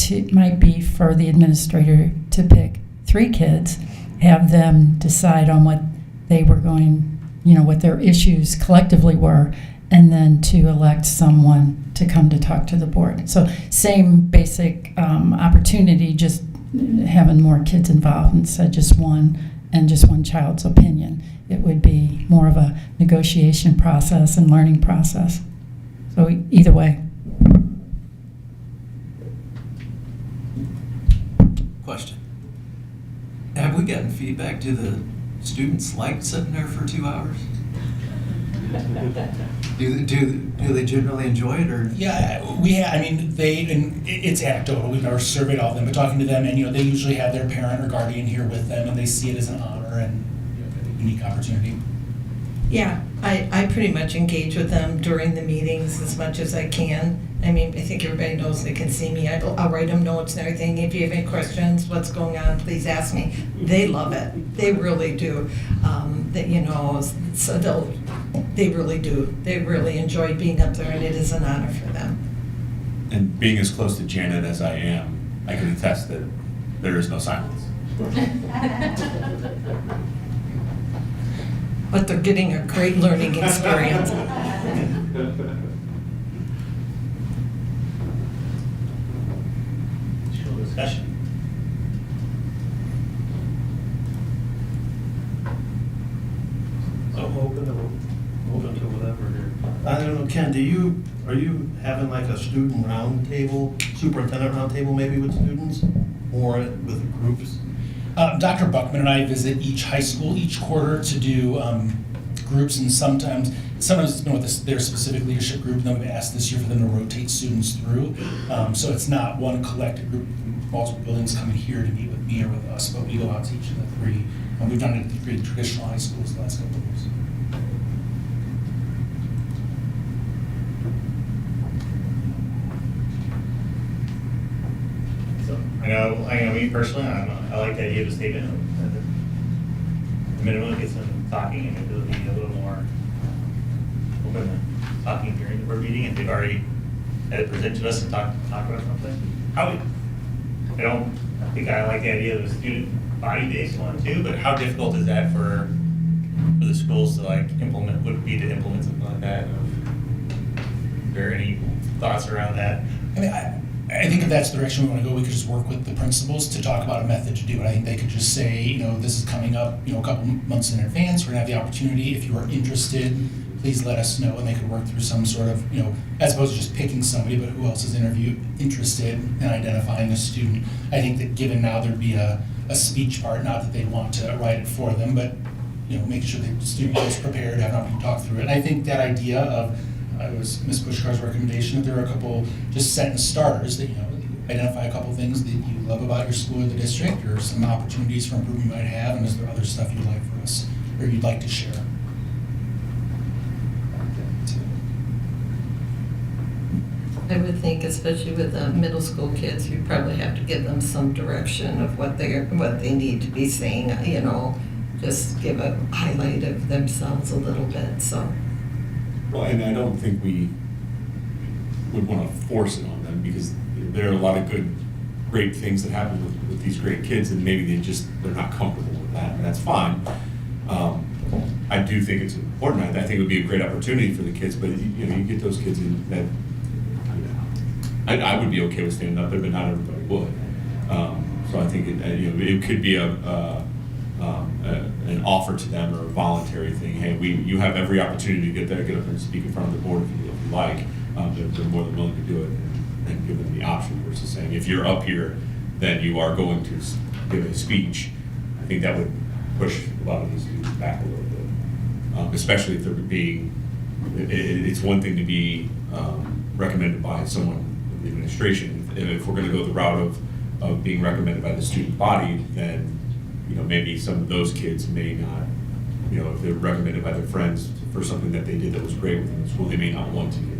be for the administrator to pick 3 kids, have them decide on what they were going, what their issues collectively were, and then to elect someone to come to talk to the board. So same basic opportunity, just having more kids involved instead of just one child's opinion. It would be more of a negotiation process and learning process. So either way. Question. Have we gotten feedback? Do the students like sitting there for 2 hours? Do they generally enjoy it, or? Yeah, we have. It's anecdotal. We've never surveyed all of them, but talking to them, and they usually have their parent or guardian here with them, and they see it as an honor and a unique opportunity. Yeah, I pretty much engage with them during the meetings as much as I can. I think everybody knows they can see me. I'll write them notes and everything. If you have any questions, what's going on, please ask me. They love it. They really do. So they really do. They really enjoy being up there, and it is an honor for them. And being as close to Janet as I am, I can attest that there is no silence. But they're getting a great learning experience. Discussion. So open to whatever here. I don't know, Ken, are you having like a student round table, superintendent round table maybe with students, or with groups? Dr. Buckman and I visit each high school each quarter to do groups, and sometimes it's been with their specific leadership group, and then we've asked this year for them to rotate students through. So it's not one collective group from multiple buildings coming here to meet with me or with us, but we go out to each of the 3. We've done it at the 3 traditional high schools the last couple of years. So I know me personally, I like the idea of a statement. The minimum gets them talking, and maybe they'll be a little more open to talking during the board meeting if they've already had it presented to us and talk about something. I think I like the idea of a student body-based one too, but how difficult is that for the schools to implement, would it be to implement something like that? Are there any thoughts around that? I think if that's the direction we want to go, we could just work with the principals to talk about a method to do it. I think they could just say, this is coming up, a couple months in advance. We're going to have the opportunity. If you are interested, please let us know, and they could work through some sort of, as opposed to just picking somebody, but who else is interested in identifying a student. I think that given now there'd be a speech part, not that they'd want to write it for them, but make sure the student is prepared, have an opportunity to talk through it. And I think that idea of it was Ms. Pushkar's recommendation that there are a couple just sentence starters that, identify a couple things that you love about your school or the district, or some opportunities for improvement you might have, and is there other stuff you'd like for us, or you'd like to share? I would think, especially with the middle school kids, you probably have to give them some direction of what they need to be saying, just give a highlight of themselves a little bit, so. Well, and I don't think we would want to force it on them, because there are a lot of great things that happen with these great kids, and maybe they're not comfortable with that, and that's fine. I do think it's important. I think it would be a great opportunity for the kids, but you get those kids in that. I would be okay with standing up there, but not everybody would. So I think it could be an offer to them or a voluntary thing. Hey, you have every opportunity to get there, get up and speak in front of the board if you like. They're more than willing to do it, and give them the option versus saying, if you're up here, then you are going to give a speech. I think that would push a lot of these students back a little bit, especially if they're being. It's one thing to be recommended by someone in the administration. If we're going to go the route of being recommended by the student body, then maybe some of those kids may not. If they're recommended by their friends for something that they did that was great within the school, they may not want to do.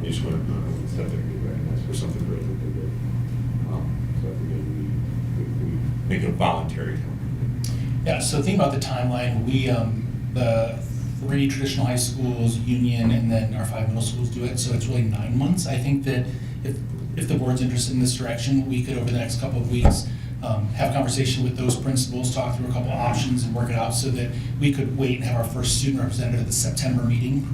They just want to step there and get recognized for something great that they did. So I think maybe we make it voluntary. Yeah, so thinking about the timeline, we, the 3 traditional high schools, Union, and then our 5 middle schools do it, so it's really 9 months. I think that if the board's interested in this direction, we could, over the next couple of weeks, have a conversation with those principals, talk through a couple of options and work it out so that we could wait and have our first student representative at the September meeting.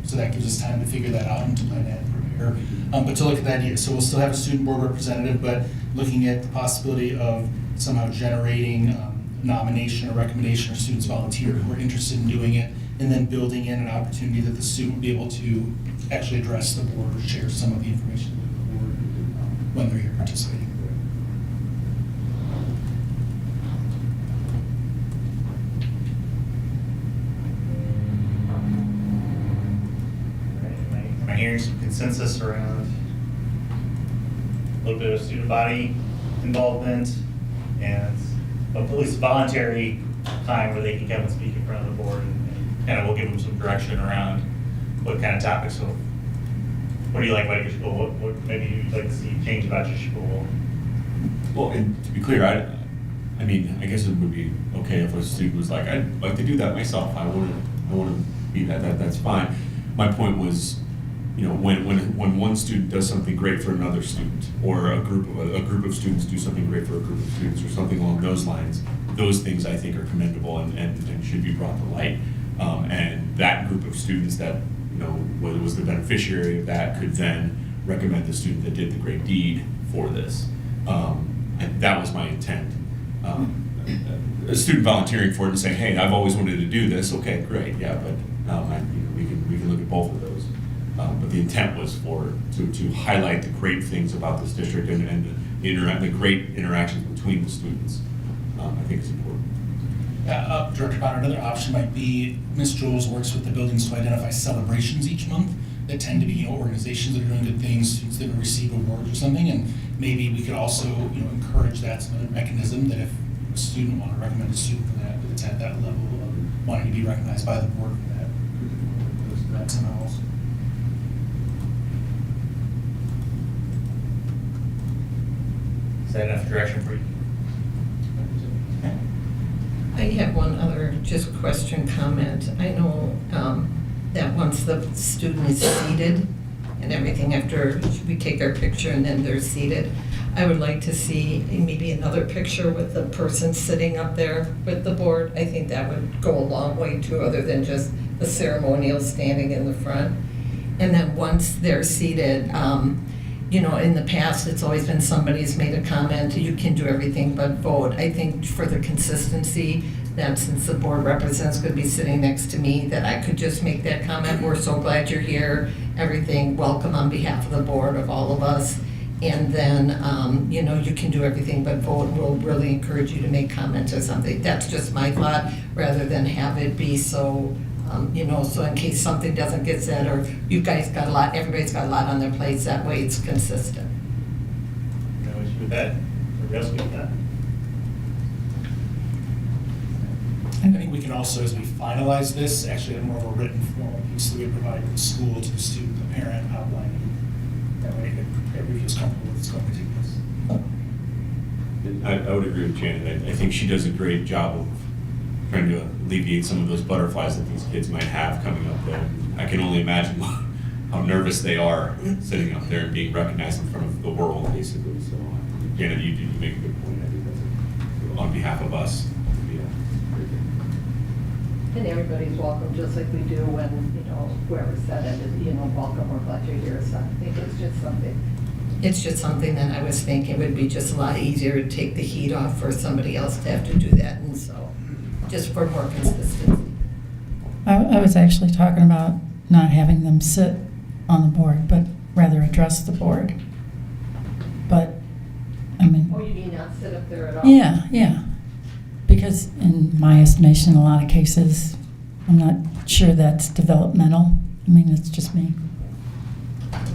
So that gives us time to figure that out and to plan and prepare. But to look at that here, so we'll still have a student board representative, but looking at the possibility of somehow generating nomination or recommendation or students volunteer who are interested in doing it, and then building in an opportunity that the student will be able to actually address the board or share some of the information with the board when they're here participating. Am I hearing some consensus around a little bit of student body involvement and at least voluntary time where they can come and speak in front of the board, and kind of we'll give them some direction around what kind of topics. So what do you like about your school? What maybe you'd like to see change about your school? Well, and to be clear, I mean, I guess it would be okay if a student was like, I'd like to do that myself. I want to be that. That's fine. My point was, when one student does something great for another student, or a group of students do something great for a group of students, or something along those lines, those things I think are commendable and should be brought to light. And that group of students that was the beneficiary of that could then recommend the student that did the great deed for this. And that was my intent. A student volunteering for it and saying, "Hey, I've always wanted to do this." Okay, great, yeah, but we can look at both of those. But the intent was to highlight the great things about this district and the great interactions between the students. I think it's important. Yeah, Director Potter, another option might be Ms. Jules works with the buildings to identify celebrations each month that tend to be organizations that are doing good things, students that receive awards or something, and maybe we could also encourage that as another mechanism that if a student want to recommend a student for that, but it's at that level of wanting to be recognized by the board for that, that somehow also. Is that enough direction for you? I have one other just question, comment. I know that once the student is seated and everything, after we take our picture and then they're seated, I would like to see maybe another picture with the person sitting up there with the board. I think that would go a long way too, other than just the ceremonial standing in the front. And then once they're seated, in the past, it's always been somebody's made a comment, you can do everything but vote. I think for the consistency, that since the board representatives could be sitting next to me, that I could just make that comment, we're so glad you're here, everything, welcome on behalf of the board, of all of us. And then, you can do everything but vote. We'll really encourage you to make comments or something. That's just my thought, rather than have it be so, so in case something doesn't get said, or you guys got a lot, everybody's got a lot on their plates, that way it's consistent. No issue with that? Everybody else good with that? I think we can also, as we finalize this, actually have more of a written formal piece that we provide to the school, to the student, the parent, outlining. That way everybody feels comfortable with what's going to take place. I would agree with Janet. I think she does a great job of trying to alleviate some of those butterflies that these kids might have coming up there. I can only imagine how nervous they are sitting up there and being recognized in front of the world, basically. So, Janet, you make a good point. I think that's on behalf of us. Yeah. And everybody's welcome, just like we do when, whoever said it, welcome, we're glad you're here. So I think It's just something that I was thinking would be just a lot easier to take the heat off for somebody else to have to do that, and so, just for more consistency. I was actually talking about not having them sit on the board, but rather address the board. But, I mean. Oh, you mean not sit up there at all? Yeah. Because in my estimation, in a lot of cases, I'm not sure that's developmental. I mean, it's just me.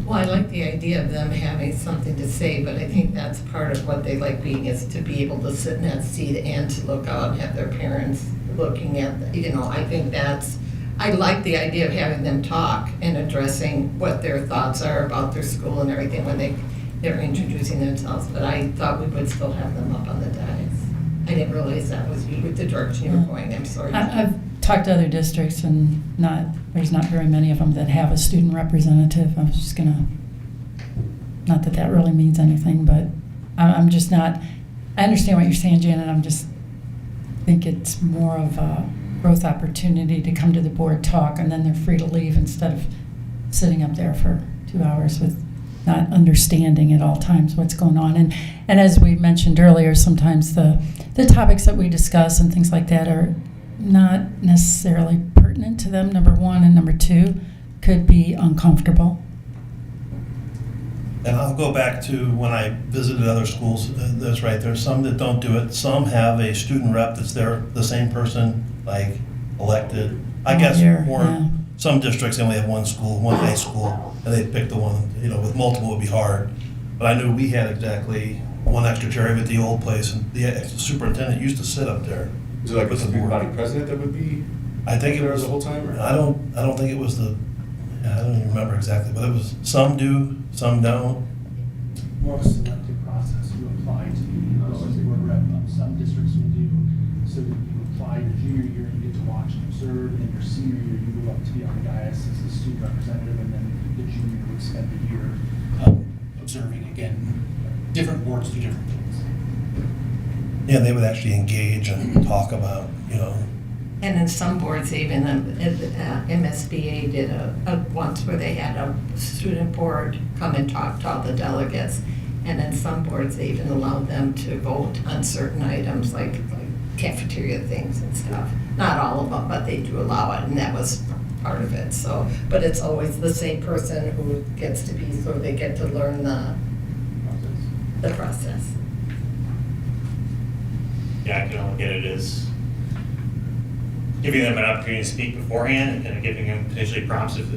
Well, I like the idea of them having something to say, but I think that's part of what they like being, is to be able to sit in that seat and to look out and have their parents looking at, I think I like the idea of having them talk and addressing what their thoughts are about their school and everything when they're introducing themselves, but I thought we would still have them up on the dais. I didn't realize that was you with the direction you were going, I'm sorry. I've talked to other districts, and there's not very many of them that have a student representative. I was just gonna, not that really means anything, but I'm just not, I understand what you're saying, Janet. I'm just think it's more of a growth opportunity to come to the board, talk, and then they're free to leave instead of sitting up there for 2 hours with not understanding at all times what's going on. And as we mentioned earlier, sometimes the topics that we discuss and things like that are not necessarily pertinent to them, number one, and number two, could be uncomfortable. And I'll go back to when I visited other schools. That's right, there's some that don't do it. Some have a student rep that's there, the same person, like elected. I guess some districts only have one school, one high school, and they pick the one, with multiple would be hard. But I knew we had exactly one extra chair at the old place, and the superintendent used to sit up there. Is it like a student body president that would be? I think it was the whole time. Or? I don't think it was I don't even remember exactly, but it was some do, some don't. More of a selective process. You apply to be board rep. Some districts will do so that you apply your junior year and you get to watch and observe, and your senior year you move up to be on the dais as a student representative, and then the junior would spend the year observing again. Different boards do different things. Yeah, they would actually engage and talk about, And in some boards, even MSBA did a once where they had a student board come and talk to all the delegates. And in some boards, they even allowed them to vote on certain items like cafeteria things and stuff. Not all of them, but they do allow it, and that was part of it. So, but it's always the same person who gets to be, so they get to learn the process. Yeah, I can look at it as giving them an opportunity to speak beforehand and kind of giving them potentially prompts if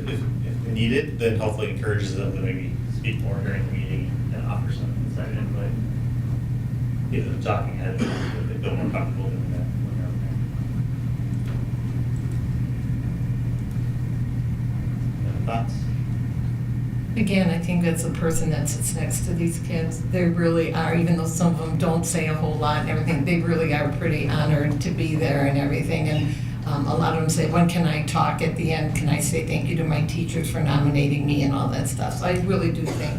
needed, then hopefully encourages them to maybe speak more during the meeting and offer some inside input. Get them talking ahead of time if they feel more comfortable doing that when they're up there. Thoughts? Again, I think that's the person that sits next to these kids. They really are, even though some of them don't say a whole lot and everything, they really are pretty honored to be there and everything. And a lot of them say, when can I talk at the end? Can I say thank you to my teachers for nominating me and all that stuff? So I really do think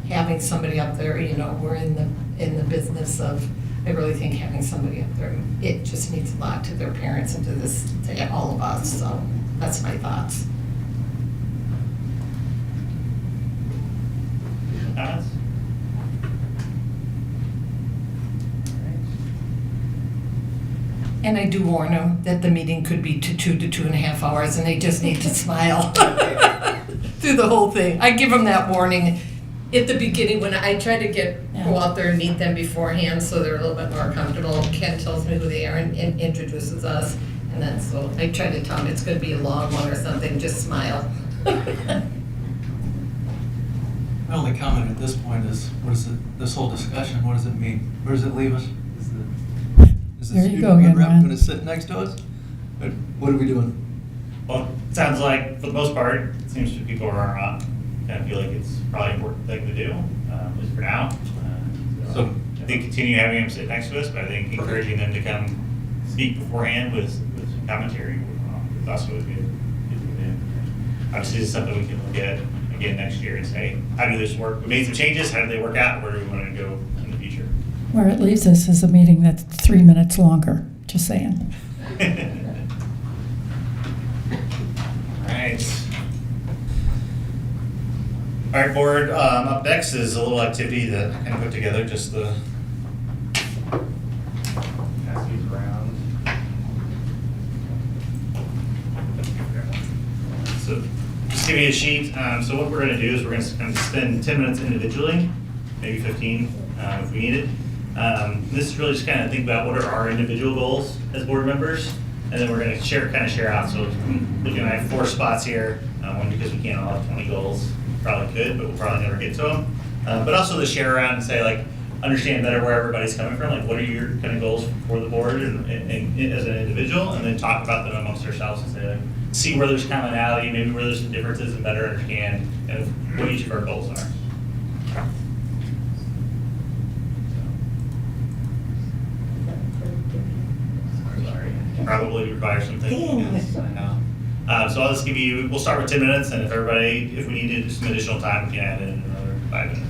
having somebody up there, we're in the business of, I really think having somebody up there, it just means a lot to their parents and to all of us. So that's my thoughts. Comments? And I do warn them that the meeting could be 2 to 2.5 hours, and they just need to smile through the whole thing. I give them that warning at the beginning when I try to go out there and meet them beforehand, so they're a little bit more comfortable. Ken tells me who they are and introduces us, and then so I try to tell them it's going to be a long one or something. Just smile. My only comment at this point is, this whole discussion, what does it mean? Where does it leave us? Is the There you go student again, rep Ron. going to sit next to us? What are we doing? Well, it sounds like for the most part, it seems to people are kind of feel like it's probably an important thing to do, at least for now. So I think continue having them sit next to us, but I think encouraging them to come speak beforehand with commentary is also a good thing. Obviously, it's something we can look at again next year and say, how do this work? We made some changes, how do they work out? Where do we want to go in the future? Where it leaves us is a meeting that's 3 minutes longer, just saying. All right, board, up next is a little activity that I kind of put together, just the pass these around. So just give me a sheet. So what we're going to do is we're going to kind of spend 10 minutes individually, maybe 15 if we need it. This is really just kind of think about what are our individual goals as board members, and then we're going to share out. So looking at 4 spots here, one because we can't all have 20 goals. Probably could, but we'll probably never get to them. But also to share around and say, like, understand better where everybody's coming from, like what are your kind of goals for the board and as an individual, and then talk about them amongst ourselves and say, like, see where there's commonality, maybe where there's some differences, and better understand kind of what each of our goals are. Sorry. Probably requires some thinking. Yes, I know. So I'll just we'll start with 10 minutes, and if we need some additional time, we can add in another 5 minutes.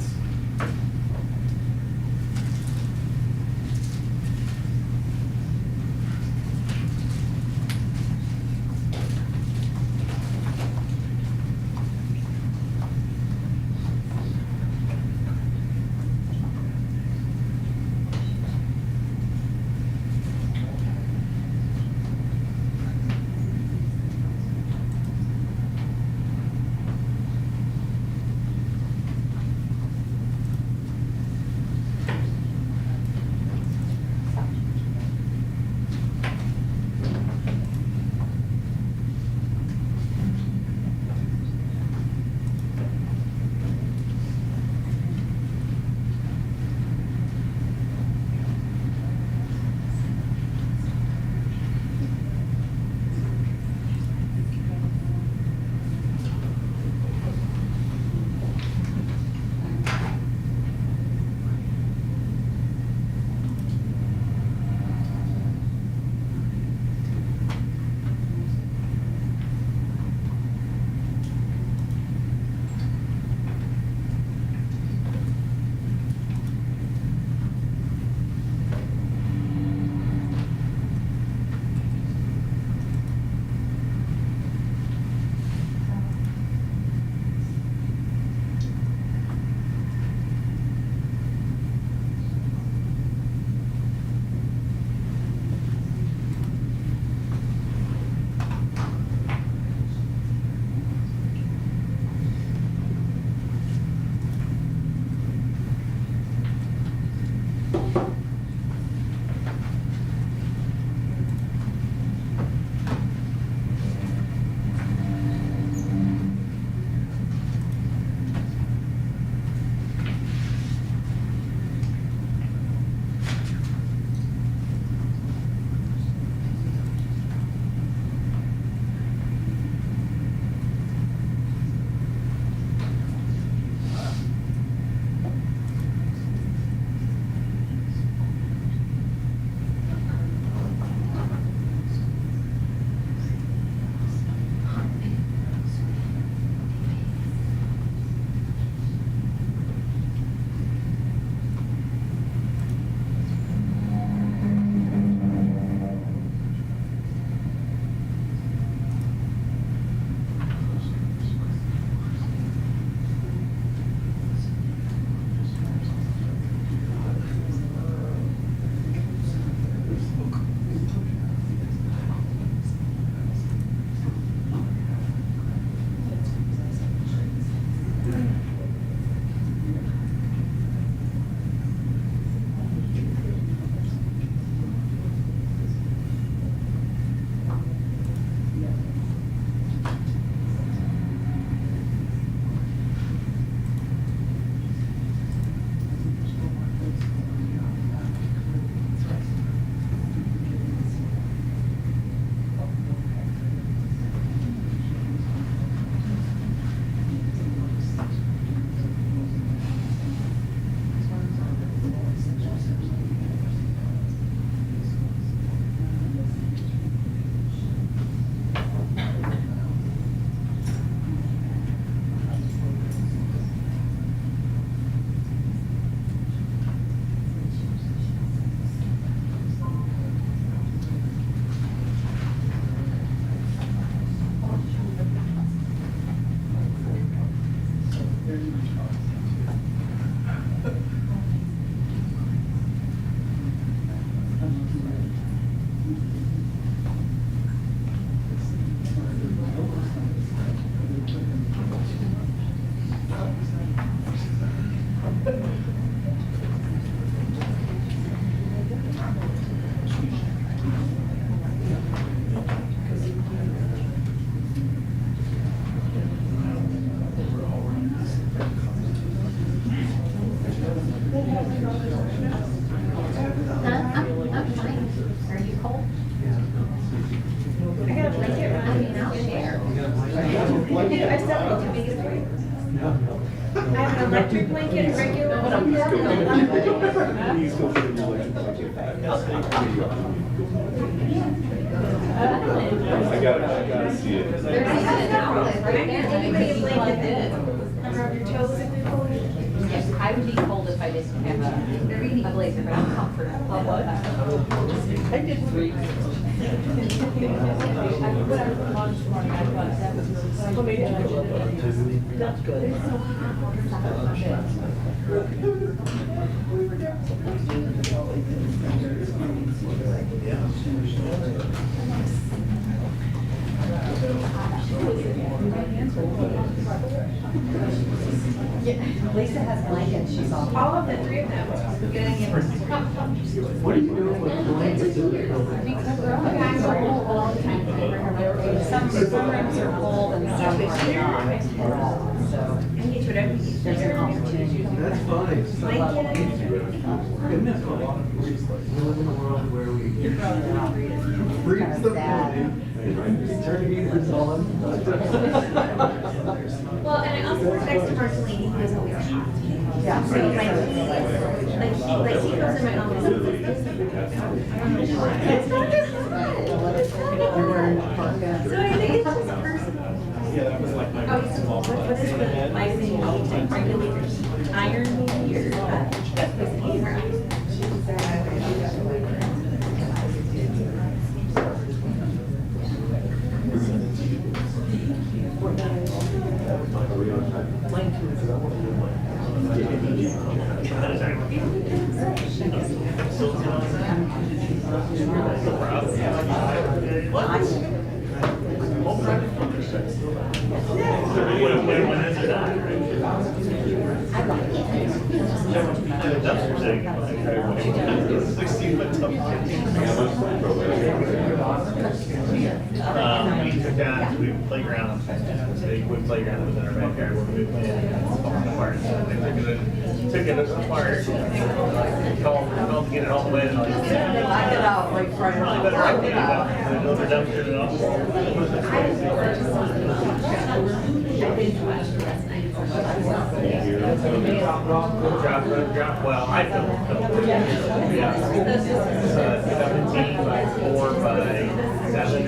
I just have the two biggest breakers. I have an electric blanket, a regular blanket. I gotta see it. There's anybody a blanket under your toes if you're cold? Yes, I would be cold if I didn't have a blazer, but I'm comfortable. I did 3. That's good. Lisa has blankets, she's all. All of the 3 of them. What are you doing with blankets? The guys are cold all the time. Some rooms are cold and some are not. So And get whatever you need. there's an opportunity. That's fine. Blanket. Isn't it fun? We live in a world where we freeze the building, turn the heaters on. Well, and I also work next to Marcelini, who is always hot. Yeah. So like he goes in my office. It's not just fun. So I think it's just personal. Yeah, that was like my. Oh, so what is the lighting regulators? Iron maybe or We took down, we playground, big wood playground within our backyard where we played falling apart. So they took it apart, called to get it all the way. Knock it out right front. Probably better off getting it out, another dumpster and all. Drop, well, I filled it. Yeah. 17 by 4 by 7.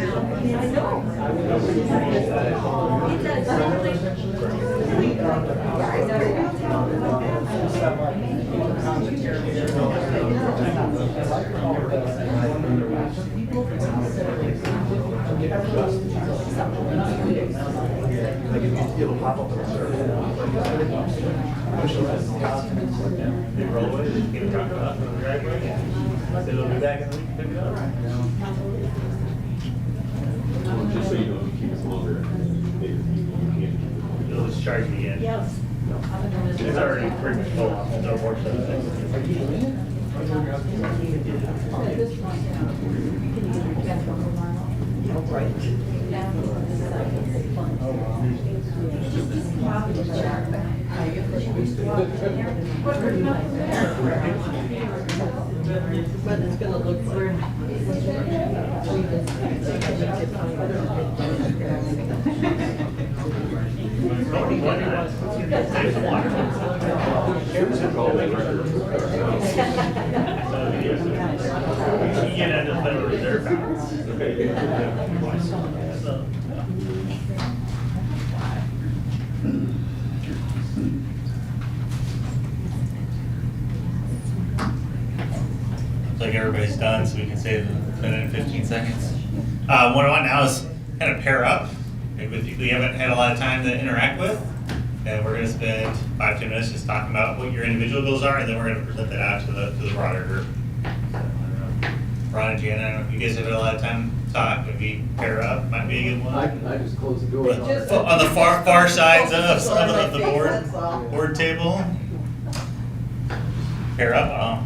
It'll pop up on the surface. They roll away, they get it dropped off in the driveway. So they'll be back in the week to pick it up. Just so you know, if you keep us longer, They'll just charge me in. Yes. It's already pretty much full, no more stuff. But it's gonna look clear. You get into the Federal Reserve balance. So, looks like everybody's done, so we can save a minute and 15 seconds. What I want now is kind of pair up. We haven't had a lot of time to interact with, and we're going to spend 5-10 minutes just talking about what your individual goals are, and then we're going to present that out to the broader group. Ron and Jan, I don't know if you guys have had a lot of time to talk. Maybe pair up might be a good one. I just closed the door. On the far sides of the board table. Pair up.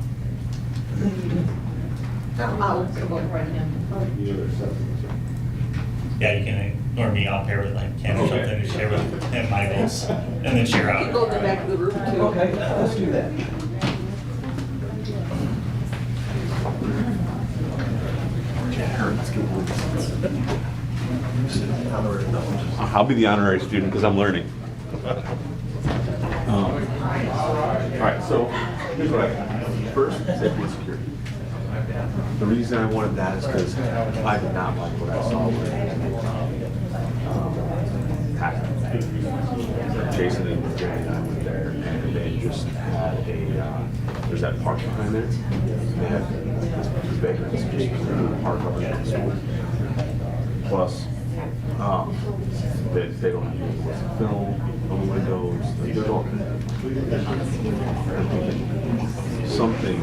Yeah, you can ignore me. I'll pair with like Ken or something and share with him my goals, and then share out. Go to the back of the room too. Okay, let's do that. I'll be the honorary student because I'm learning. All right, so here's what first, safety and security. The reason I wanted that is because I did not like what I saw with Jason and Jerry and I went there, and they just had there's that park behind there. They had these vagrants just park up in the school. Plus, they don't have any film on the windows. There's all kinds of something.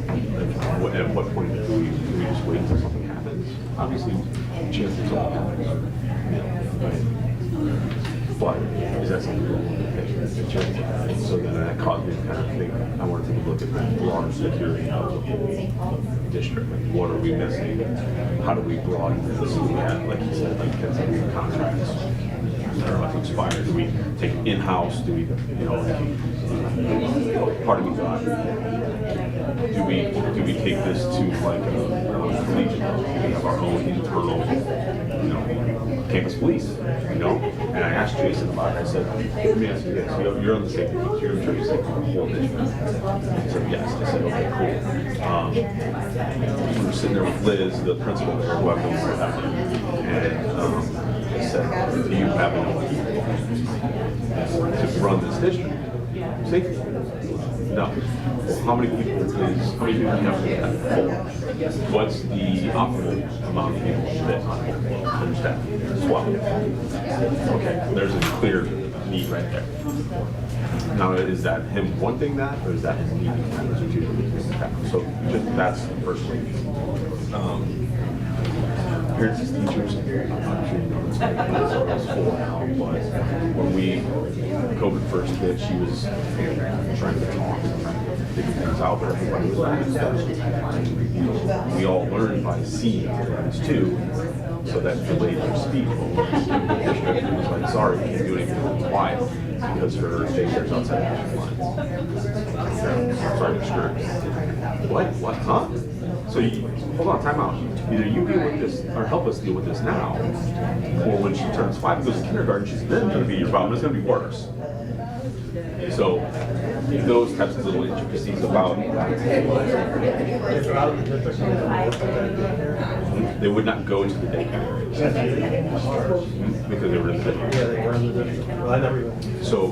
Like, at what point do we just wait until something happens? Obviously, chances of something happens, right? But is that something we're willing to take? So then that caused me to kind of think, I want to take a look at the broader security of the whole district. Like, what are we missing? How do we broaden this? We have, like you said, like Kentucky contracts that are about to expire. Do we take it in-house? Do we, part of me thought, do we take this to like a legion? Do we have our own internal, campus police, And I asked Jason about it. I said, let me ask you this. You're on the safety team. You're in charge of safety for the whole district. He said, yes. I said, okay, cool. We were sitting there with Liz, the principal there, who I've known forever. And I said, do you have enough to run this district? Safety? No. Well, how many people do you have to have? What's the optimal amount of people that understand? 12. Okay, there's a clear need right there. Now, is that him wanting that, or is that him needing that? So that's the first one. Parents and teachers, I'm sure you know this full now, but when COVID first hit, she was trying to talk and trying to figure things out, but everybody was learning stuff. We all learned by seeing things too, so that delayed her speech. But when the district was like, sorry, we can't do anything, it's quiet, because her daycare's outside of the lines. Sorry, what, huh? So hold on, time out. Either you deal with this, or help us deal with this now, or when she turns 5 and goes to kindergarten, she's then going to be your problem. It's going to be worse. So those types of little intricacies about they would not go to the daycare because they were in the daycare. So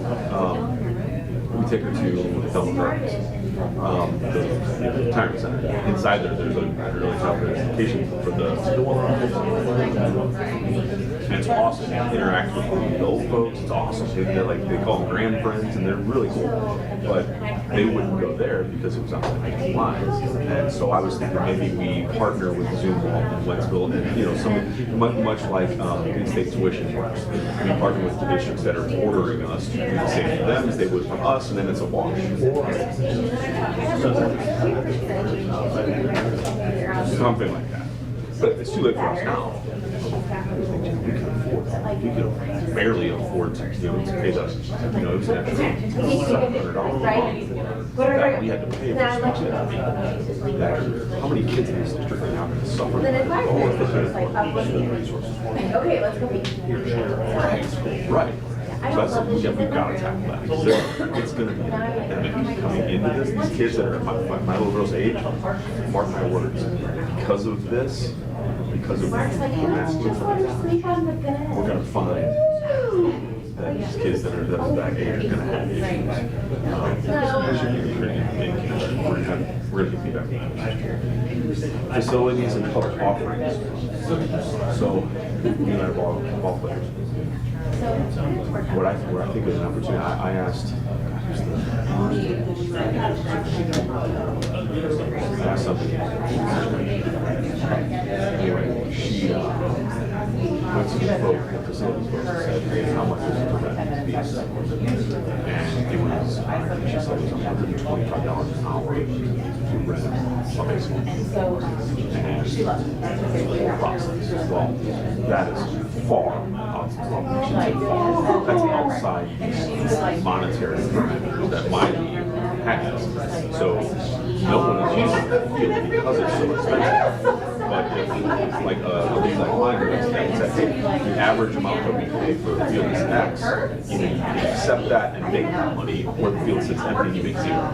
we take her to the Howell Gardens, the retirement center. Inside there's an early childhood education for the and it's awesome. They interact with the old folks. It's awesome. They call them grand friends, and they're really cool. But they wouldn't go there because it was outside the lines. And so I was thinking maybe we partner with Zoom Wall in Wentzville, and much like in-state tuition works. We partner with the districts that are ordering us to do the same for them as they would for us, and then it's a wash. Something like that. But it's too late for us now. We could barely afford to pay the, it was an extra $700 a month that we had to pay for speech therapy. How many kids in this district are now going to suffer? Okay, let's go. Right. So that's something we've got to tackle that. Because it's going to be an epidemic coming into this. These kids that are at my little girl's age, mark my words, because of this, because of we're going to find that these kids that are that age are going to have issues. We're going to get feedback. Facilities and public offerings. So, you and I are ball players. What I think is an opportunity, I asked something. Anyway, she went to the vote, the facilities vote, and said, hey, how much is it for that piece? And it was, she said it was $125 an hour to rent a basement. And the process. Well, that is far that's outside monetary parameters that my league has. So no one is using that field because it's so expensive. but if, like, something like mine, that's said, hey, the average amount that we pay for the field is X, either you can accept that and make that money, or the field sits empty and you make zero.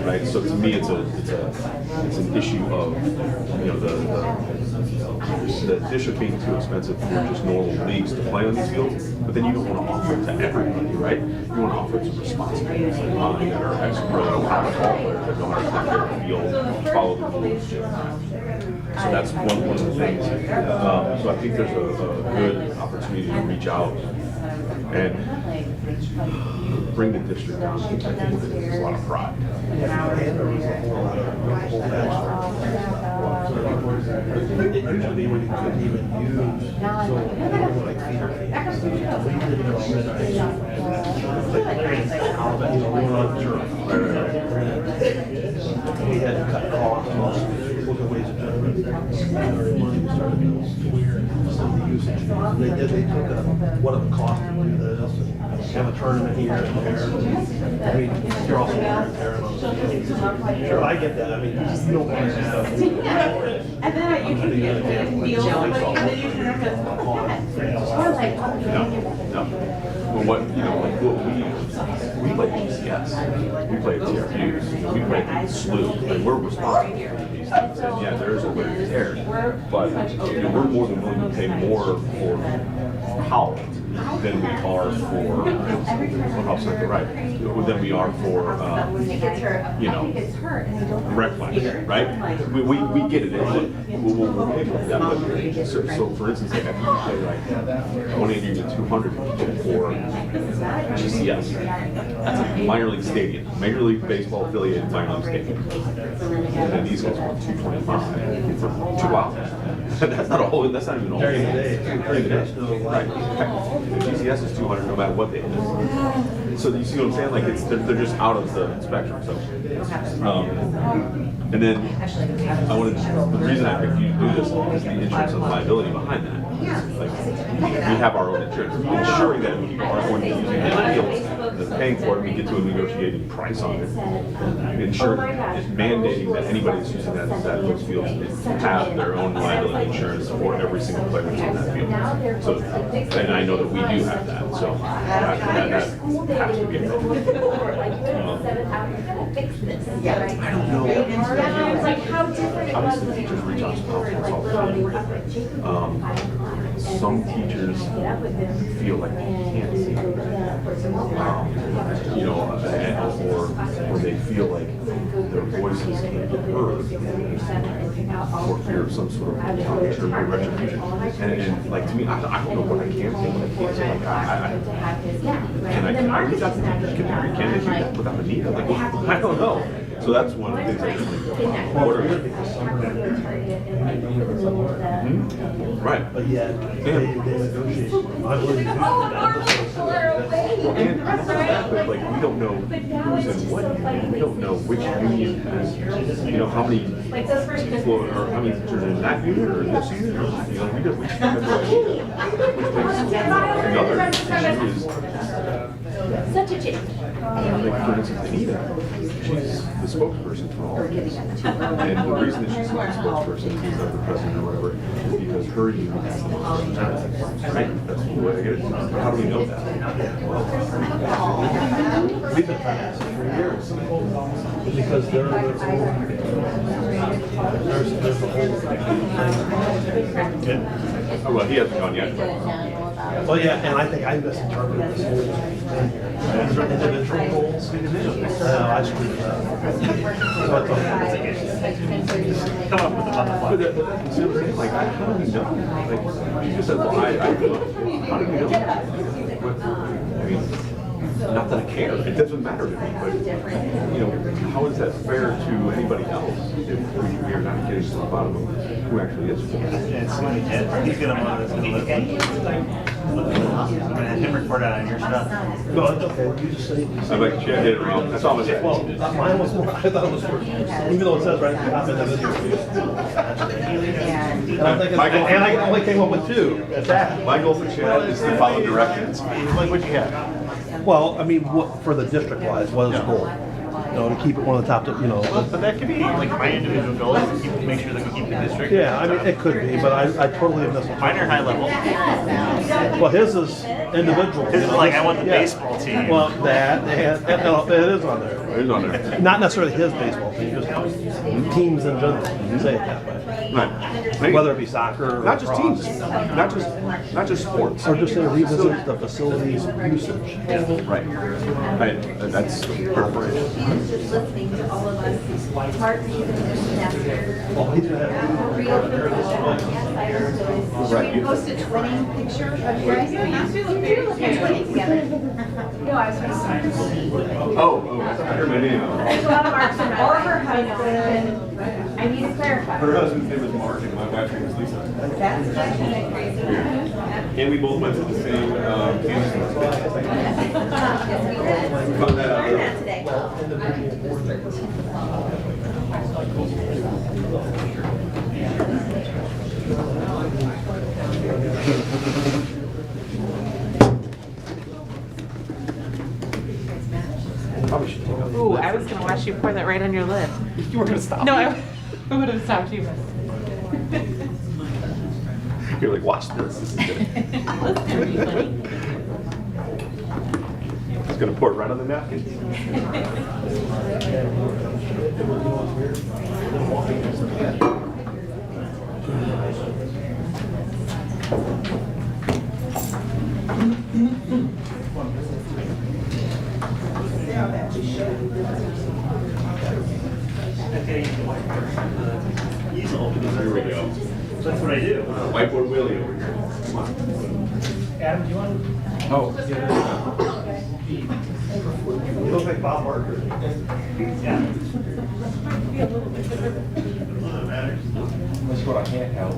Right? So to me, it's an issue of, you know, the district being too expensive for just normal leagues to play on these fields, but then you don't want to offer it to everybody, right? You want to offer it to responsible players like mine that are actually really ball players that know how to take care of the field, follow the rules. So that's one of the things. So I think there's a good opportunity to reach out and bring the district down. I think there's a lot of pride. Usually when you couldn't even use, so like feeder cans. We had to cut costs and look at ways of generating money. We started to some of the usage fees. And they took what it would cost to do this and have a tournament here and there. I mean, you're also wear and tear on the field. Sure, I get that. I mean, you don't want to have. And then you can get deals, and then you turn around No. Well, what we play GCS, we play TRUs, we play SLU, and we're responsible for these things. And yeah, there is a wear and tear, but we're more than willing to pay more for Howell than we are for right, than we are for rec flags, right? We get it. We'll pay for that. But so for instance, like if you pay like 180 to 200 for GCS, that's a minor league stadium, Major League Baseball affiliated minor league stadium. And then these guys want 225 for 2 hours. That's not a whole. That's not even a whole. During the day. Right. GCS is 200 no matter what they do. So you see what I'm saying? Like they're just out of the spectrum. So, and then the reason I picked you to do this is the insurance and liability behind that. Like we have our own insurance, ensuring that if people are going to be using the fields, they're paying for it, we get to a negotiated price on it. Ensuring, mandating that anybody that's using those fields have their own liability insurance for every single player that's on that field. So, and I know that we do have that. So that has to be a problem. I don't know. Obviously, teachers reach out to councils all the time. Some teachers feel like they can't see it, or they feel like their voices can't get heard, or fear of some sort of counter or retribution. And like to me, I don't know what I can say, what I can't say. Like, can I reach out to teachers? Can they do that without a need? Like, I don't know. So that's one of the things I just think right. But yet, they negotiate. I'm willing to do that. And like we don't know who's in what union. We don't know which union has, how many people or how many teachers are in that union or in this union. Or, we have no idea. Another issue is such a change. Like for instance, Anita, she's the spokesperson for all of this. And the reason that she's not the spokesperson, she's not the president or whatever, is because her union has the most representatives, right? That's the way I get it. How do we know that? We've been trying to ask for years. Because there's a whole thing. Oh, well, he hasn't gone yet. Well, yeah, and I think I misinterpreted this whole thing. Individual goals. I screwed it up. Come up with another one. Like, how do we know? Like, she just said, well, I how do we know? I mean, not that I care. It doesn't matter to me, but, how is that fair to anybody else if we are not getting to the bottom of who actually is? He's gonna want to I'm gonna have him report out on your stuff. No, it's okay. You just say. I'm like, yeah, I did it wrong. That's all I'm saying. Well, mine was more. I thought it was worse. Even though it says right at the top, individual. And I only came up with 2 at that. My goal for Chad is to follow directions. Like what you have. Well, I mean, for the district wise, what is the goal? to keep it one of the top, But that could be like my individual goal is to make sure that we keep the district. Yeah, I mean, it could be, but I totally miss it. Mine are high level. Well, his is individual. His is like, I want the Yeah. baseball team. Well, it is on there. It is on there. Not necessarily his baseball team, just teams in general, say it that way. Right. Whether it be soccer or Not just lacrosse. teams, not just sports. Or just say revisit the facilities usage. Right. That's perfect. He's just listening to all of us. Mark's even just after. Oh, he's gonna have. Real photos. Should we post a twinning picture of you guys? You do look at twinning together. No, I was going to say. Oh, I heard my name. There's a lot of Marks in or her husband. I need to clarify. Her husband's name is Mark and my wife's name is Lisa. That's actually crazy. And we both went to the same campus. Yes, we did. Found that out. Learned that today. Ooh, I was gonna watch you pour that right on your lip. You were gonna stop. No, I would have stopped you. You're like, watch this. This is good. It's gonna pour it right on the napkins. There we go. That's what I do. Whiteboard Willie over here. Come on. Adam, do you want? Oh, You look like Bob Barker. Yeah. That's what I can't help.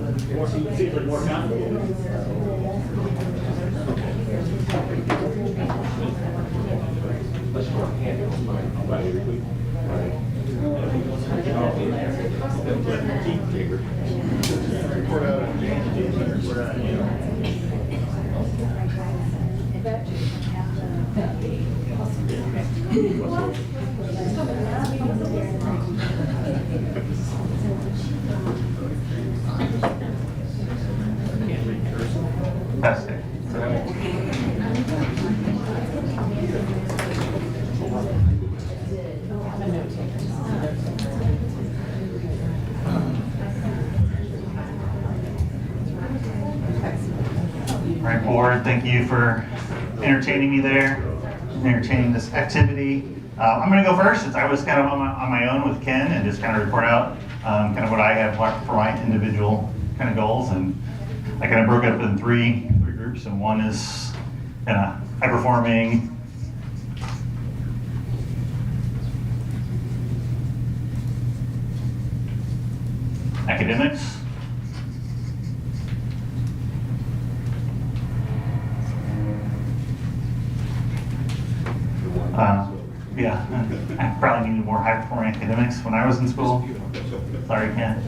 See if it's more comfortable. That's what I can't help. Right. Report out on James, report out on you. Fantastic. All right, board, thank you for entertaining me there, entertaining this activity. I'm going to go first since I was kind of on my own with Ken and just kind of report out kind of what I have for my individual kind of goals. And I kind of broke it up in three groups, and one is kind of high performing, academics, yeah, I probably needed more high-performing academics when I was in school. Sorry, Ken.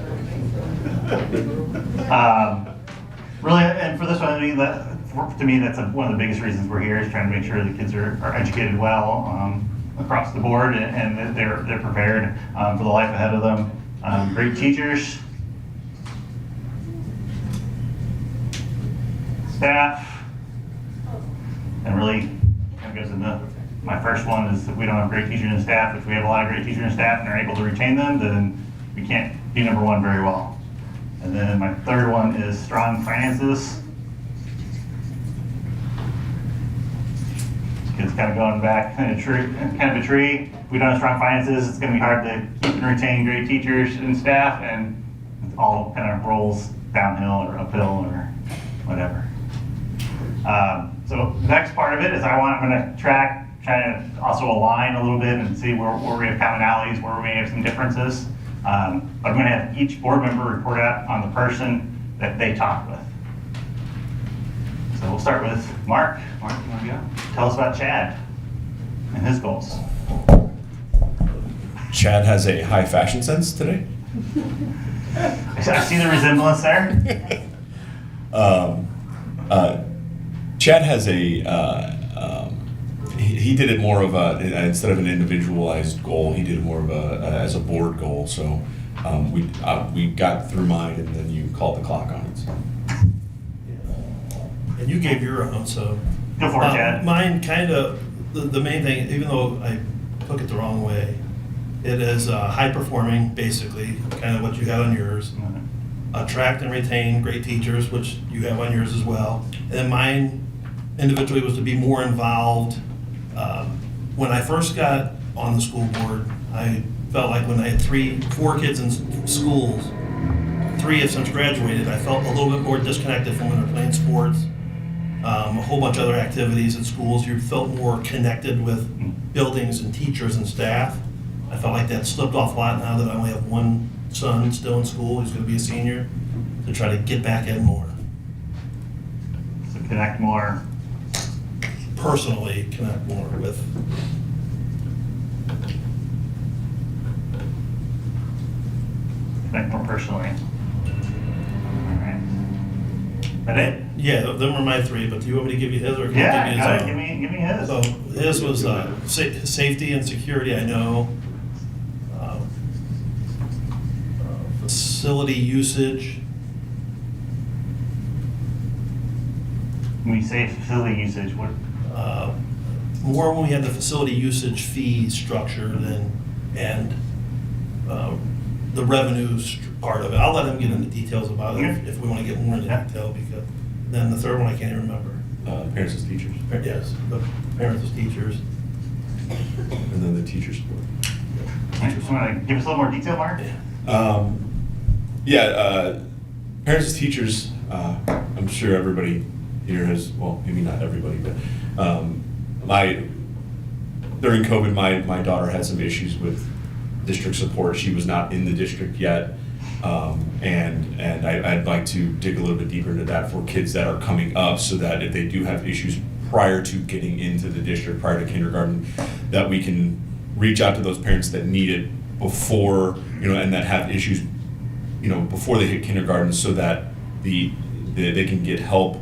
Really, and for this one, I mean, to me, that's one of the biggest reasons we're here is trying to make sure the kids are educated well across the board and that they're prepared for the life ahead of them. Great teachers, staff, and really kind of goes into my first one is if we don't have great teachers and staff, if we have a lot of great teachers and staff and are able to retain them, then we can't do number one very well. And then my third one is strong finances. Kids kind of going back in a tree, kind of a tree. If we don't have strong finances, it's going to be hard to keep and retain great teachers and staff, and it all kind of rolls downhill or uphill or whatever. So the next part of it is I'm going to try to also align a little bit and see where we have commonalities, where we may have some differences. But I'm going to have each board member report out on the person that they talked with. So we'll start with Mark. Mark, you want to go? Tell us about Chad and his goals. Chad has a high fashion sense today. I see the resemblance there. Chad has he he did it more of instead of an individualized goal, he did it more of as a board goal. So we got through mine, and then you called the clock on it. So. And you gave your own, so. Go for it, Chad. Mine kind of, the main thing, even though I took it the wrong way, it is high performing, basically, kind of what you had on yours. Attract and retain great teachers, which you have on yours as well. And mine individually was to be more involved. When I first got on the school board, I felt like when I had 4 kids in schools, 3 have since graduated, I felt a little bit more disconnected from when they're playing sports, a whole bunch of other activities at schools. You felt more connected with buildings and teachers and staff. I felt like that slipped off a lot now that I only have one son still in school. He's going to be a senior, to try to get back in more. So connect more. Personally connect more with. Connect more personally. All right. That it? Yeah, them were my 3, but do you want me to give you his or can Yeah, I give you go his ahead. own? Give me his. So his was safety and security, I know. Facility usage. When you say facility usage, what? More when we had the facility usage fee structure and the revenues part of it. I'll let him get into details about it if we want to get more into detail, because then the third one I can't even remember. Parents as teachers. Yes, the parents as teachers. And then the teacher support. Teachers. Want to give us a little more detail, Mark? Parents as teachers, I'm sure everybody here has, well, maybe not everybody, but during COVID, my daughter had some issues with district support. She was not in the district yet. And I'd like to dig a little bit deeper into that for kids that are coming up, so that if they do have issues prior to getting into the district, prior to kindergarten, that we can reach out to those parents that need it before, and that have issues, before they hit kindergarten, so that they can get help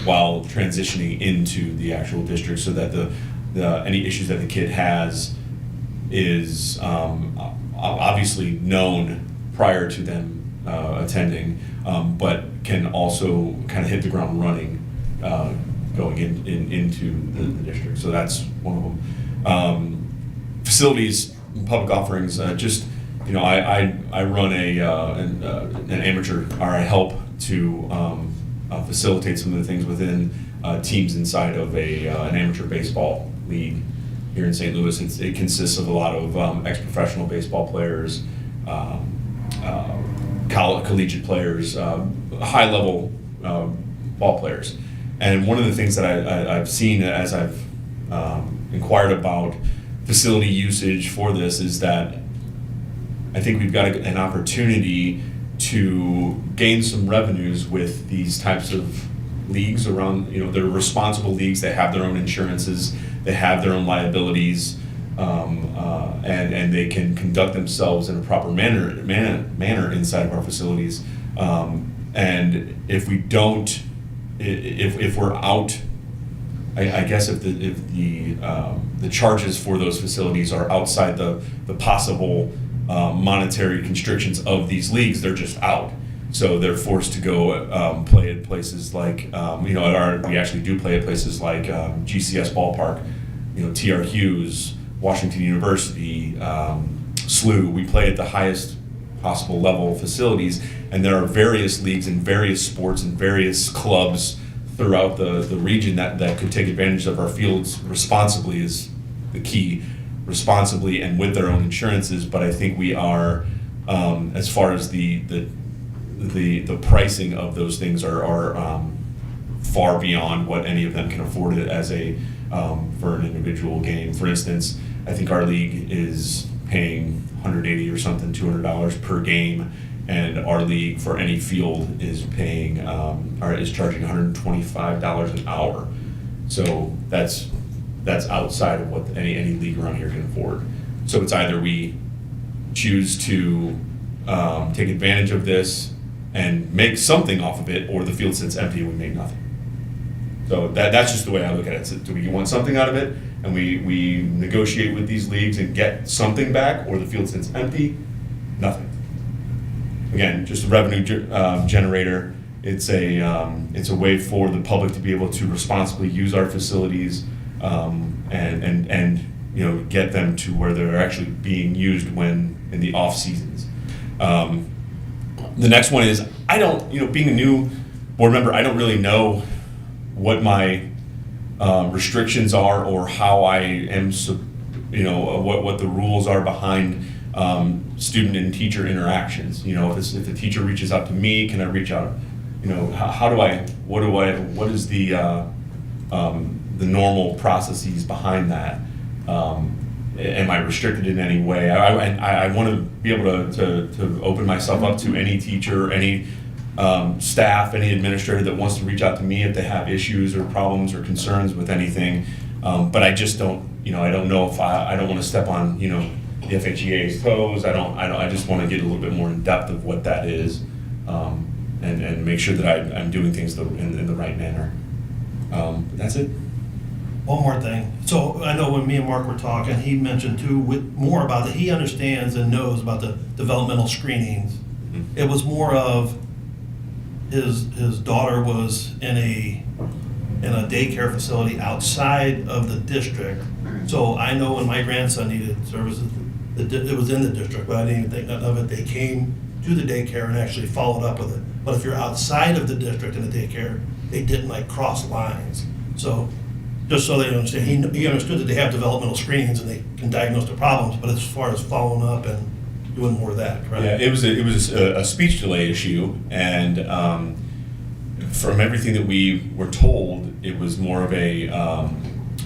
while transitioning into the actual district, so that the any issues that the kid has is obviously known prior to them attending, but can also kind of hit the ground running going into the district. So that's one of them. Facilities, public offerings, I run an amateur, or I help to facilitate some of the things within teams inside of an amateur baseball league here in St. Louis. It consists of a lot of ex-professional baseball players, collegiate players, high-level ball players. And one of the things that I've seen as I've inquired about facility usage for this is that I think we've got an opportunity to gain some revenues with these types of leagues around, they're responsible leagues, they have their own insurances, they have their own liabilities, and they can conduct themselves in a proper manner inside of our facilities. And if we don't, if we're out, I guess if the charges for those facilities are outside the possible monetary constrictions of these leagues, they're just out. So they're forced to go play at places like, we actually do play at places like GCS Ballpark, TR Hughes, Washington University, SLU. We play at the highest possible level facilities, and there are various leagues and various sports and various clubs throughout the region that could take advantage of our fields responsibly is the key. Responsibly and with their own insurances, but I think we are, as far as the pricing of those things are far beyond what any of them can afford it as for an individual game. For instance, I think our league is paying $180 or something, $200 per game, and our league for any field is paying is charging $125 an hour. So that's outside of what any league around here can afford. So it's either we choose to take advantage of this and make something off of it, or the field sits empty and we make nothing. So that's just the way I look at it. So do we want something out of it, and we negotiate with these leagues and get something back, or the field sits empty? Nothing. Again, just a revenue generator. It's a way for the public to be able to responsibly use our facilities, and get them to where they're actually being used when in the off seasons. The next one is, I don't, being a new board member, I don't really know what my restrictions are or how I am, what the rules are behind student and teacher interactions. If a teacher reaches out to me, can I reach out? What is the normal processes behind that? Am I restricted in any way? I want to be able to open myself up to any teacher, any staff, any administrator that wants to reach out to me if they have issues or problems or concerns with anything. But I just don't, I don't know if I don't want to step on, the FHEA's toes. I just want to get a little bit more in depth of what that is, and make sure that I'm doing things in the right manner. That's it. One more thing. So I know when me and Mark were talking, he mentioned too more about that. He understands and knows about the developmental screenings. Mm-hmm. It was more of his daughter was in a daycare facility outside of the district. So I know when my grandson needed services, it was in the district, but I didn't even think nothing of it. They came to the daycare and actually followed up with it. But if you're outside of the district in the daycare, they didn't cross lines. So just so they understand, he understood that they have developmental screenings and they can diagnose the problems, but as far as following up and doing more of that, correct? Yeah, it was a speech delay issue, and from everything that we were told, it was more of a,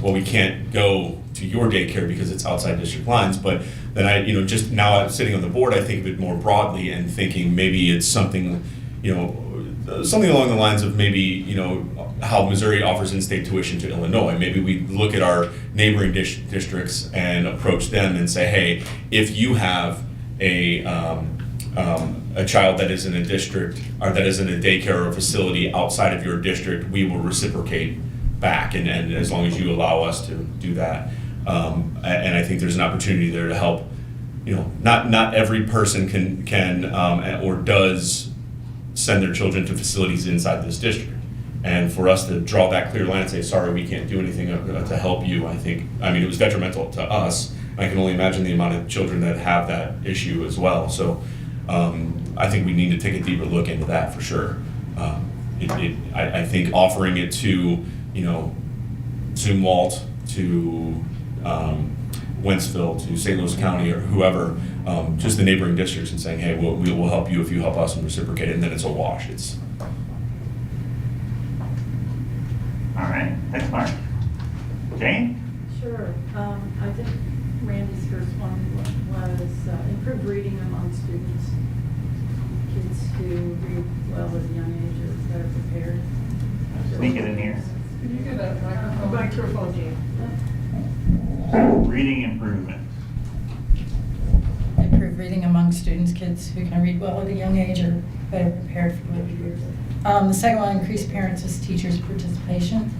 we can't go to your daycare because it's outside district lines. But then just now I'm sitting on the board, I think of it more broadly and thinking maybe it's something, something along the lines of maybe, how Missouri offers in-state tuition to Illinois. Maybe we look at our neighboring districts and approach them and say, hey, if you have a child that is in a district or that is in a daycare or facility outside of your district, we will reciprocate back, and as long as you allow us to do that. And I think there's an opportunity there to help. Not every person can or does send their children to facilities inside this district. And for us to draw that clear line and say, sorry, we can't do anything to help you, it was detrimental to us. I can only imagine the amount of children that have that issue as well. So I think we need to take a deeper look into that for sure. I think offering it to, Zumwalt, to Wentzville, to St. Louis County, or whoever, just the neighboring districts, and saying, hey, we'll help you if you help us, and reciprocate it, and then it's a wash. All right, thanks, Mark. Jane? Sure. I think Randy's first one was improved reading among students. Kids who read well at a young age are better prepared. Sneak it in here. Can you get a microphone, Jane? Reading improvement. Improve reading among students, kids who can read well at a young age are better prepared for literature. The second one, increase parents as teachers' participation.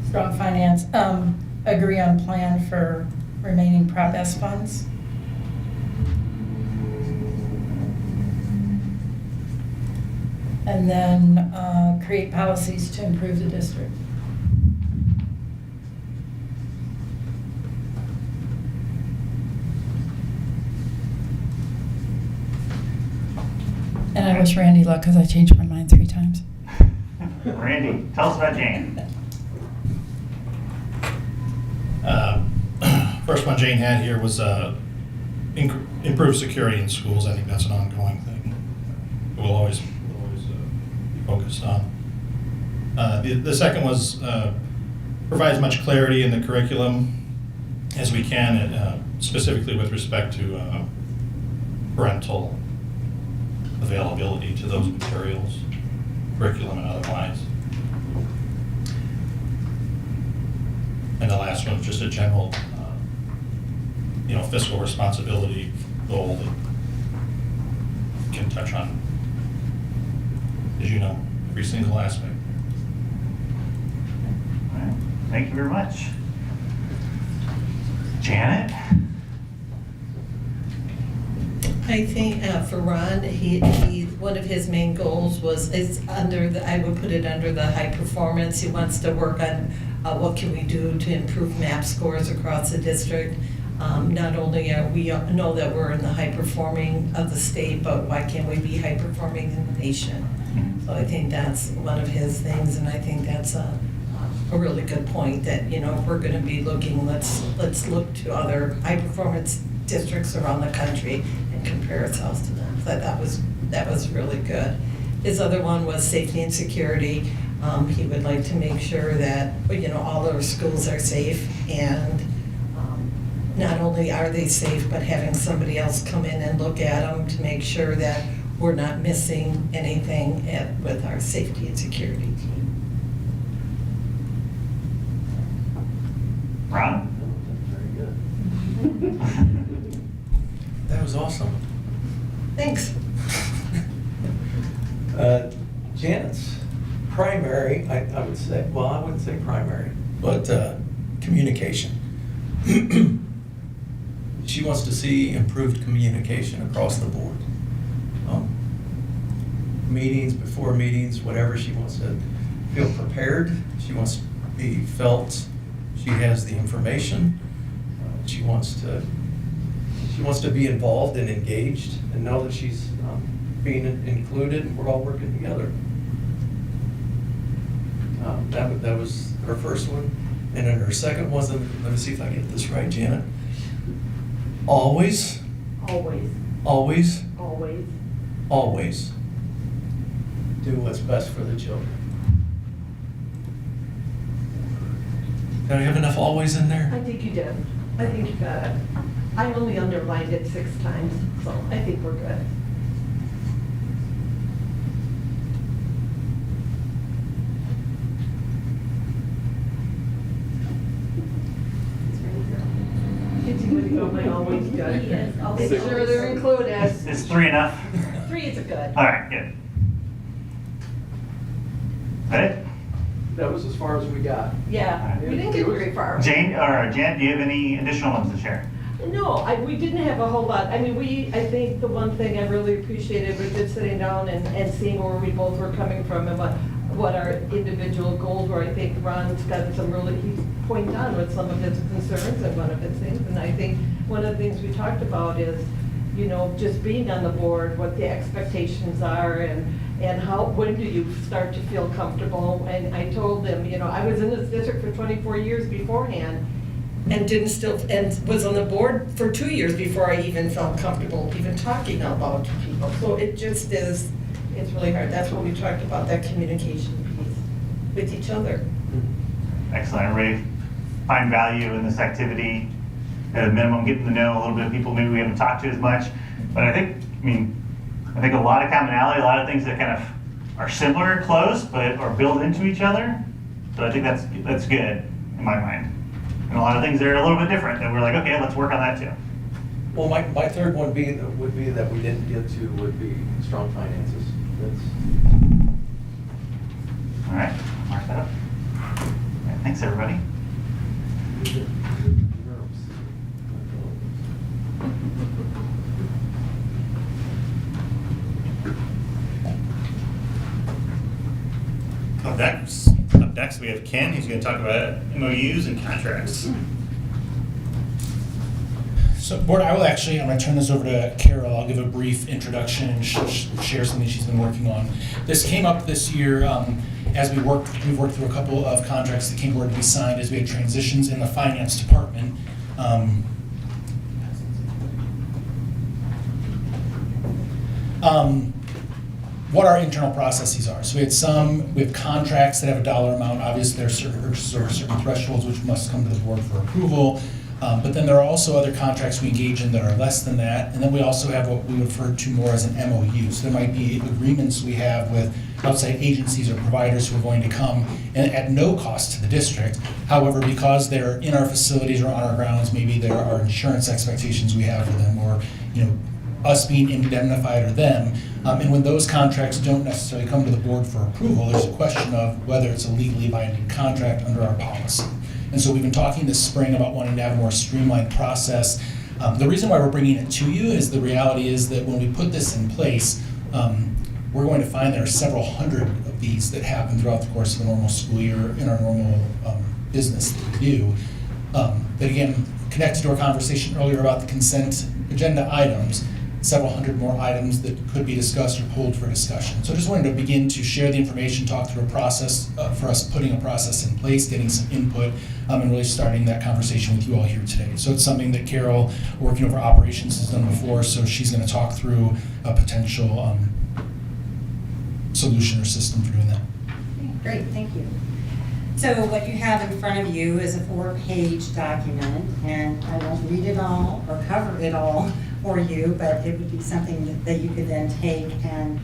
Strong finance. Agree on plan for remaining Prop S funds. And then create policies to improve the district. And I wish Randy luck because I changed my mind 3 times. Randy, tell us about Jane. First one Jane had here was improve security in schools. I think that's an ongoing thing. We'll always be focused on. The second was provide as much clarity in the curriculum as we can, specifically with respect to parental availability to those materials, curriculum and otherwise. And the last one was just a general, fiscal responsibility goal that can touch on as you know, every single aspect. All right. Thank you very much. Janet? I think for Ron, he one of his main goals is under the, I would put it under the high performance. He wants to work on what can we do to improve MAP scores across the district. Not only are we know that we're in the high performing of the state, but why can't we be high performing in the nation? So I think that's one of his things, and I think that's a really good point that, you know, if we're going to be looking, let's look to other high performance districts around the country and compare ourselves to them. So that was really good. His other one was safety and security. He would like to make sure that, you know, all our schools are safe, and not only are they safe, but having somebody else come in and look at them to make sure that we're not missing anything with our safety and security team. Ron? Very good. That was awesome. Thanks. Janet's primary, I would say, well, I wouldn't say primary, but communication. She wants to see improved communication across the board. Meetings, before meetings, whatever, she wants to feel prepared. She wants to be felt she has the information. She wants to be involved and engaged and know that she's being included and we're all working together. That was her first one. And then her second was, let me see if I get this right, Janet. Always, Always, always, always. always do what's best for the children. Did I have enough always in there? I think you did. I think you got it. I only underlined it 6 times, so I think we're good. It's good to go, but always good. Yes, always. Make sure they're included. Is 3 enough? 3 is a good. All right, good. Right? That was as far as we got. Yeah, we didn't get very far. Jane, or Jan, do you have any additional ones to share? No, we didn't have a whole lot. I mean, I think the one thing I really appreciated was just sitting down and seeing where we both were coming from and what our individual goals were. I think Ron's got some he's pointed on with some of his concerns and one of his things. And I think one of the things we talked about is, you know, just being on the board, what the expectations are and when do you start to feel comfortable? And I told them, you know, I was in this district for 24 years beforehand and was on the board for 2 years before I even felt comfortable even talking about to people. So it just is, it's really hard. That's what we talked about, that communication piece with each other. Excellent. Everybody find value in this activity. At a minimum, getting to know a little bit of people maybe we haven't talked to as much. But I think a lot of commonality, a lot of things that kind of are similar and close, but are built into each other. So I think that's good in my mind. And a lot of things that are a little bit different that we're like, okay, let's work on that too. Well, my third one would be that we didn't get to would be strong finances. All right, mark that up. All right, thanks, everybody. Up next, we have Ken. He's going to talk about MOUs and contracts. So, Board, I'm going to turn this over to Carol. I'll give a brief introduction and share something she's been working on. This came up this year as we've worked through a couple of contracts that came forward to be signed as we had transitions in the finance department. What our internal processes are. So we have contracts that have a dollar amount. Obviously, there are certain thresholds which must come to the board for approval. But then there are also other contracts we engage in that are less than that. And then we also have what we refer to more as an MOU. So there might be agreements we have with outside agencies or providers who are going to come and at no cost to the district. However, because they're in our facilities or on our grounds, maybe there are insurance expectations we have for them, or us being indemnified or them. And when those contracts don't necessarily come to the board for approval, there's a question of whether it's a legally binding contract under our policy. And so we've been talking this spring about wanting to have a more streamlined process. The reason why we're bringing it to you is the reality is that when we put this in place, we're going to find there are several hundred of these that happen throughout the course of a normal school year in our normal business that we do. That again, connected to our conversation earlier about the consent agenda items, several hundred more items that could be discussed or pulled for discussion. So I just wanted to begin to share the information, talk through a process for us putting a process in place, getting some input, and really starting that conversation with you all here today. So it's something that Carol, working over operations, has done before, so she's going to talk through a potential solution or system for doing that. Great, thank you. So what you have in front of you is a 4-page document, and I won't read it all or cover it all for you, but it would be something that you could then take and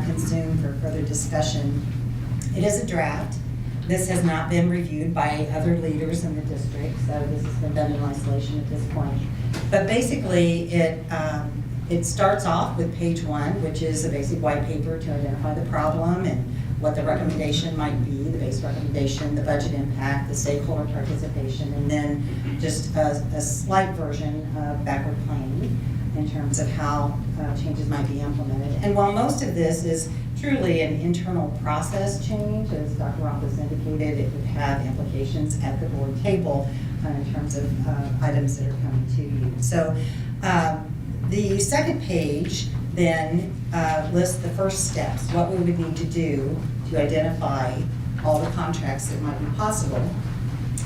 consume for further discussion. It is a draft. This has not been reviewed by other leaders in the district, so this has been done in isolation at this point. But basically, it starts off with page 1, which is a basic white paper to identify the problem and what the recommendation might be, the base recommendation, the budget impact, the stakeholder participation, and then just a slight version of backward planning in terms of how changes might be implemented. And while most of this is truly an internal process change, as Dr. Rompus indicated, it would have implications at the board table in terms of items that are coming to you. So the second page then lists the first steps, what we would need to do to identify all the contracts that might be possible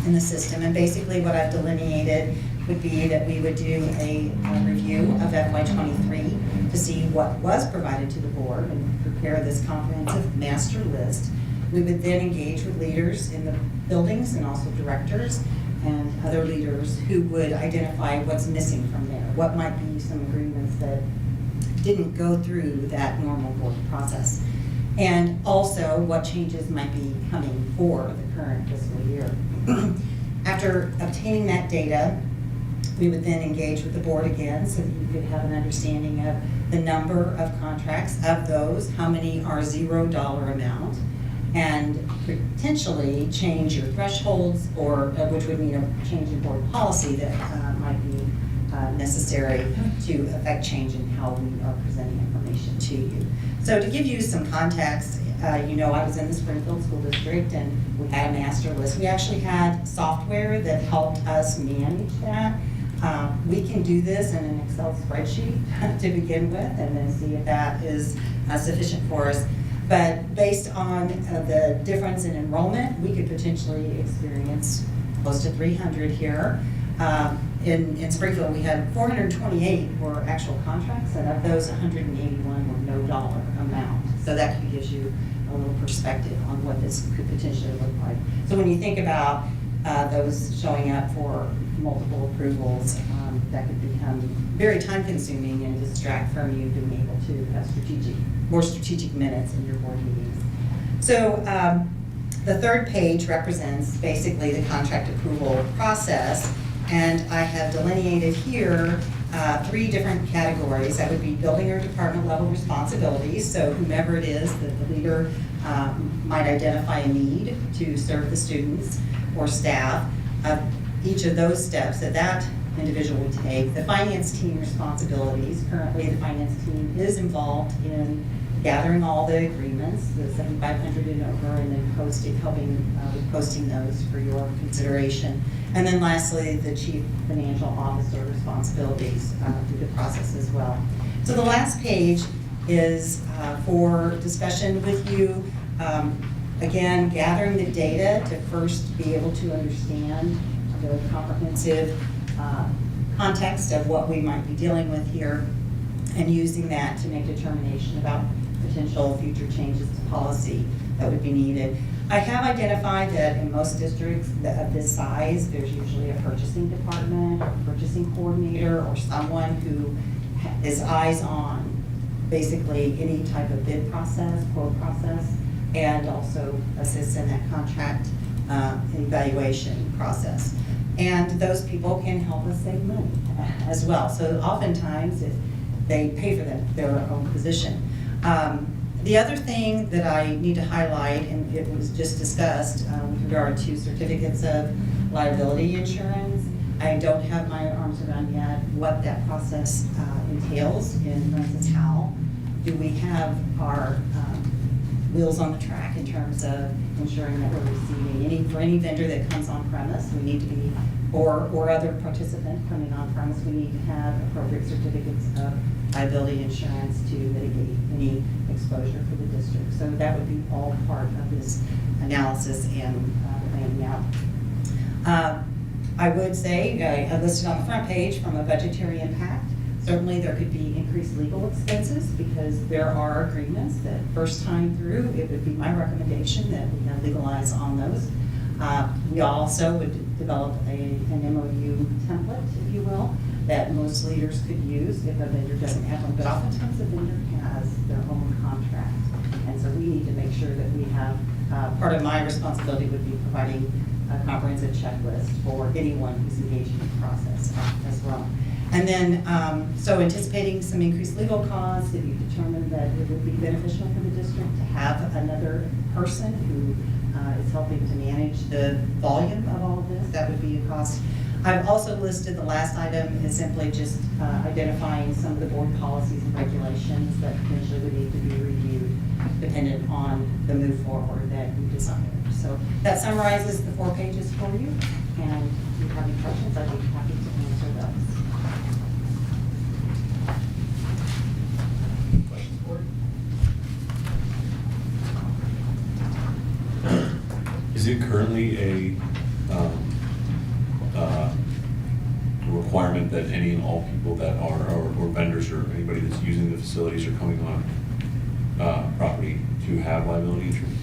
in the system. And basically what I've delineated would be that we would do a review of FY23 to see what was provided to the board and prepare this comprehensive master list. We would then engage with leaders in the buildings and also directors and other leaders who would identify what's missing from there, what might be some agreements that didn't go through that normal board process, and also what changes might be coming for the current fiscal year. After obtaining that data, we would then engage with the board again so that you could have an understanding of the number of contracts. Of those, how many are $0 amount, and potentially change your thresholds, or which would mean a change in board policy that might be necessary to affect change in how we are presenting information to you. So to give you some context, you know, I was in the Springfield School District and we had a master list. We actually had software that helped us manage that. We can do this in an Excel spreadsheet to begin with and then see if that is sufficient for us. But based on the difference in enrollment, we could potentially experience close to 300 here. In Springfield, we had 428 were actual contracts, and of those, 181 were no dollar amount. So that gives you a little perspective on what this could potentially look like. So when you think about those showing up for multiple approvals, that could become very time-consuming and distract from you being able to have more strategic minutes in your board meetings. So the third page represents basically the contract approval process, and I have delineated here 3 different categories. That would be building or department level responsibilities, so whomever it is that the leader might identify a need to serve the students or staff. Each of those steps that individual would take. The finance team responsibilities. Currently, the finance team is involved in gathering all the agreements, the 7,500 and over, and then helping with posting those for your consideration. And then lastly, the chief financial officer responsibilities through the process as well. So the last page is for discussion with you. Again, gathering the data to first be able to understand the comprehensive context of what we might be dealing with here, and using that to make determination about potential future changes to policy that would be needed. I have identified that in most districts of this size, there's usually a purchasing department, or purchasing coordinator, or someone who is eyes on basically any type of bid process, quote process, and also assists in that contract evaluation process. And those people can help us save money as well. So oftentimes, if they pay for their own position. The other thing that I need to highlight, and it was just discussed with regard to certificates of liability insurance, I don't have my arms around yet what that process entails in, for instance, Howell. Do we have our wheels on the track in terms of ensuring that we're receiving for any vendor that comes on premise, we need to be, or other participant coming on premise, we need to have appropriate certificates of liability insurance to mitigate any exposure for the district. So that would be all part of this analysis and planning out. I would say, I listed on the front page from a budgetary impact, certainly there could be increased legal expenses because there are agreements that first time through, it would be my recommendation that we have legal eyes on those. We also would develop an MOU template, if you will, that most leaders could use if a vendor doesn't have one, but oftentimes a vendor has their own contract. And so we need to make sure that we have, part of my responsibility would be providing a comprehensive checklist for anyone who's engaged in the process as well. And then, so anticipating some increased legal costs, if you determine that it would be beneficial for the district to have another person who is helping to manage the volume of all of this, that would be a cost. I've also listed the last item is simply just identifying some of the board policies and regulations that potentially would need to be reviewed dependent on the move forward that we desire. So that summarizes the 4 pages for you. And if you have any questions, I'd be happy to answer those. Questions, board? Is it currently a requirement that any and all people that are, or vendors or anybody that's using the facilities or coming on property to have liability insurance?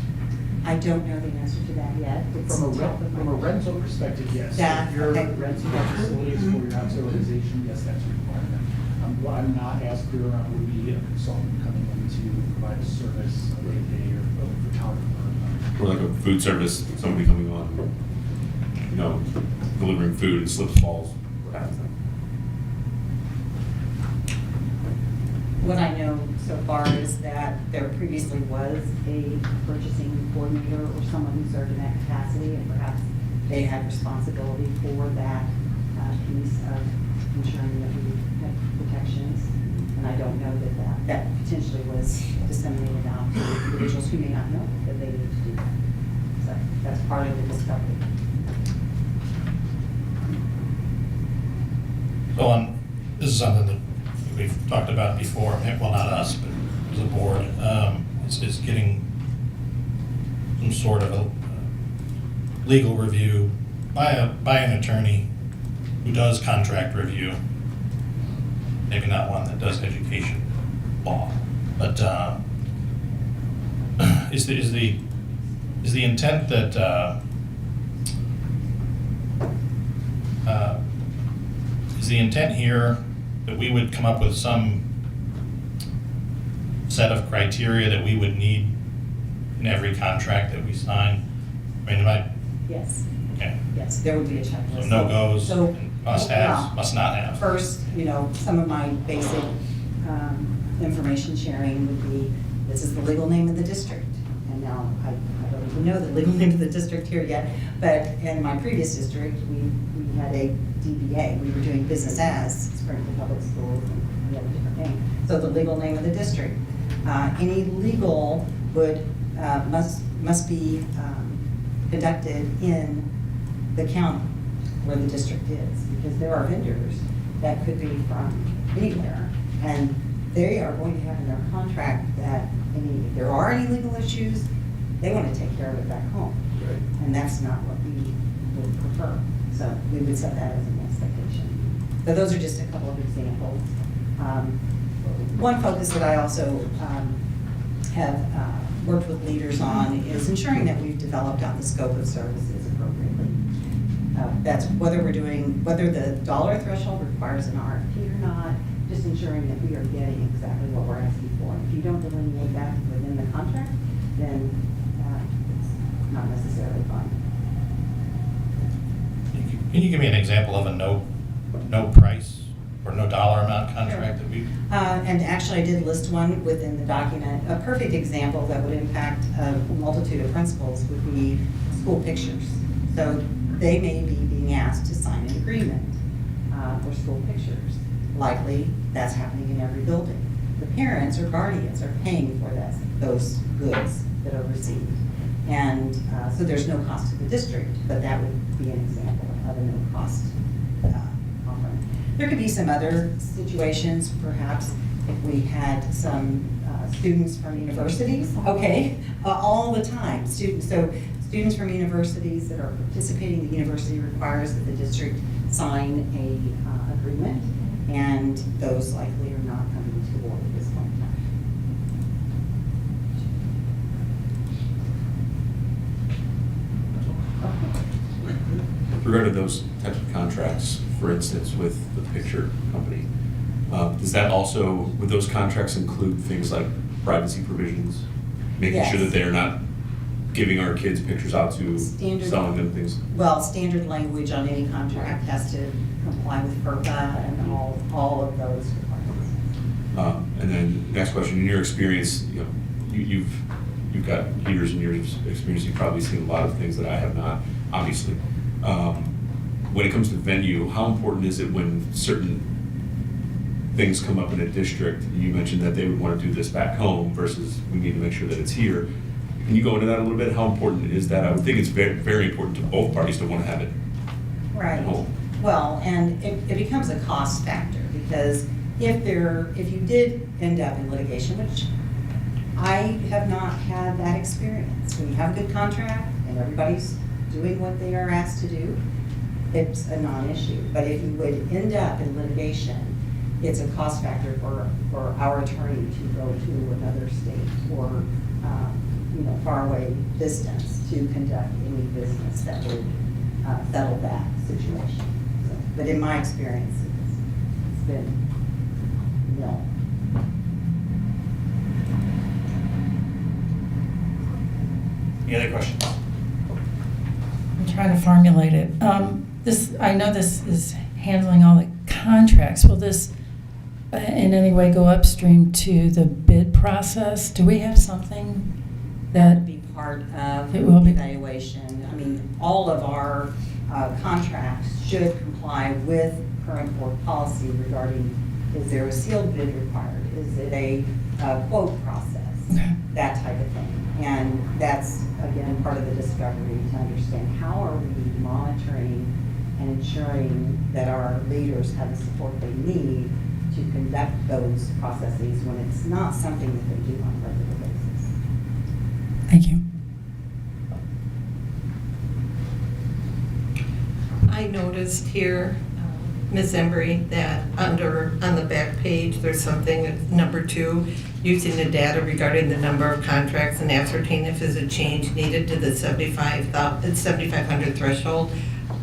I don't know the answer to that yet. It's From a rental perspective, yes. That- If you're okay. renting out facilities for your outside organization, yes, that's a requirement. What I'm not as clear on would be a consultant coming in to provide a service, a day or a photographer. Or like a food service, somebody coming on, you know, delivering food and slips, falls, what happens then? What I know so far is that there previously was a purchasing coordinator or someone who served in that capacity, and perhaps they had responsibility for that piece of ensuring that we had protections. And I don't know that potentially was disseminated out to individuals who may not know that they need to do that. So that's part of the discovery. So this is something that we've talked about before, well, not us, but as a board, is getting some sort of a legal review by an attorney who does contract review. Maybe not one that does education law, but is the intent that is the intent here that we would come up with some set of criteria that we would need in every contract that we sign? I mean, am I? Yes. Okay. Yes, there would be a checklist. So no-goes, So, must-haves, yeah. must not have. First, some of my basic information sharing would be, this is the legal name of the district. And now, I don't even know the legal name of the district here yet, but in my previous district, we had a DBA. We were doing business as Springfield Public Schools, and we had a different name. So the legal name of the district. Any legal must be conducted in the county where the district is, because there are vendors that could be from anywhere, and they are going to have in their contract that if there are any legal issues, they want to take care of it back home. Right. And that's not what we would prefer. So we would set that as an expectation. So those are just a couple of examples. One focus that I also have worked with leaders on is ensuring that we've developed out the scope of services appropriately. That's whether the dollar threshold requires an RFP or not, just ensuring that we are getting exactly what we're asking for. If you don't delineate that within the contract, then it's not necessarily fine. Can you give me an example of a no price or no dollar amount contract that we? And actually, I did list one within the document. A perfect example that would impact a multitude of principals would be school pictures. So they may be being asked to sign an agreement for school pictures. Likely, that's happening in every building. The parents or guardians are paying for those goods that are received. And so there's no cost to the district, but that would be an example of a no-cost offering. There could be some other situations, perhaps if we had some students from universities, okay, all the time. Students from universities that are participating, the university requires that the district sign a agreement, and those likely are not coming to board at this point in time. With regard to those types of contracts, for instance, with the picture company, does that also, would those contracts include things like privacy provisions? Making sure that they are not giving our kids pictures out to selling them things? Well, standard language on any contract has to comply with FERPA and all of those requirements. And then next question, in your experience, you know, you've got years and years of experience. You've probably seen a lot of things that I have not, obviously. When it comes to venue, how important is it when certain things come up in a district? You mentioned that they would want to do this back home versus we need to make sure that it's here. Can you go into that a little bit? How important is that? I would think it's very, very important to both parties to want to have it Right. at home. Well, and it becomes a cost factor, because if you did end up in litigation, which I have not had that experience, when you have a good contract and everybody's doing what they are asked to do, it's a non-issue. But if you would end up in litigation, it's a cost factor for our attorney to go to another state or far away distance to conduct any business that would settle that situation. So, but in my experience, it's been no. Any other questions? I'm trying to formulate it. I know this is handling all the contracts. Will this in any way go upstream to the bid process? Do we have something that would be part of the it will be evaluation? I mean, all of our contracts should comply with current board policy regarding, is there a sealed bid required? Is it a quote process? Okay. That type of thing. And that's, again, part of the discovery to understand how are we monitoring and ensuring that our leaders have the support they need to conduct those processes when it's not something that they do on a regular basis. Thank you. I noticed here, Ms. Embry, that on the back page, there's something that's number 2, using the data regarding the number of contracts and ascertain if there's a change needed to the 7,500 threshold.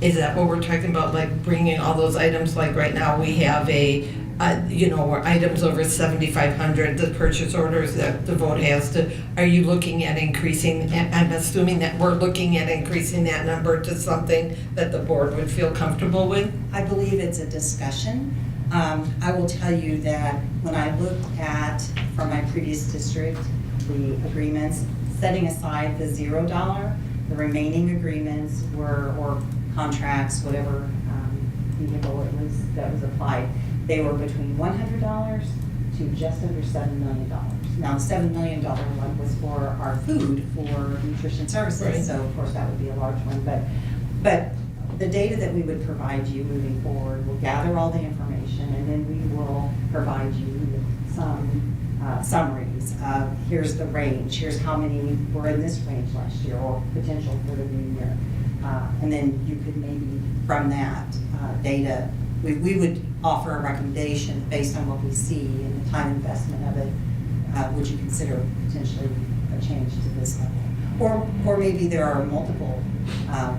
Is that what we're talking about, like bringing all those items, like right now we have where items over 7,500, the purchase orders that the vote has to, are you looking at increasing, I'm assuming that we're looking at increasing that number to something that the board would feel comfortable with? I believe it's a discussion. I will tell you that when I looked at, from my previous district, the agreements, setting aside the $0, the remaining agreements or contracts, whatever vehicle it was that was applied, they were between $100 to just under $7 million. Now, the $7 million one was for our food, for nutrition services, Right. so of course that would be a large one. But the data that we would provide you moving forward will gather all the information, and then we will provide you with some summaries of here's the range, here's how many were in this range last year, or potential for the new year. And then you could maybe, from that data, we would offer a recommendation based on what we see and the time investment of it. Would you consider potentially a change to this level? Or maybe there are multiple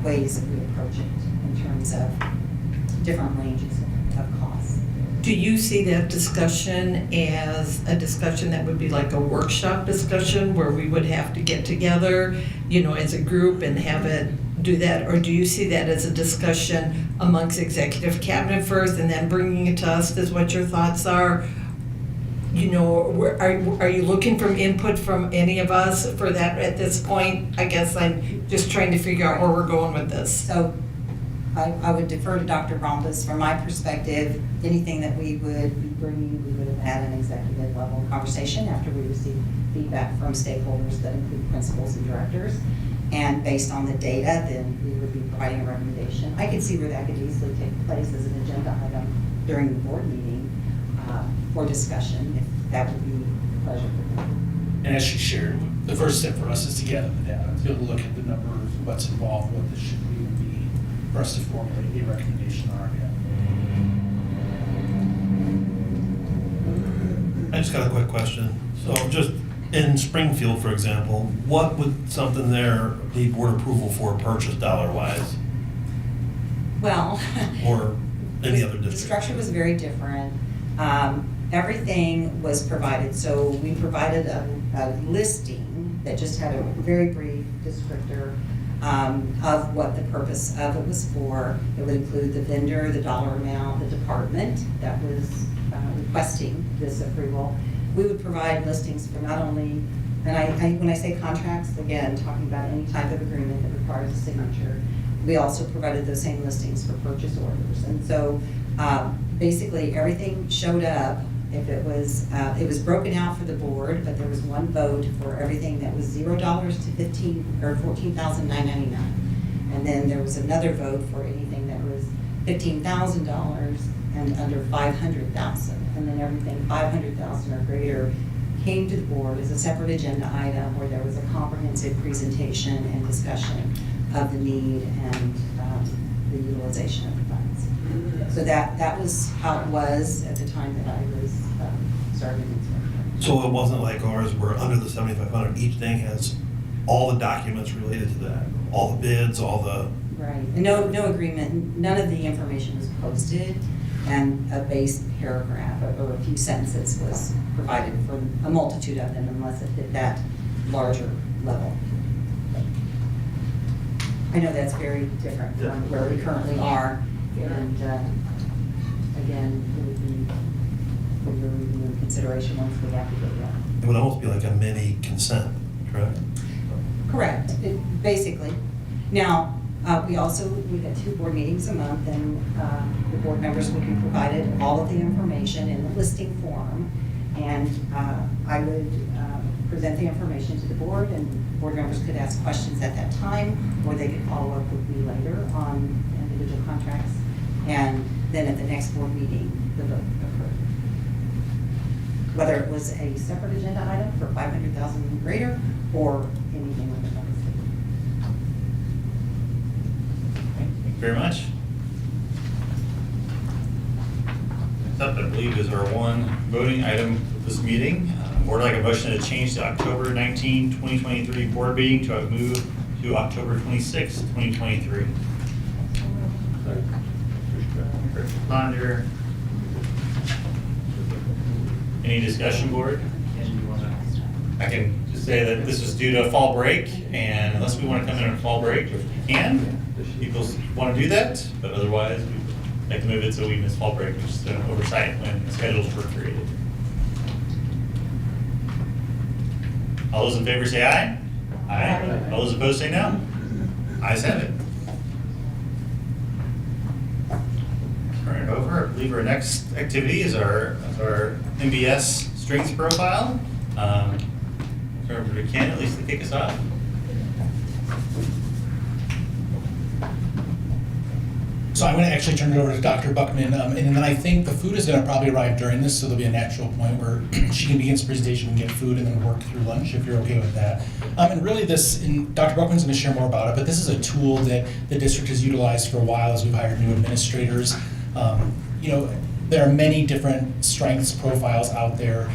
ways that we approach it in terms of different ranges of costs. Do you see that discussion as a discussion that would be like a workshop discussion where we would have to get together, as a group and have it do that, or do you see that as a discussion amongst executive cabinet first and then bringing it to us as what your thoughts are? You know, are you looking for input from any of us for that at this point? I guess I'm just trying to figure out where we're going with this. So I would defer to Dr. Rombas. From my perspective, anything that we would be bringing, we would have had an executive level conversation after we received feedback from stakeholders that include principals and directors. And based on the data, then we would be providing a recommendation. I could see where that could easily take place as an agenda item during the board meeting for discussion, if that would be a pleasure for them. And as she shared, the first step for us is to gather the data, to be able to look at the numbers, what's involved, what this should even be, for us to formulate a recommendation on our behalf. I just got a quick question. So just in Springfield, for example, what would something there need board approval for purchase dollar-wise? Well, Or any other the district? structure was very different. Everything was provided, so we provided a listing that just had a very brief descriptor of what the purpose of it was for. It would include the vendor, the dollar amount, the department that was requesting this approval. We would provide listings for not only, and when I say contracts, again, talking about any type of agreement that requires a signature, we also provided those same listings for purchase orders. And so basically everything showed up. If it was broken out for the board, but there was one vote for everything that was $0 to $14,999. And then there was another vote for anything that was $15,000 and under $500,000. And then everything $500,000 or greater came to the board as a separate agenda item where there was a comprehensive presentation and discussion of the need and the utilization of the funds. So that was how it was at the time that I was starting in. So it wasn't like ours where under the 7,500, each thing has all the documents related to that, all the bids, all the. Right, and no agreement, none of the information was posted, and a base paragraph or a few sentences was provided for a multitude of them unless it hit that larger level. I know that's very different from where we currently are, and again, it would be for your review and consideration once we have to get that. It would almost be like a mini consent, correct? Correct, basically. Now, we had 2 board meetings a month, and the board members would be provided all of the information in the listing form, and I would present the information to the board, and board members could ask questions at that time, or they could follow up with me later on individual contracts, and then at the next board meeting, the vote occurred. Whether it was a separate agenda item for $500,000 and greater, or anything with the funds. Thank you very much. Next up, I believe, is our one voting item of this meeting. Board would like a motion to change the October 19, 2023 board meeting to move to October 26, 2023. Richard Ponder. Any discussion, board? I can just say that this is due to a fall break, and unless we want to come in on a fall break, which we can, people want to do that, but otherwise we'd like to move it so we miss fall break, which is an oversight when schedules were created. All those in favor say aye. Aye. All those opposed say no. Ayes have it. Turn it over. I believe our next activity is our MBS strengths profile. Turn over to Ken, at least to kick us off. So I'm going to actually turn it over to Dr. Buckman, and then I think the food is going to probably arrive during this, so there'll be a natural point where she can begin some presentation and get food and then work through lunch, if you're okay with that. And really Dr. Buckman's going to share more about it, but this is a tool that the district has utilized for a while as we've hired new administrators. There are many different strengths profiles out there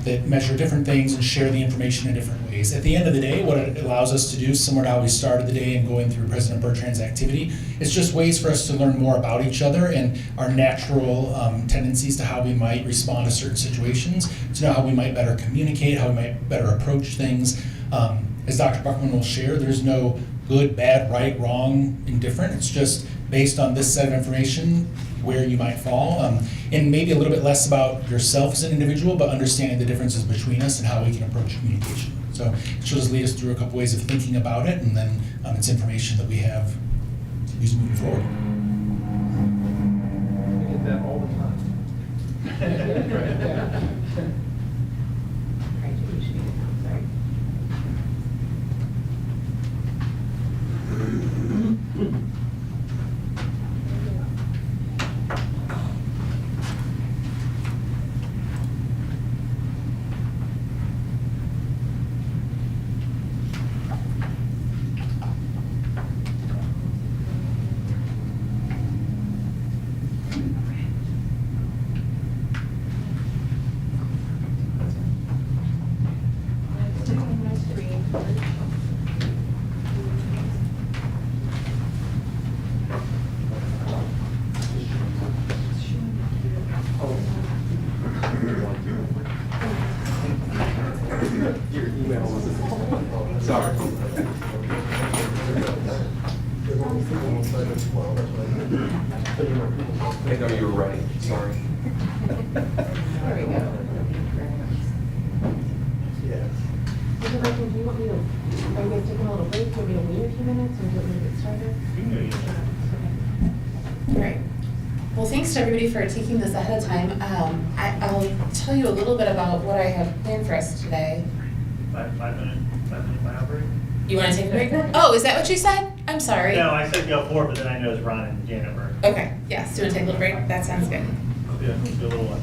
that measure different things and share the information in different ways. At the end of the day, what it allows us to do, similar to how we started the day and going through President Bertrand's activity, is just ways for us to learn more about each other and our natural tendencies to how we might respond to certain situations, to know how we might better communicate, how we might better approach things. As Dr. Buckman will share, there's no good, bad, right, wrong, indifferent. It's just based on this set of information where you might fall, and maybe a little bit less about yourself as an individual, but understanding the differences between us and how we can approach communication. So she'll just lead us through a couple ways of thinking about it, and then it's information that we have to use moving forward. We get that all the time. Your email was sorry. I know you were ready. Sorry. There we go. Yes. Do you want me to, are you guys taking a little break? Do you want me to wait a few minutes or do you want me to get started? All right. Well, thanks to everybody for taking this ahead of time. I'll tell you a little bit about what I have planned for us today. Five minute mile break? You want to take a break then? Oh, is that what you said? I'm sorry. No, I said go forward, but then I know it's Ron and Janet were. Okay, yes, do you want to take a little break? That sounds good. Yeah, do a little one.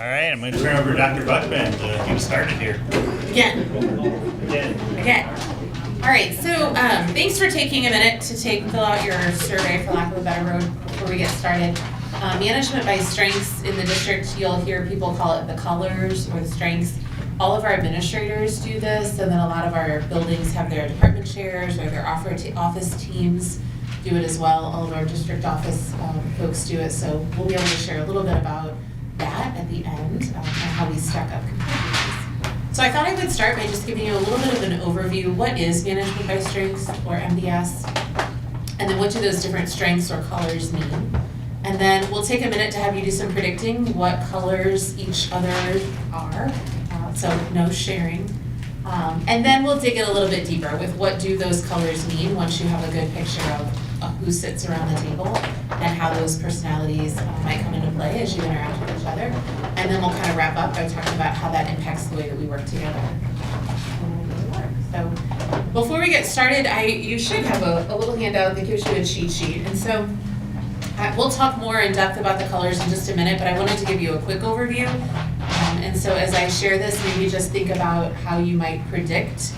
right, I'm going to turn over to Dr. Buckman to get us started here. Again. All right, so thanks for taking a minute to fill out your survey, for lack of a better word, before we get started. Management by strengths in the district, you'll hear people call it the colors or the strengths. All of our administrators do this, and then a lot of our buildings have their department chairs or their office teams do it as well. All of our district office folks do it, so we'll be able to share a little bit about that at the end and how we stack up compared to these. So I thought I would start by just giving you a little bit of an overview. What is management by strengths, or MBS? And then what do those different strengths or colors mean? And then we'll take a minute to have you do some predicting what colors each other are. So no sharing. And then we'll dig in a little bit deeper with what do those colors mean once you have a good picture of who sits around the table and how those personalities might come into play as you interact with each other. And then we'll kind of wrap up by talking about how that impacts the way that we work together. So before we get started, you should have a little handout that gives you a cheat sheet. And so we'll talk more in depth about the colors in just a minute, but I wanted to give you a quick overview. And so as I share this, maybe just think about how you might predict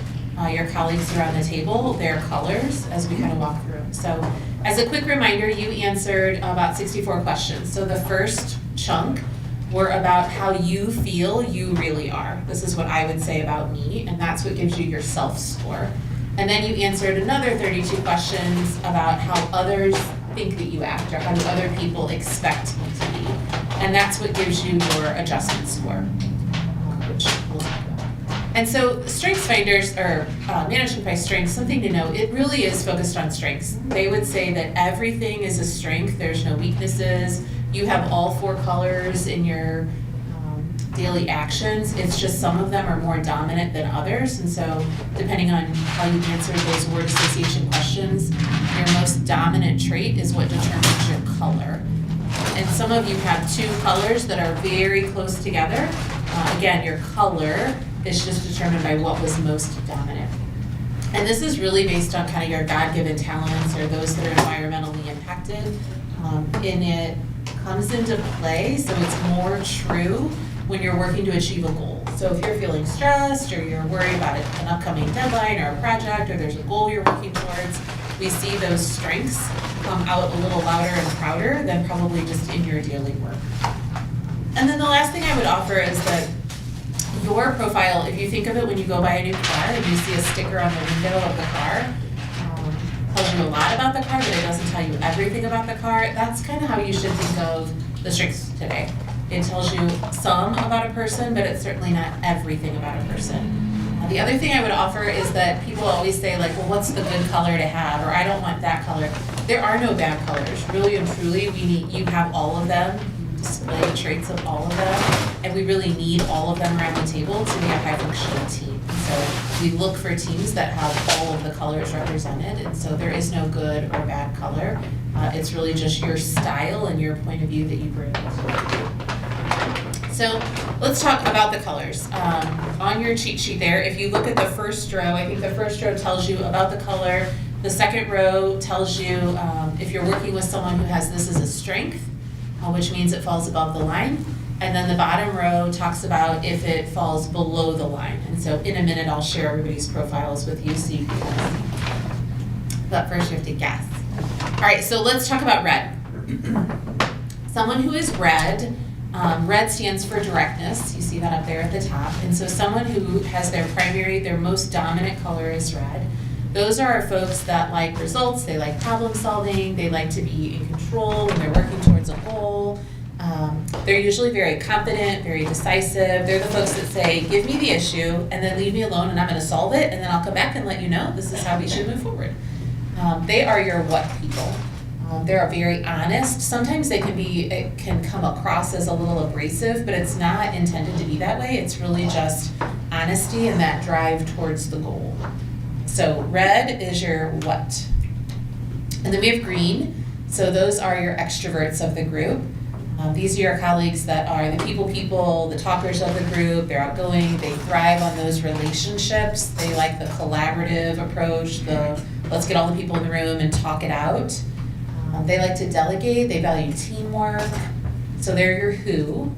your colleagues around the table, their colors, as we kind of walk through. So as a quick reminder, you answered about 64 questions. So the first chunk were about how you feel you really are. This is what I would say about me, and that's what gives you your self-score. And then you answered another 32 questions about how others think that you act, or how do other people expect you to be. And that's what gives you your adjustment score, which we'll talk about. And so strengths finders, or management by strengths, something to know, it really is focused on strengths. They would say that everything is a strength, there's no weaknesses. You have all 4 colors in your daily actions. It's just some of them are more dominant than others. And so depending on how you answer those word association questions, your most dominant trait is what determines your color. And some of you have 2 colors that are very close together. Again, your color is just determined by what was most dominant. And this is really based on kind of your God-given talents or those that are environmentally impacted. And it comes into play, so it's more true when you're working to achieve a goal. So if you're feeling stressed or you're worried about an upcoming deadline or a project or there's a goal you're working towards, we see those strengths come out a little louder and prouder than probably just in your daily work. And then the last thing I would offer is that your profile, if you think of it when you go buy a new car and you see a sticker on the window of the car, tells you a lot about the car, but it doesn't tell you everything about the car. That's kind of how you should think of the strengths today. It tells you some about a person, but it's certainly not everything about a person. The other thing I would offer is that people always say, like, well, what's the good color to have? Or I don't want that color. There are no bad colors. Really and truly, you have all of them. You display traits of all of them. And we really need all of them around the table to be a high-functioning team. And so we look for teams that have all of the colors represented. And so there is no good or bad color. It's really just your style and your point of view that you bring into it. So let's talk about the colors. On your cheat sheet there, if you look at the first row, I think the first row tells you about the color. The second row tells you if you're working with someone who has this as a strength, which means it falls above the line. And then the bottom row talks about if it falls below the line. And so in a minute, I'll share everybody's profiles with you so you can guess. But first you have to guess. All right, so let's talk about red. Someone who is red, red stands for directness. You see that up there at the top. And so someone who has their most dominant color is red. Those are our folks that like results, they like problem solving, they like to be in control when they're working towards a goal. They're usually very confident, very decisive. They're the folks that say, give me the issue and then leave me alone and I'm gonna solve it and then I'll come back and let you know this is how we should move forward. They are your what people. They're very honest. Sometimes it can come across as a little abrasive, but it's not intended to be that way. It's really just honesty and that drive towards the goal. So red is your what. And then we have green. So those are your extroverts of the group. These are your colleagues that are the people, the talkers of the group. They're outgoing. They thrive on those relationships. They like the collaborative approach, let's get all the people in the room and talk it out. They like to delegate. They value teamwork. So they're your who.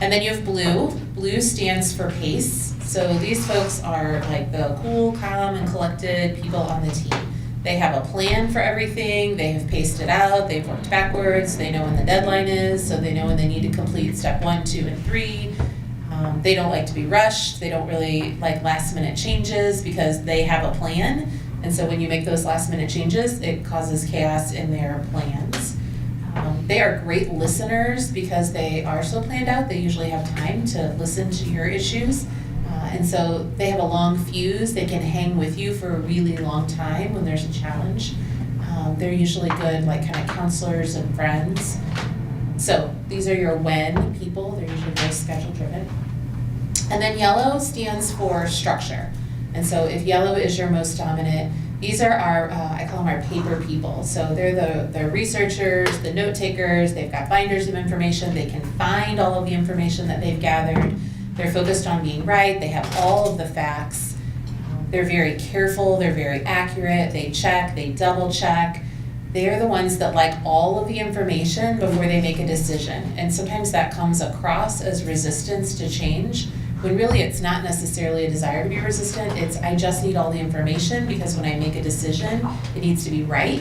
And then you have blue. Blue stands for PACE. So these folks are like the cool, calm, and collected people on the team. They have a plan for everything. They have paced it out. They've worked backwards. They know when the deadline is, so they know when they need to complete step 1, 2, and 3. They don't like to be rushed. They don't really like last minute changes because they have a plan. And so when you make those last minute changes, it causes chaos in their plans. They are great listeners because they are so planned out. They usually have time to listen to your issues. And so they have a long fuse. They can hang with you for a really long time when there's a challenge. They're usually good, like kind of counselors and friends. So these are your when people. They're usually very schedule driven. And then yellow stands for structure. And so if yellow is your most dominant, these are our, I call them our paper people. So they're the researchers, the note takers. They've got binders of information. They can find all of the information that they've gathered. They're focused on being right. They have all of the facts. They're very careful. They're very accurate. They check. They double check. They're the ones that like all of the information before they make a decision. And sometimes that comes across as resistance to change, when really it's not necessarily a desire to be resistant. It's I just need all the information because when I make a decision, it needs to be right.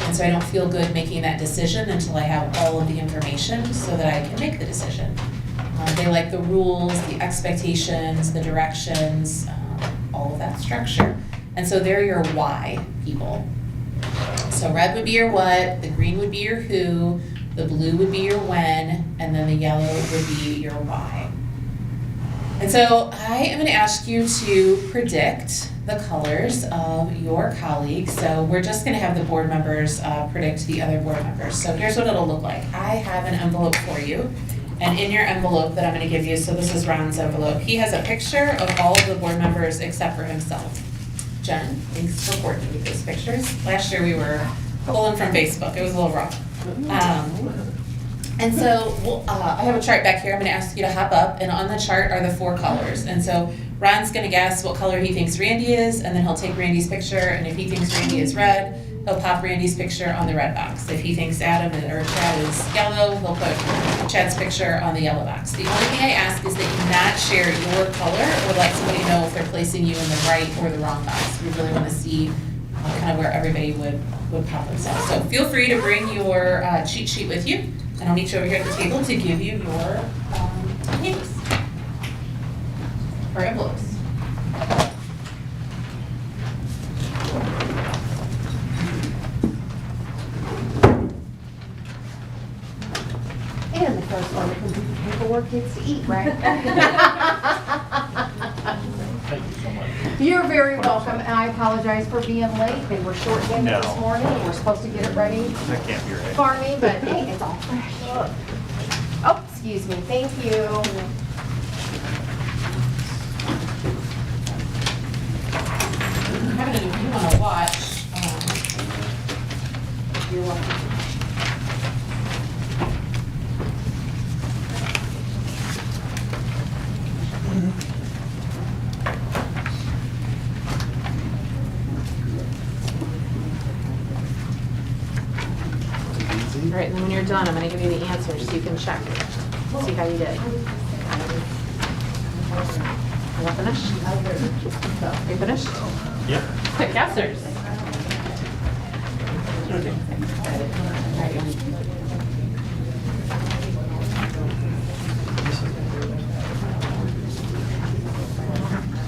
And so I don't feel good making that decision until I have all of the information so that I can make the decision. They like the rules, the expectations, the directions, all of that structure. And so they're your why people. So red would be your what, the green would be your who, the blue would be your when, and then the yellow would be your why. And so I am going to ask you to predict the colors of your colleagues. So we're just going to have the board members predict the other board members. So here's what it'll look like. I have an envelope for you. And in your envelope that I'm going to give you, so this is Ron's envelope, he has a picture of all of the board members except for himself. Jen, thanks for coordinating those pictures. Last year we were pulling from Facebook. It was a little rough. And so I have a chart back here. I'm going to ask you to hop up, and on the chart are the 4 colors. And so Ron's going to guess what color he thinks Randy is, and then he'll take Randy's picture, and if he thinks Randy is red, he'll pop Randy's picture on the red box. If he thinks Adam or Chad is yellow, he'll put Chad's picture on the yellow box. The only thing I ask is that you not share your color or let somebody know if they're placing you in the right or the wrong box. We really want to see kind of where everybody would pop themselves. So feel free to bring your cheat sheet with you, and I'll meet you over here at the table to give you your papers or envelopes. And the first one to complete the paperwork gets to eat, right? Thank you so much. You're very welcome, and I apologize for being late. They were short-handed this No. morning, and we're supposed to get it ready That can't be right. for me, but hey, it's all fresh. Oh, excuse me, thank you. If you want to watch, you're welcome. All right, and then when you're done, I'm going to give you the answers so you can check, see how you did. Are you finished? Are you finished? Yep. Quick answers.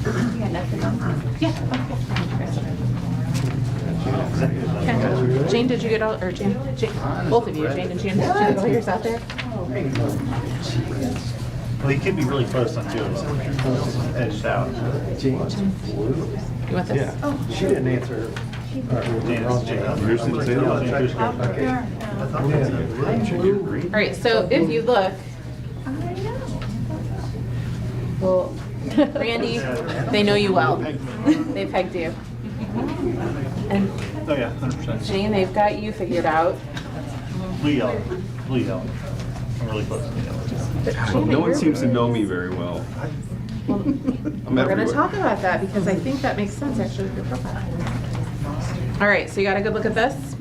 You got nothing on? Okay. Jane, did you get all, or Jane, both of you, Jane and Jane, did you get all yours out there? Well, you could be really close on 2 of them. Edged out. You want this? Yeah. Oh. She didn't answer. Yours didn't say All right, so if you look, well, Randy, they know you well. They pegged you. And Oh, yeah, 100%. Jane, they've got you figured out. Blue yellow. Blue yellow. I'm really close to the yellow. No one seems to know me very well. Well, I'm we're going to everywhere. talk about that because I think that makes sense actually with your profile. All right, so you got a good look at this?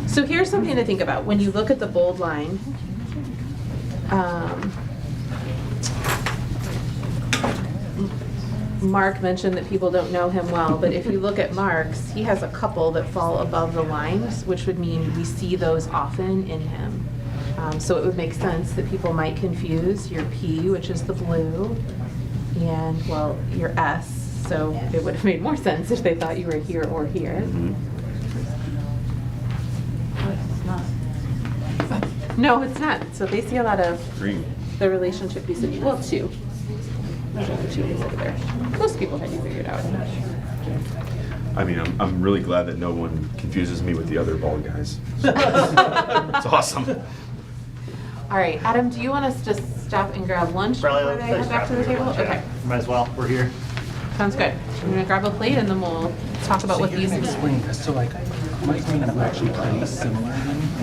So here's something to think about. When you look at the bold line, Mark mentioned that people don't know him well, but if you look at Mark's, he has a couple that fall above the lines, which would mean we see those often in him. So it would make sense that people might confuse your P, which is the blue, and, well, your S. So it would have made more sense if they thought you were here or here. No, it's not. So they see a lot of Green. the relationship between, well, two. Those are the two ways over there. Most people had you figured out. I mean, I'm really glad that no one confuses me with the other bald guys. It's awesome. All right, Adam, do you want us to stop and grab lunch before they head back to the table? Okay, Might as well, we're here. sounds good. I'm gonna grab a plate and then we'll talk about what these. Explain this. So like, my plan is actually pretty similar,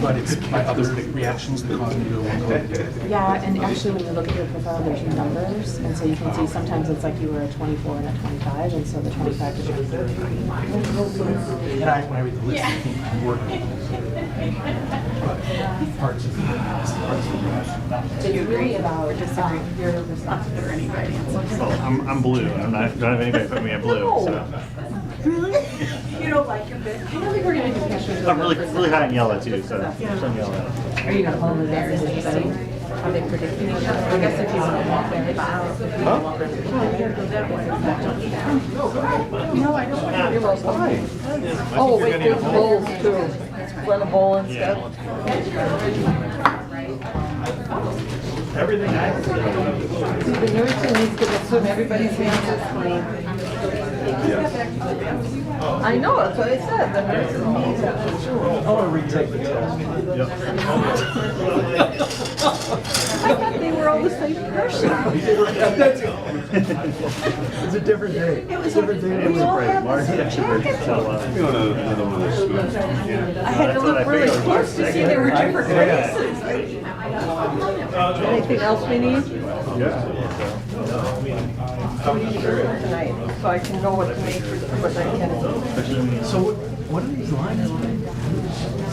but it's my other reactions that cause me to go one way. Yeah, and actually when you look at your profile, there's numbers, and so you can see sometimes it's like you were a 24 and a 25, and so the 25 is your 33. And when I read the list, I think I'm working. But parts of It's really about your responsibility. Well, I'm blue. I'm not, don't have anybody put me in blue, so. Really? You don't like your bit? I don't think we're gonna do questions. I'm really high in yellow too, so some yellow. Are you gonna hold them there and just study how they predict each other? I guess if you want to walk there, No, I don't want to do those. Oh, wait, there's bowls too. Run a bowl instead. Everything I See, the nursing needs to assume everybody's hands is clean. I know, that's what I said, the nurses need to assume. I want to retake the test. I thought they were all the same person. It's a different day. It was a different day. We all have the same jackets. You want another one of those spoons? I had to look really close to see there were different faces. Anything else we need? So we need to go tonight, so I can know what to make for what I can. So what are these lines?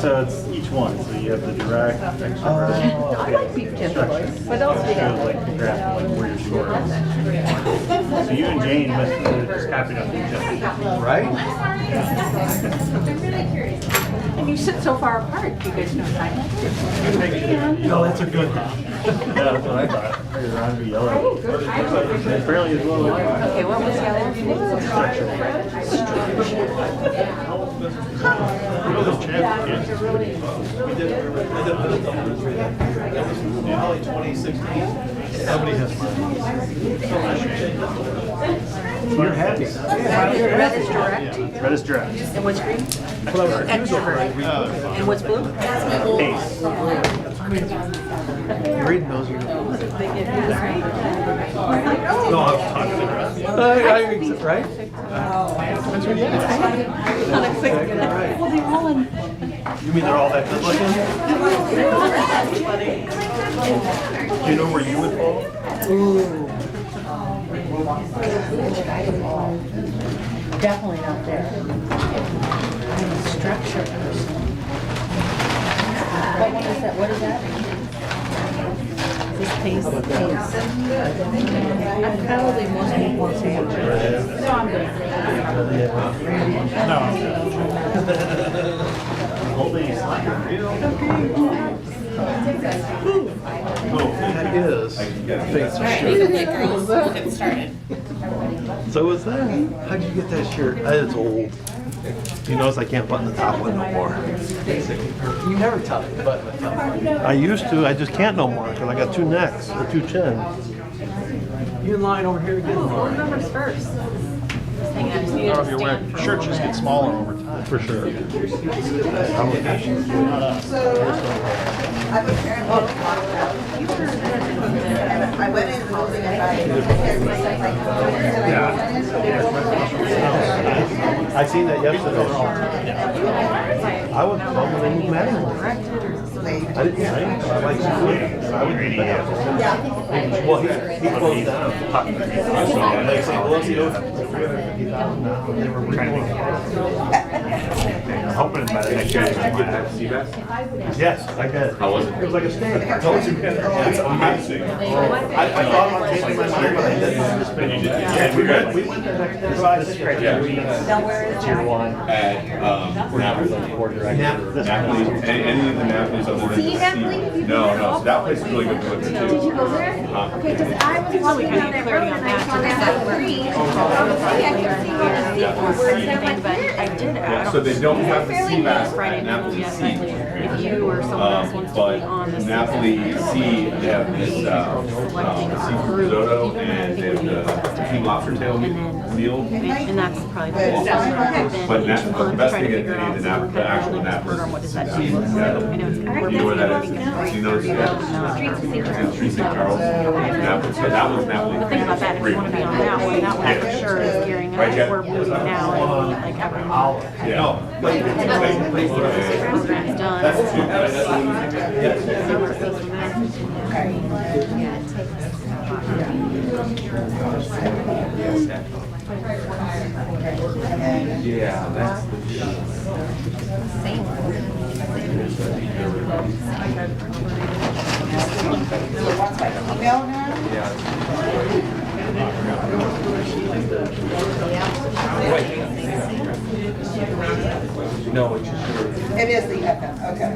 So it's each one, so you have the direct, extra. I like beef tenderloins. What else do you have? Like the graph of where your score is. So you and Jane must have just copied up each other. Right? And you sit so far apart, you guys know time. No, that's a good one. Yeah, that's what I thought. You're around to be yellow. Apparently it's a little light. Okay, what was yellow? Holly 2016. Somebody has mine. You're happy. Red is direct. Red is direct. And what's green? Extrovert. And what's blue? Ace. You're reading those. No, I was talking about Right? Well, they're all in. You mean they're all that good looking? Do you know where you would fall? Definitely not there. I'm a structure person. What one is that? What is that? This pace. Probably most people won't say it. No, I'm good. No. Whole thing is slack. That is. Girls, we'll get started. So was that? How'd you get that shirt? It's old. You notice I can't button the top one no more. You never button the top one. I used to, I just can't no more because I got two necks or two chins. You in line over here to get Who more. remembers first? Hang on, I just need Or to if you're wearing, stand. shirts just get smaller over time. For sure. I went in housing and I seen that yesterday. I was bumming and mad. I didn't, I like to. I would do that. Well, he closed down. Like, say, well, you know, $350,000 now, they were I'm hoping by the next year. Did you get that CVS? Yes, I did. How was it? It was like a steak. I told you, man. It's amazing. I thought about changing my mind, but I didn't. Yeah, we got. We went the next day. Yeah. Tier 1. At Napoli. Napoli. Any of the Napoli's on the See Napoli? No. So that place is really good to look at too. Did you go there? Okay, because I was walking down that road and I saw Napoli 3. I could see where the sequels were. And I'm like, where? I did. Yeah, so they don't have the Fairly CVAS new. at Napoli C. If you or someone else wants to be on But the Napoli C, they have this seafood risotto and they have the king lobster tail meal. And that's probably the best. But the best thing is the actual Napoli. What does that seafood. do? I know it's You know where that is? Do you know it's in Street St. Charles? Napoli. So that was Napoli. But think about that, if you want to be on that one for sure is gearing up. Right, Jeff? We're moving now and like every month. Yeah. Program's done. That's two. Summer goes from there. Yeah, that's the No, it's just your. It is the FM, okay.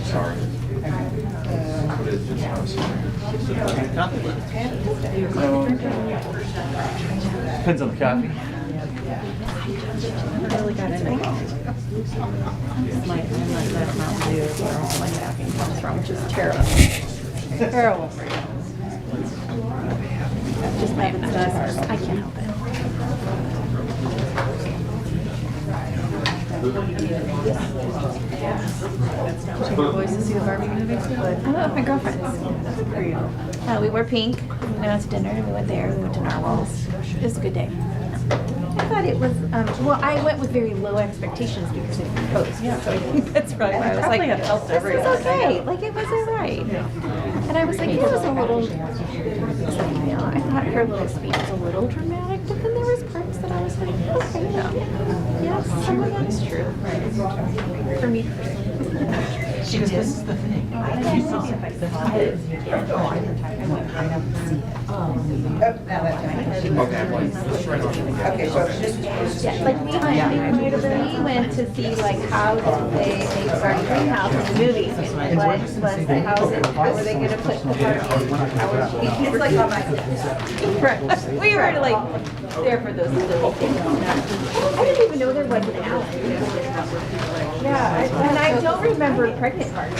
Sorry. But it's just, I'm sorry. Depends on the coffee. I really got into it. My that Mountain Dew is where all my caffeine comes from, which is terrible. Terrible for you. Just my I can't help it. Took your boys to see the Barbie movie too? Oh, my girlfriends. We wore pink. We went out to dinner. We went there. We went to Narwhals. It was a good day. I thought it was, well, I went with very low expectations because of the post. Yeah. So I think that's probably why I was like, this was okay. Like, it was all right. And I was like, it was a little, you know, I thought her little speech was a little dramatic, but then there was parts that I was like, okay, yeah, some of that is true. For me personally. She goes, this is the thing. Okay, so it's just. Yeah, like we went to see like how did they make Barbie Greenhouse in the movie? What was the house? How were they gonna put the Barbie? How was she? It's like on my. Right. We were like there for those little things. I didn't even know there was an Alex. Yeah, and I don't remember pregnant parties.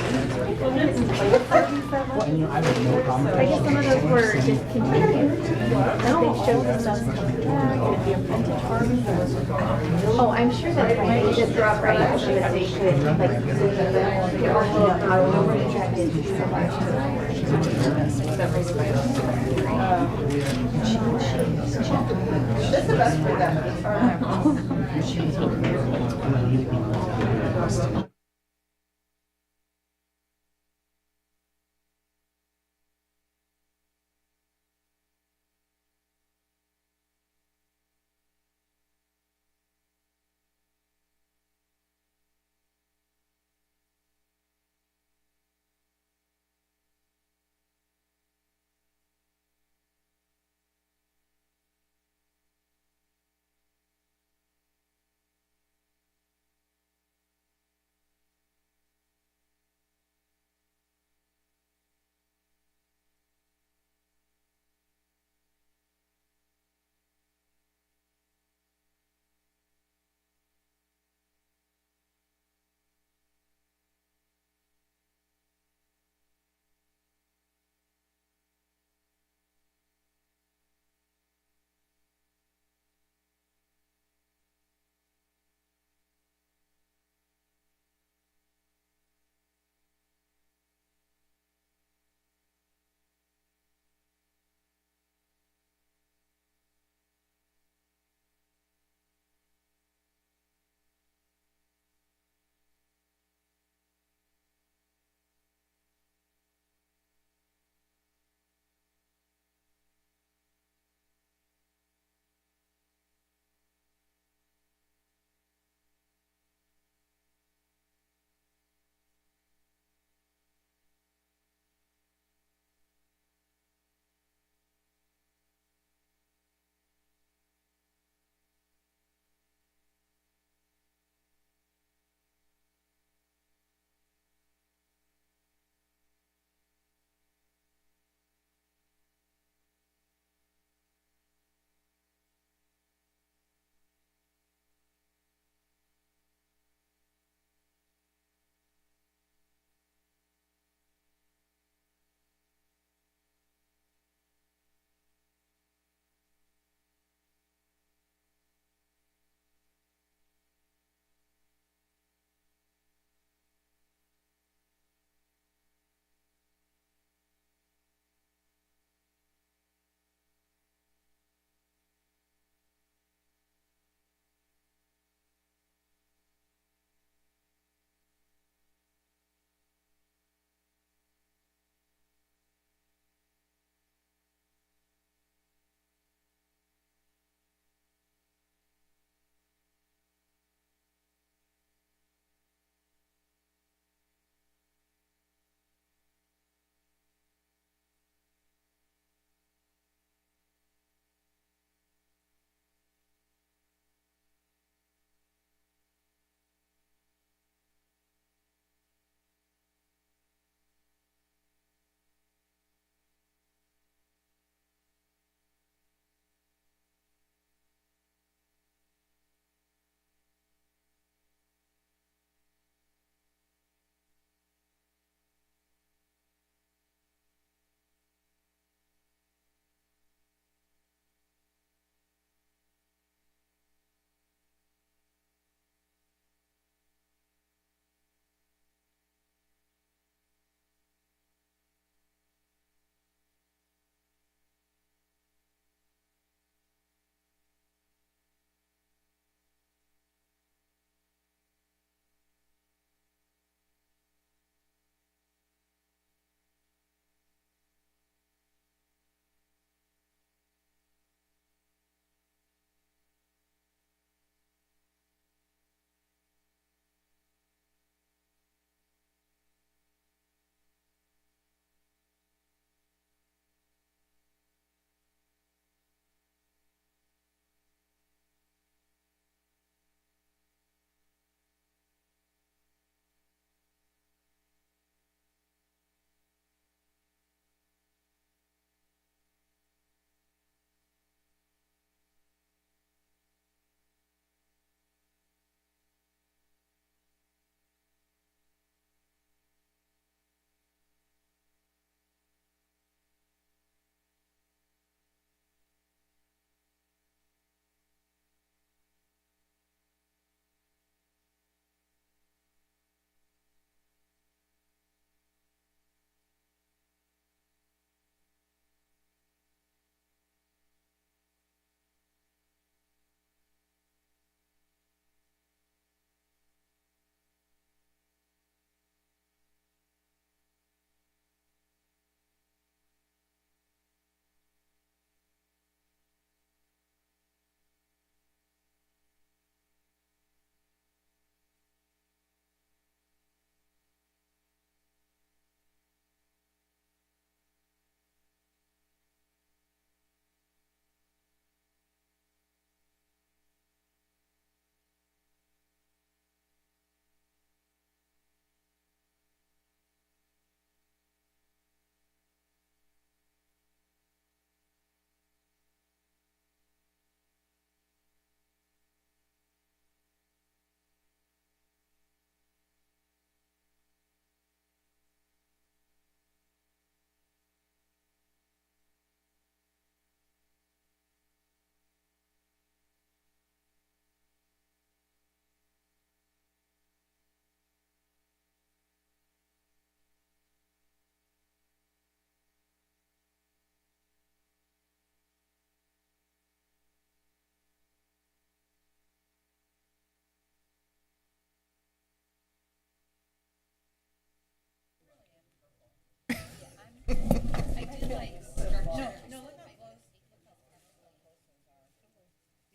I guess some of those were discontinued. They showed the stuff coming back, it'd be a vintage Barbie. Oh, I'm sure that's right. They just drop right so that they could like I don't know where they tried to do so much. This is the best for them. As far as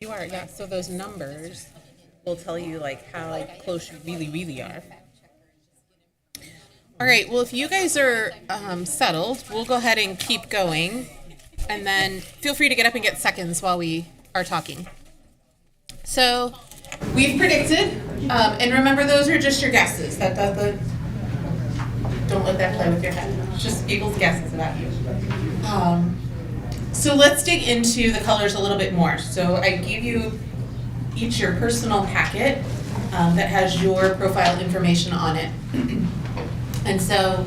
You are, yeah. So those numbers will tell you like how close you really, really are. All right, well, if you guys are settled, we'll go ahead and keep going. And then feel free to get up and get seconds while we are talking. So we've predicted, and remember those are just your guesses. That doesn't, don't let that play with your head. It's just people's guesses about you. So let's dig into the colors a little bit more. So I gave you each your personal packet that has your profile information on it. And so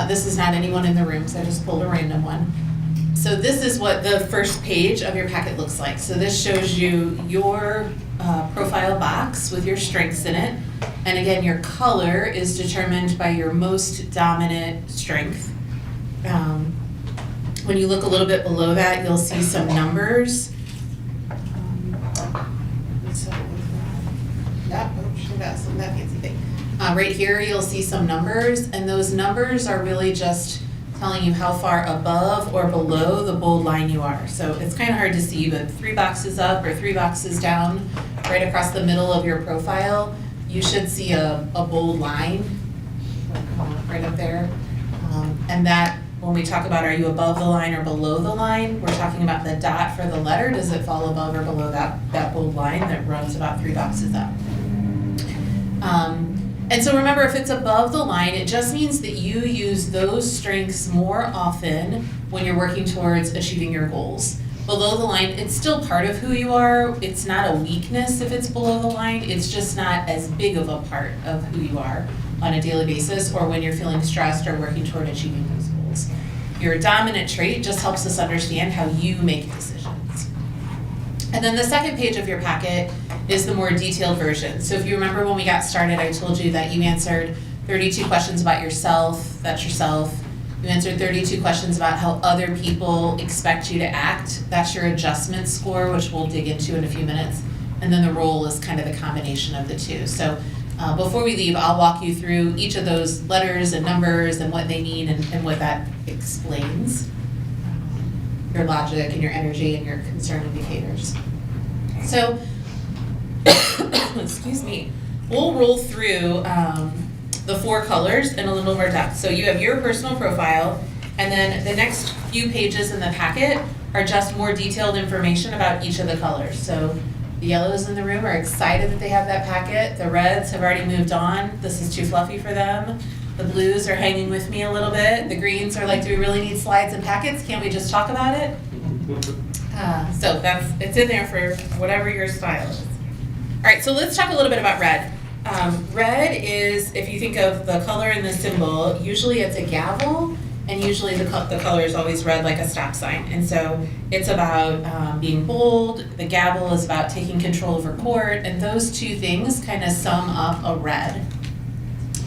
this is not anyone in the room, so I just pulled a random one. So this is what the first page of your packet looks like. So this shows you your profile box with your strengths in it. And again, your color is determined by your most dominant strength. When you look a little bit below that, you'll see some numbers. That fancy thing. Right here, you'll see some numbers, and those numbers are really just telling you how far above or below the bold line you are. So it's kind of hard to see, but 3 boxes up or 3 boxes down, right across the middle of your profile, you should see a bold line right up there. And that, when we talk about are you above the line or below the line, we're talking about the dot for the letter. Does it fall above or below that bold line that runs about 3 boxes up? And so remember, if it's above the line, it just means that you use those strengths more often when you're working towards achieving your goals. Below the line, it's still part of who you are. It's not a weakness if it's below the line. It's just not as big of a part of who you are on a daily basis or when you're feeling stressed or working toward achieving those goals. Your dominant trait just helps us understand how you make decisions. And then the second page of your packet is the more detailed version. So if you remember when we got started, I told you that you answered 32 questions about yourself, that's yourself. You answered 32 questions about how other people expect you to act, that's your adjustment score, which we'll dig into in a few minutes. And then the role is kind of the combination of the two. So before we leave, I'll walk you through each of those letters and numbers and what they mean and what that explains. Your logic and your energy and your concern indicators. So, excuse me, we'll roll through the 4 colors in a little more depth. So you have your personal profile, and then the next few pages in the packet are just more detailed information about each of the colors. So the yellows in the room are excited that they have that packet. The reds have already moved on. This is too fluffy for them. The blues are hanging with me a little bit. The greens are like, do we really need slides and packets? Can't we just talk about it? So it's in there for whatever your style is. All right, so let's talk a little bit about red. Red is, if you think of the color in the symbol, usually it's a gavel, and usually the color is always red like a stop sign. And so it's about being bold, the gavel is about taking control over court, and those two things kind of sum up a red.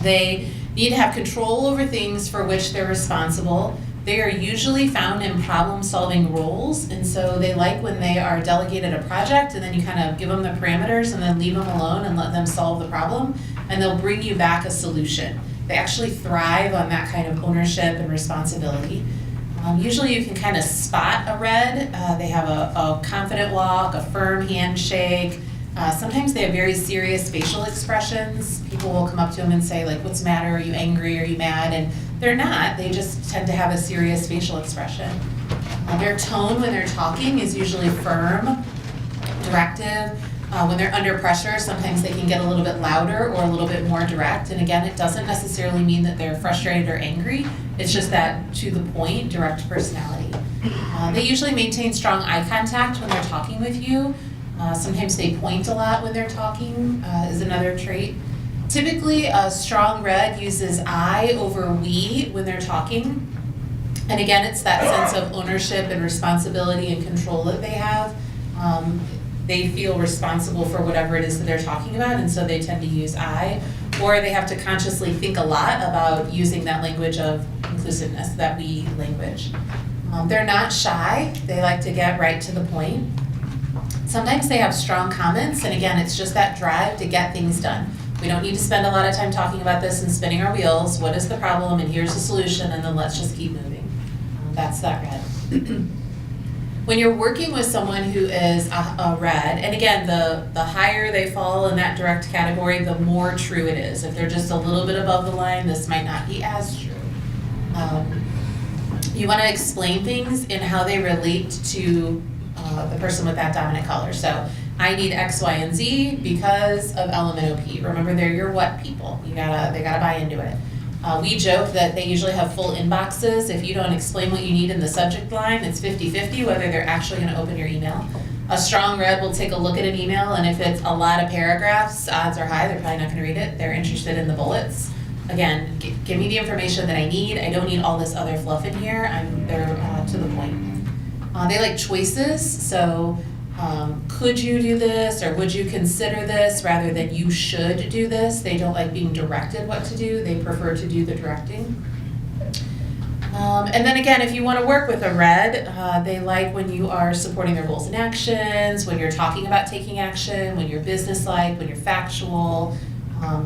They need to have control over things for which they're responsible. They are usually found in problem-solving roles, and so they like when they are delegated a project and then you kind of give them the parameters and then leave them alone and let them solve the problem, and they'll bring you back a solution. They actually thrive on that kind of ownership and responsibility. Usually you can kind of spot a red. They have a confident walk, a firm handshake. Sometimes they have very serious facial expressions. People will come up to them and say, like, what's the matter? Are you angry? Are you mad? And they're not. They just tend to have a serious facial expression. Their tone when they're talking is usually firm, directive. When they're under pressure, sometimes they can get a little bit louder or a little bit more direct. And again, it doesn't necessarily mean that they're frustrated or angry. It's just that to the point, direct personality. They usually maintain strong eye contact when they're talking with you. Sometimes they point a lot when they're talking, is another trait. Typically, a strong red uses I over we when they're talking. And again, it's that sense of ownership and responsibility and control that they have. They feel responsible for whatever it is that they're talking about, and so they tend to use I. Or they have to consciously think a lot about using that language of inclusiveness, that we language. They're not shy. They like to get right to the point. Sometimes they have strong comments, and again, it's just that drive to get things done. We don't need to spend a lot of time talking about this and spinning our wheels. What is the problem, and here's the solution, and then let's just keep moving. That's that red. when you're working with someone who is a red, and again, the higher they fall in that direct category, the more true it is. If they're just a little bit above the line, this might not be as true. You want to explain things in how they relate to the person with that dominant color. So I need X, Y, and Z because of LMNOP. Remember, they're your what people. They gotta buy into it. We joke that they usually have full inboxes. If you don't explain what you need in the subject line, it's 50-50 whether they're actually going to open your email. A strong red will take a look at an email, and if it's a lot of paragraphs, odds are high they're probably not going to read it. They're interested in the bullets. Again, give me the information that I need. I don't need all this other fluff in here. They're to the point. They like choices, so could you do this, or would you consider this, rather than you should do this. They don't like being directed what to do. They prefer to do the directing. And then again, if you want to work with a red, they like when you are supporting their goals and actions, when you're talking about taking action, when you're businesslike, when you're factual,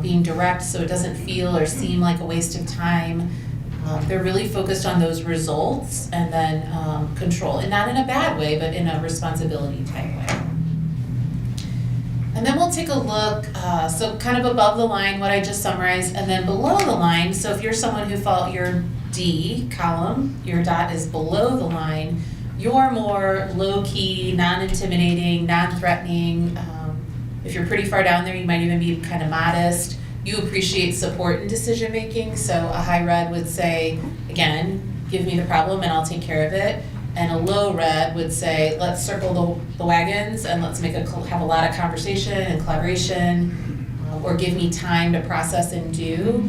being direct so it doesn't feel or seem like a waste of time. They're really focused on those results and then control, and not in a bad way, but in a responsibility type way. And then we'll take a look, so kind of above the line, what I just summarized, and then below the line. So if you're someone who felt your D column, your dot is below the line, you're more low-key, non-intimidating, non-threatening. If you're pretty far down there, you might even be kind of modest. You appreciate support in decision making, so a high red would say, again, give me the problem and I'll take care of it. And a low red would say, let's circle the wagons and let's have a lot of conversation and collaboration, or give me time to process and do.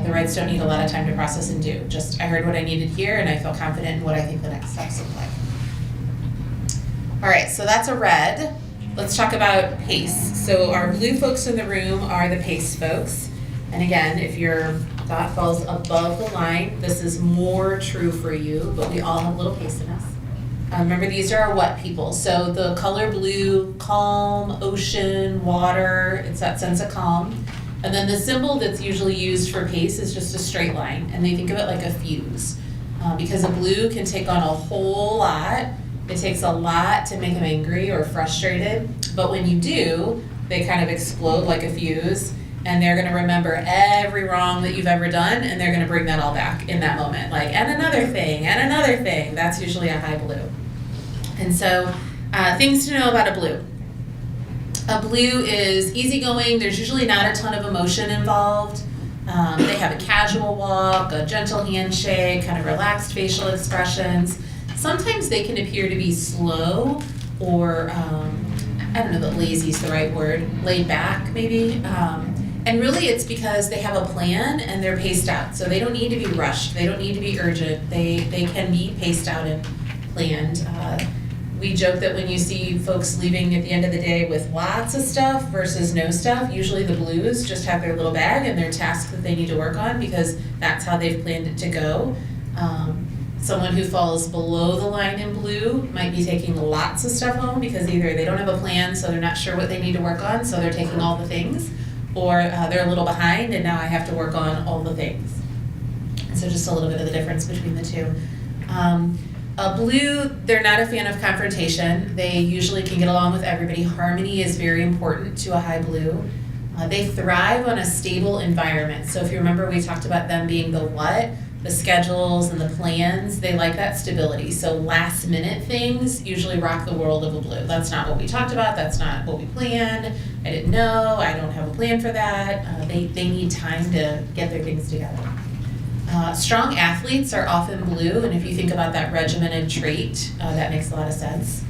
The reds don't need a lot of time to process and do. Just, I heard what I needed here and I feel confident in what I think the next steps look like. All right, so that's a red. Let's talk about pace. So our blue folks in the room are the pace folks. And again, if your dot falls above the line, this is more true for you, but we all have a little pace in us. Remember, these are our what people. So the color blue, calm, ocean, water, it's that sense of calm. And then the symbol that's usually used for pace is just a straight line. And they think of it like a fuse. Because a blue can take on a whole lot. It takes a lot to make them angry or frustrated, but when you do, they kind of explode like a fuse, and they're gonna remember every wrong that you've ever done, and they're gonna bring that all back in that moment. Like, and another thing, and another thing. That's usually a high blue. And so, things to know about a blue. A blue is easygoing. There's usually not a ton of emotion involved. They have a casual walk, a gentle handshake, kind of relaxed facial expressions. Sometimes they can appear to be slow or, I don't know that lazy is the right word, laid back maybe. And really it's because they have a plan and they're paced out. So they don't need to be rushed. They don't need to be urgent. They can be paced out and planned. We joke that when you see folks leaving at the end of the day with lots of stuff versus no stuff, usually the blues just have their little bag and their task that they need to work on because that's how they've planned it to go. Someone who falls below the line in blue might be taking lots of stuff home because either they don't have a plan, so they're not sure what they need to work on, so they're taking all the things, or they're a little behind and now I have to work on all the things. And so just a little bit of the difference between the two. A blue, they're not a fan of confrontation. They usually can get along with everybody. Harmony is very important to a high blue. They thrive on a stable environment. So if you remember, we talked about them being the what, the schedules and the plans. They like that stability. So last minute things usually rock the world of a blue. That's not what we talked about. That's not what we planned. I didn't know. I don't have a plan for that. They need time to get their things together. Strong athletes are often blue, and if you think about that regimented trait, that makes a lot of sense.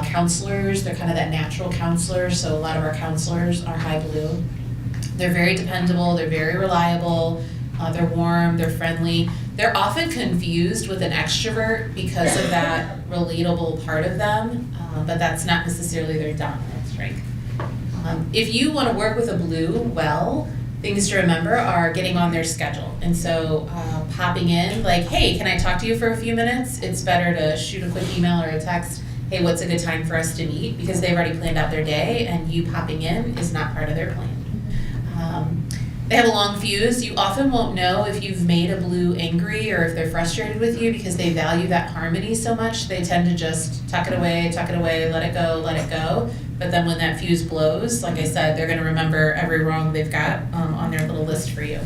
Counselors, they're kind of that natural counselor, so a lot of our counselors are high blue. They're very dependable, they're very reliable, they're warm, they're friendly. They're often confused with an extrovert because of that relatable part of them, but that's not necessarily their dominant strength. If you want to work with a blue well, things to remember are getting on their schedule. And so popping in, like, hey, can I talk to you for a few minutes? It's better to shoot a quick email or a text, hey, what's a good time for us to meet? Because they've already planned out their day and you popping in is not part of their plan. They have a long fuse. You often won't know if you've made a blue angry or if they're frustrated with you because they value that harmony so much. They tend to just tuck it away, let it go, let it go. But then when that fuse blows, like I said, they're going to remember every wrong they've got on their little list for you.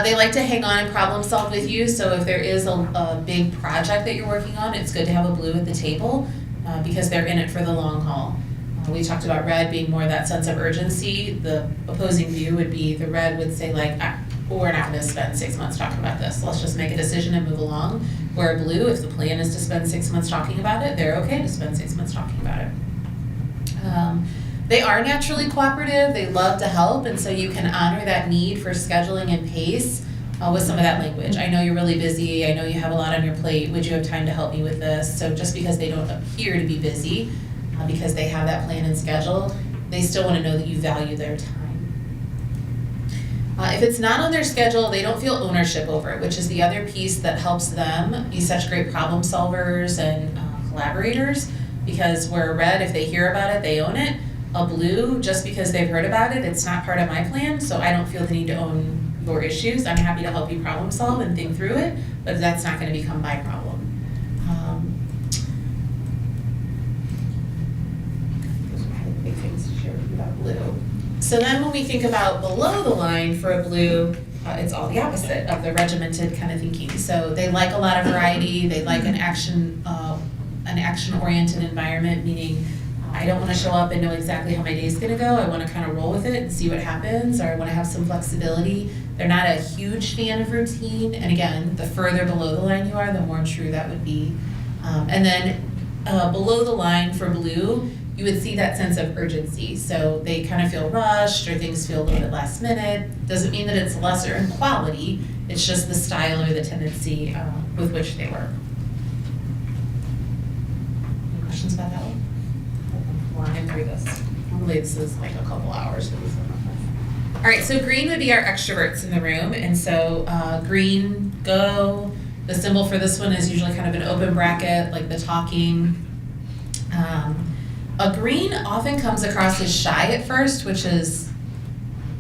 They like to hang on and problem solve with you. So if there is a big project that you're working on, it's good to have a blue at the table because they're in it for the long haul. We talked about red being more that sense of urgency. The opposing view would be the red would say like, we're not going to spend 6 months talking about this. Let's just make a decision and move along. Where blue, if the plan is to spend 6 months talking about it, they're okay to spend 6 months talking about it. They are naturally cooperative. They love to help, and so you can honor that need for scheduling and pace with some of that language. I know you're really busy. I know you have a lot on your plate. Would you have time to help me with this? So just because they don't appear to be busy, because they have that plan and schedule, they still want to know that you value their time. If it's not on their schedule, they don't feel ownership over it, which is the other piece that helps them be such great problem solvers and collaborators, because where red, if they hear about it, they own it. A blue, just because they've heard about it, it's not part of my plan, so I don't feel the need to own your issues. I'm happy to help you problem solve and think through it, but that's not going to become my problem. Big things to share with you about blue. So then when we think about below the line for a blue, it's all the opposite of the regimented kind of thinking. So they like a lot of variety. They like an action-oriented environment, meaning I don't want to show up and know exactly how my day's going to go. I want to kind of roll with it and see what happens, or I want to have some flexibility. They're not a huge fan of routine. And again, the further below the line you are, the more true that would be. And then below the line for blue, you would see that sense of urgency. So they kind of feel rushed, or things feel a little bit last minute. Doesn't mean that it's lesser in quality. It's just the style or the tendency with which they work. Any questions about that one? Flying through this. Normally this is like a couple hours. All right, so green would be our extroverts in the room. And so green, go. The symbol for this one is usually kind of an open bracket, like the talking. A green often comes across as shy at first, which is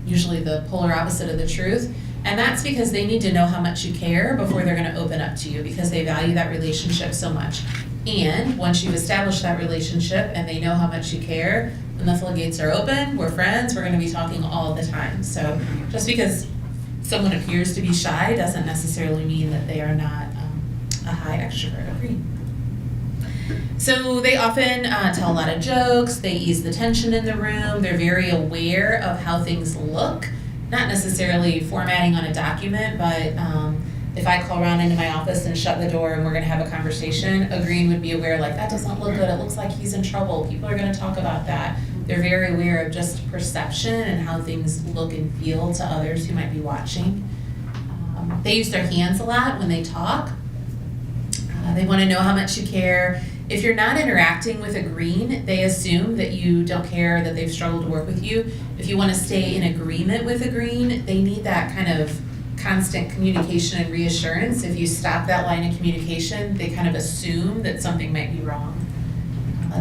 usually the polar opposite of the truth. And that's because they need to know how much you care before they're going to open up to you, because they value that relationship so much. And once you've established that relationship and they know how much you care, when the floodgates are open, we're friends, we're going to be talking all the time. So just because someone appears to be shy doesn't necessarily mean that they are not a high extrovert or green. So they often tell a lot of jokes, they ease the tension in the room, they're very aware of how things look, not necessarily formatting on a document, but if I call around into my office and shut the door and we're gonna have a conversation, a green would be aware, like, that doesn't look good, it looks like he's in trouble, people are gonna talk about that. They're very aware of just perception and how things look and feel to others who might be watching. They use their hands a lot when they talk. They wanna know how much you care. If you're not interacting with a green, they assume that you don't care, that they've struggled to work with you. If you want to stay in agreement with a green, they need that kind of constant communication and reassurance. If you stop that line of communication, they kind of assume that something might be wrong.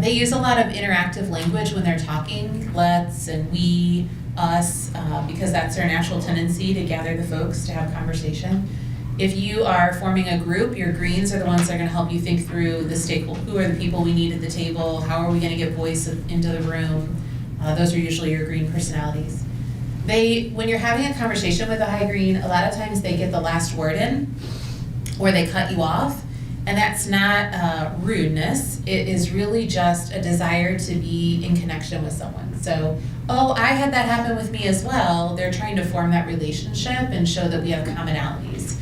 They use a lot of interactive language when they're talking, let's and we, us, because that's their natural tendency to gather the folks to have conversation. If you are forming a group, your greens are the ones that are going to help you think through the stakeholders. Who are the people we need at the table? How are we going to get voice into the room? Those are usually your green personalities. When you're having a conversation with a high green, a lot of times they get the last word in, or they cut you off. And that's not rudeness. It is really just a desire to be in connection with someone. So, oh, I had that happen with me as well. They're trying to form that relationship and show that we have commonalities.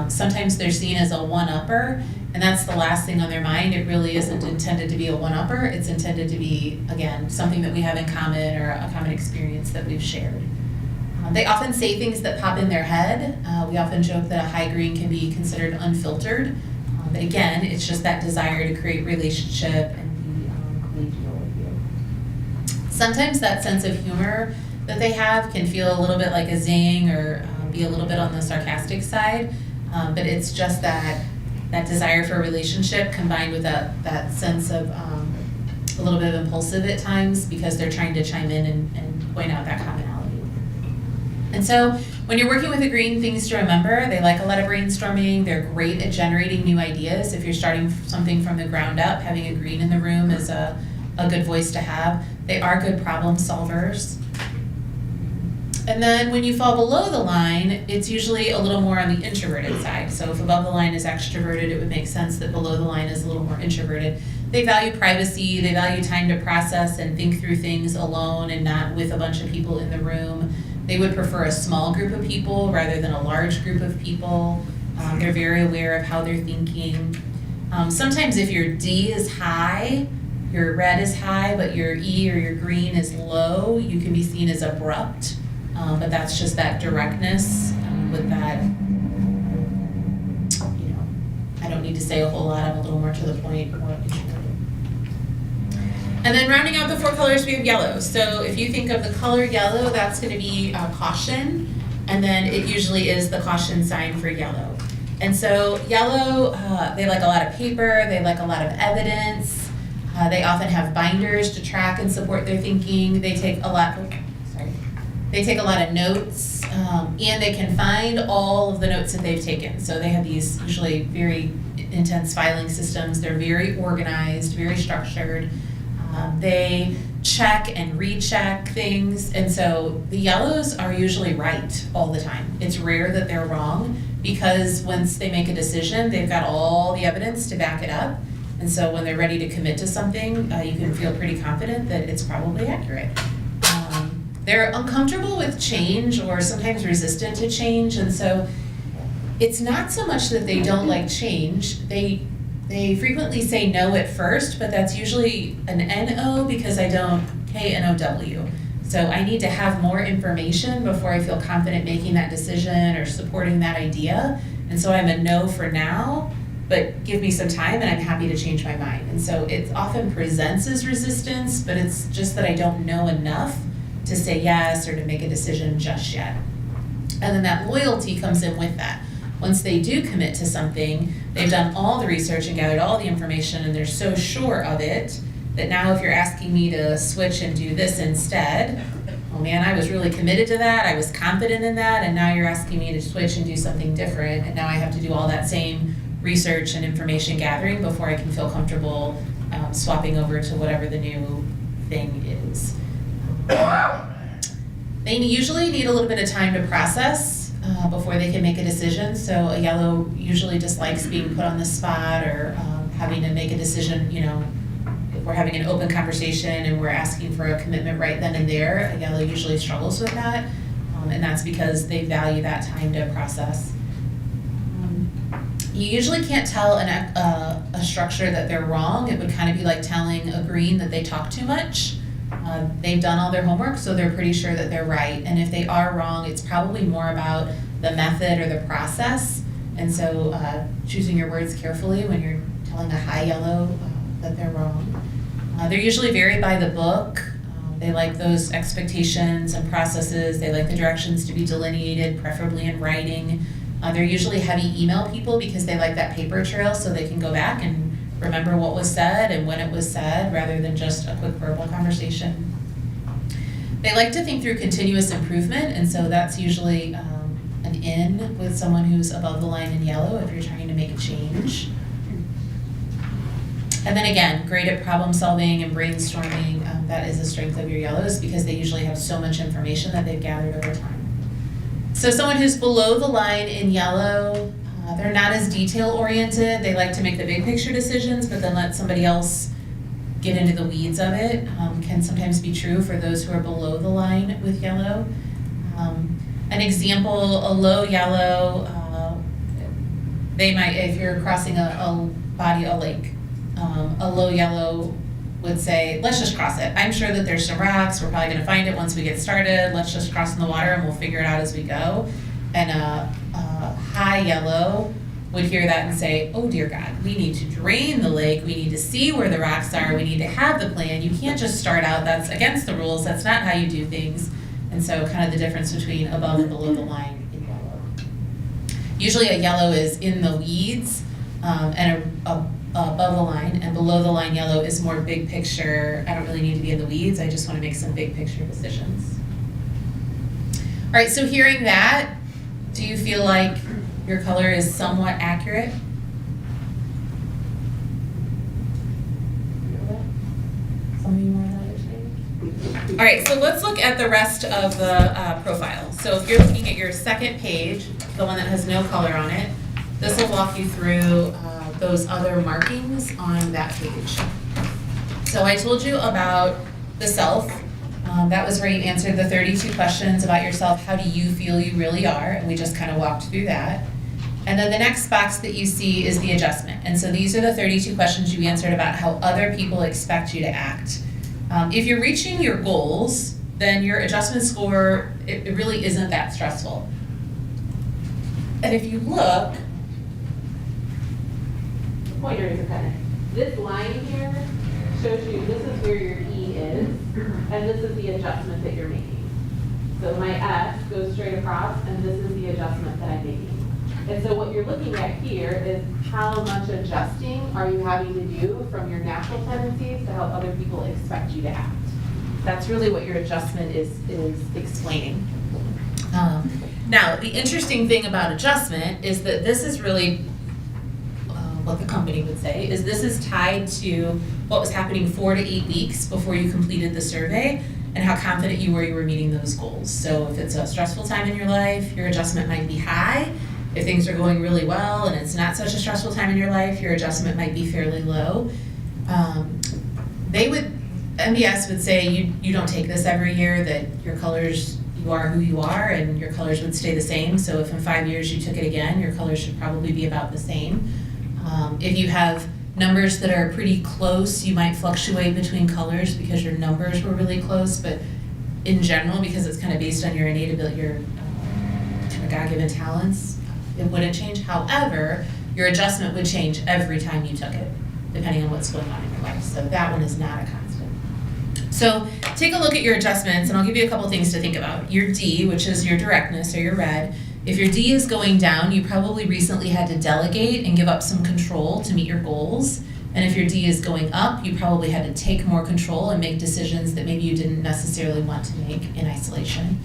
Sometimes they're seen as a one-upper, and that's the last thing on their mind. It really isn't intended to be a one-upper. It's intended to be, again, something that we have in common or a common experience that we've shared. They often say things that pop in their head. We often joke that a high green can be considered unfiltered. But again, it's just that desire to create relationship and be collegial with you. Sometimes that sense of humor that they have can feel a little bit like a zing or be a little bit on the sarcastic side. But it's just that desire for a relationship combined with that sense of a little bit of impulsive at times, because they're trying to chime in and point out that commonality. And so when you're working with a green, things to remember, they like a lot of brainstorming. They're great at generating new ideas. If you're starting something from the ground up, having a green in the room is a good voice to have. They are good problem solvers. And then when you fall below the line, it's usually a little more on the introverted side. So if above the line is extroverted, it would make sense that below the line is a little more introverted. They value privacy, they value time to process and think through things alone and not with a bunch of people in the room. They would prefer a small group of people rather than a large group of people. They're very aware of how they're thinking. Sometimes if your D is high, your red is high, but your E or your green is low, you can be seen as abrupt. But that's just that directness with that, I don't need to say a whole lot, I'm a little more to the point. More introverted. And then rounding out the 4 colors, we have yellow. So if you think of the color yellow, that's going to be caution, and then it usually is the caution sign for yellow. And so yellow, they like a lot of paper, they like a lot of evidence, they often have binders to track and support their thinking, they take a lot of notes, and they can find all of the notes that they've taken. So they have these usually very intense filing systems. They're very organized, very structured. They check and recheck things. And so the yellows are usually right all the time. It's rare that they're wrong because once they make a decision, they've got all the evidence to back it up. And so when they're ready to commit to something, you can feel pretty confident that it's probably accurate. They're uncomfortable with change or sometimes resistant to change, and so it's not so much that they don't like change. They frequently say no at first, but that's usually an N-O because I don't K-N-O-W. So I need to have more information before I feel confident making that decision or supporting that idea. And so I'm a no for now, but give me some time and I'm happy to change my mind. And so it often presents as resistance, but it's just that I don't know enough to say yes or to make a decision just yet. And then that loyalty comes in with that. Once they do commit to something, they've done all the research and gathered all the information and they're so sure of it that now if you're asking me to switch and do this instead, oh man, I was really committed to that, I was confident in that, and now you're asking me to switch and do something different, and now I have to do all that same research and information gathering before I can feel comfortable swapping over to whatever the new thing is. They usually need a little bit of time to process before they can make a decision. So a yellow usually dislikes being put on the spot or having to make a decision, if we're having an open conversation and we're asking for a commitment right then and there, a yellow usually struggles with that. And that's because they value that time to process. You usually can't tell a structure that they're wrong. It would kind of be like telling a green that they talk too much. They've done all their homework, so they're pretty sure that they're right. And if they are wrong, it's probably more about the method or the process. And so choosing your words carefully when you're telling a high yellow that they're wrong. They're usually very by the book. They like those expectations and processes. They like the directions to be delineated, preferably in writing. They're usually heavy email people because they like that paper trail so they can go back and remember what was said and when it was said rather than just a quick verbal conversation. They like to think through continuous improvement, and so that's usually an in with someone who's above the line in yellow if you're trying to make a change. And then again, great at problem solving and brainstorming. That is a strength of your yellows because they usually have so much information that they've gathered over time. So someone who's below the line in yellow, they're not as detail oriented. They like to make the big picture decisions, but then let somebody else get into the weeds of it. Can sometimes be true for those who are below the line with yellow. An example, a low yellow, they might, if you're crossing a lake, a low yellow would say, let's just cross it. I'm sure that there's some rocks. We're probably gonna find it once we get started. Let's just cross in the water and we'll figure it out as we go. And a high yellow would hear that and say, oh dear God, we need to drain the lake. We need to see where the rocks are. We need to have the plan. You can't just start out. That's against the rules. That's not how you do things. And so kind of the difference between above and below the line in yellow. Usually a yellow is in the weeds and above the line, and below the line yellow is more big picture. I don't really need to be in the weeds. I just want to make some big picture decisions. right, so hearing that, do you feel like your color is somewhat accurate? Some of you more than others, maybe? All right, so let's look at the rest of the profile. So if you're looking at your second page, the one that has no color on it, this will walk you through those other markings on that page. So I told you about the self. That was where you answered the 32 questions about yourself. How do you feel you really are? And we just kind of walked through that. And then the next box that you see is the adjustment. And so these are the 32 questions you answered about how other people expect you to act. If you're reaching your goals, then your adjustment score, it really isn't that stressful. And if you look, the pointer is kind of, this line here shows you this is where your E is, and this is the adjustment that you're making. So my S goes straight across, and this is the adjustment that I'm making. And so what you're looking at here is how much adjusting are you having to do from your natural tendencies to how other people expect you to act. That's really what your adjustment is explaining. Now, the interesting thing about adjustment is that this is really what the company would say, is this is tied to what was happening 4 to 8 weeks before you completed the survey and how confident you were meeting those goals. So if it's a stressful time in your life, your adjustment might be high. If things are going really well and it's not such a stressful time in your life, your adjustment might be fairly low. MBS would say you don't take this every year, that your colors, you are who you are, and your colors would stay the same. So if in 5 years you took it again, your colors should probably be about the same. If you have numbers that are pretty close, you might fluctuate between colors because your numbers were really close, but in general, because it's kind of based on your innate ability, your God-given talents, it wouldn't change. However, your adjustment would change every time you took it, depending on what's going on in your life. So that one is not a constant. So take a look at your adjustments, and I'll give you a couple things to think about. Your D, which is your directness or your red, if your D is going down, you probably recently had to delegate and give up some control to meet your goals. And if your D is going up, you probably had to take more control and make decisions that maybe you didn't necessarily want to make in isolation.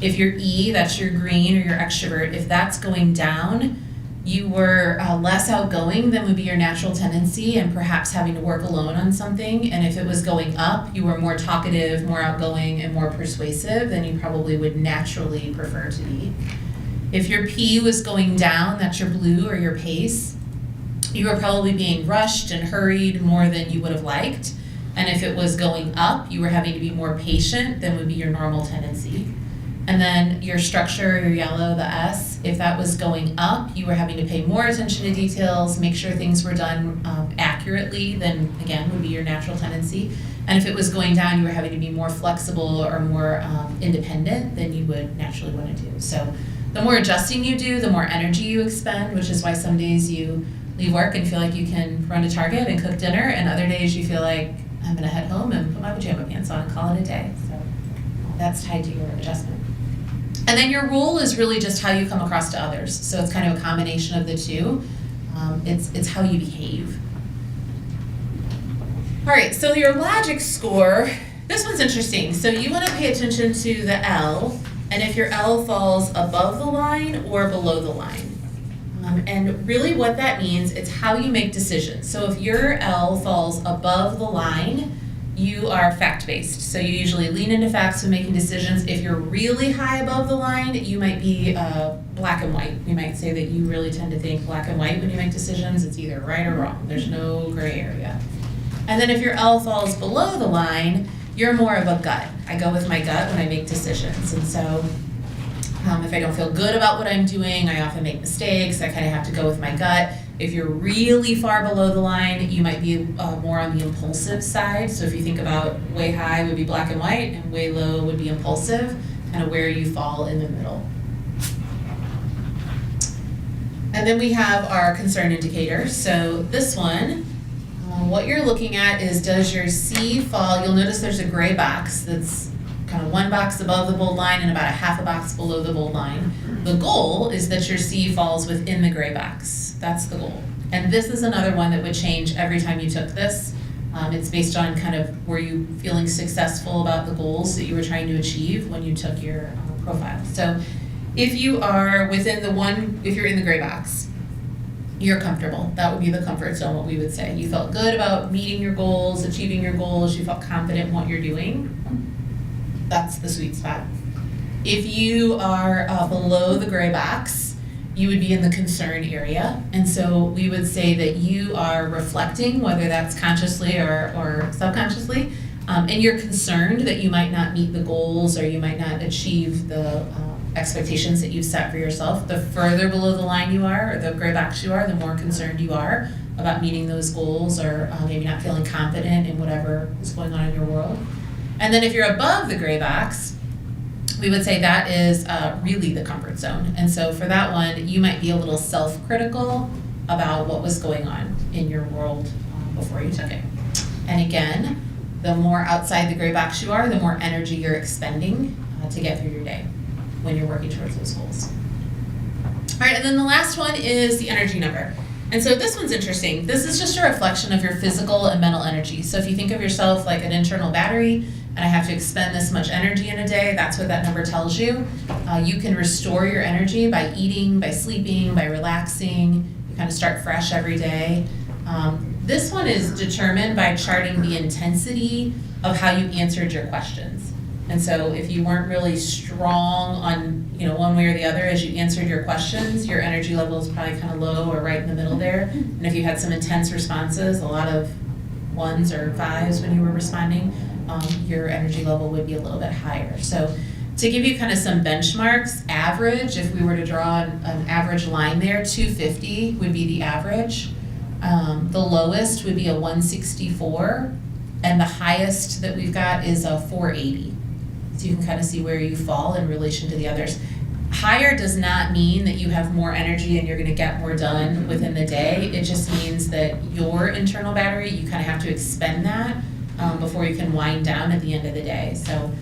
If your E, that's your green or your extrovert, if that's going down, you were less outgoing than would be your natural tendency and perhaps having to work alone on something. And if it was going up, you were more talkative, more outgoing, and more persuasive than you probably would naturally prefer to be. If your P was going down, that's your blue or your pace, you were probably being rushed and hurried more than you would have liked. And if it was going up, you were having to be more patient than would be your normal tendency. And then your structure, your yellow, the S, if that was going up, you were having to pay more attention to details, make sure things were done accurately than, again, would be your natural tendency. And if it was going down, you were having to be more flexible or more independent than you would naturally want to do. So the more adjusting you do, the more energy you expend, which is why some days you leave work and feel like you can run to Target and cook dinner, and other days you feel like I'm gonna head home and put my pajama pants on and call it a day. So that's tied to your adjustment. And then your rule is really just how you come across to others. So it's kind of a combination of the two. It's how you behave. All right, so your logic score, this one's interesting. So you want to pay attention to the L, and if your L falls above the line or below the line. And really what that means, it's how you make decisions. So if your L falls above the line, you are fact-based. So you usually lean into facts when making decisions. If you're really high above the line, you might be black and white. We might say that you really tend to think black and white when you make decisions. It's either right or wrong. There's no gray area. And then if your L falls below the line, you're more of a gut. I go with my gut when I make decisions. And so if I don't feel good about what I'm doing, I often make mistakes. I kind of have to go with my gut. If you're really far below the line, you might be more on the impulsive side. So if you think about way high would be black and white, and way low would be impulsive, kind of where you fall in the middle. And then we have our concern indicator. So this one, what you're looking at is, does your C fall? You'll notice there's a gray box that's kind of one box above the bold line and about a half a box below the bold line. The goal is that your C falls within the gray box. That's the goal. And this is another one that would change every time you took this. It's based on kind of, were you feeling successful about the goals that you were trying to achieve when you took your profile. So if you are within the one, if you're in the gray box, you're comfortable. That would be the comfort zone, what we would say. You felt good about meeting your goals, achieving your goals, you felt confident in what you're doing. That's the sweet spot. If you are below the gray box, you would be in the concern area. And so we would say that you are reflecting, whether that's consciously or subconsciously, and you're concerned that you might not meet the goals or you might not achieve the expectations that you've set for yourself. The further below the line you are, or the gray box you are, the more concerned you are about meeting those goals, or maybe not feeling confident in whatever is going on in your world. And then if you're above the gray box, we would say that is really the comfort zone. And so for that one, you might be a little self-critical about what was going on in your world before you took it. And again, the more outside the gray box you are, the more energy you're expending to get through your day when you're working towards those goals. All right, and then the last one is the energy number. And so this one's interesting. This is just a reflection of your physical and mental energy. So if you think of yourself like an internal battery, and I have to expend this much energy in a day, that's what that number tells you. You can restore your energy by eating, by sleeping, by relaxing. You kind of start fresh every day. This one is determined by charting the intensity of how you answered your questions. And so if you weren't really strong on, one way or the other as you answered your questions, your energy level is probably kind of low or right in the middle there. And if you had some intense responses, a lot of 1s or 5s when you were responding, your energy level would be a little bit higher. So to give you kind of some benchmarks, average, if we were to draw an average line there, 250 would be the average. The lowest would be a 164, and the highest that we've got is a 480. So you can kind of see where you fall in relation to the others. Higher does not mean that you have more energy and you're going to get more done within the day. It just means that your internal battery, you kind of have to expend that before you can wind down at the end of the day. So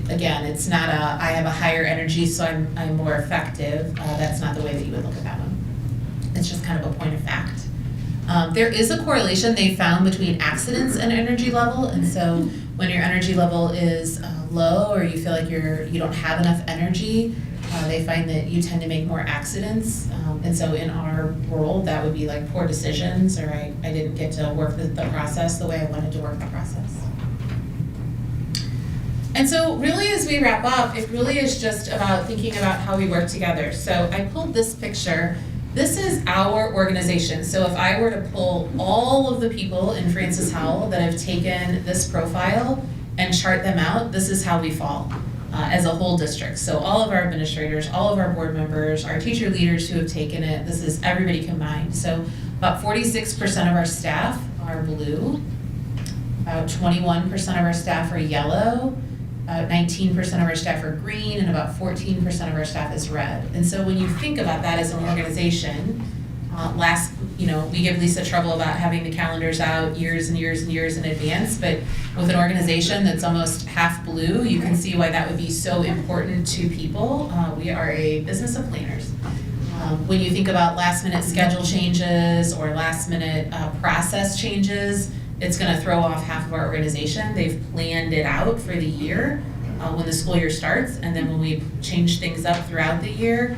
again, it's not I have a higher energy so I'm more effective. That's not the way that you would look at that one. It's just kind of a point of fact. There is a correlation they found between accidents and energy level, and so when your energy level is low or you feel like you don't have enough energy, they find that you tend to make more accidents. And so in our world, that would be like poor decisions, or I didn't get to work the process the way I wanted to work the process. And so really as we wrap up, it really is just about thinking about how we work together. So I pulled this picture. This is our organization. So if I were to pull all of the people in Francis Howell that have taken this profile and chart them out, this is how we fall as a whole district. So all of our administrators, all of our board members, our teacher leaders who have taken it, this is everybody combined. So about 46% of our staff are blue, about 21% of our staff are yellow, 19% of our staff are green, and about 14% of our staff is red. And so when you think about that as an organization, we give Lisa trouble about having the calendars out years and years and years in advance, but with an organization that's almost half blue, you can see why that would be so important to people. We are a business of planners. When you think about last minute schedule changes or last minute process changes, it's going to throw off half of our organization. They've planned it out for the year when the school year starts, and then when we change things up throughout the year,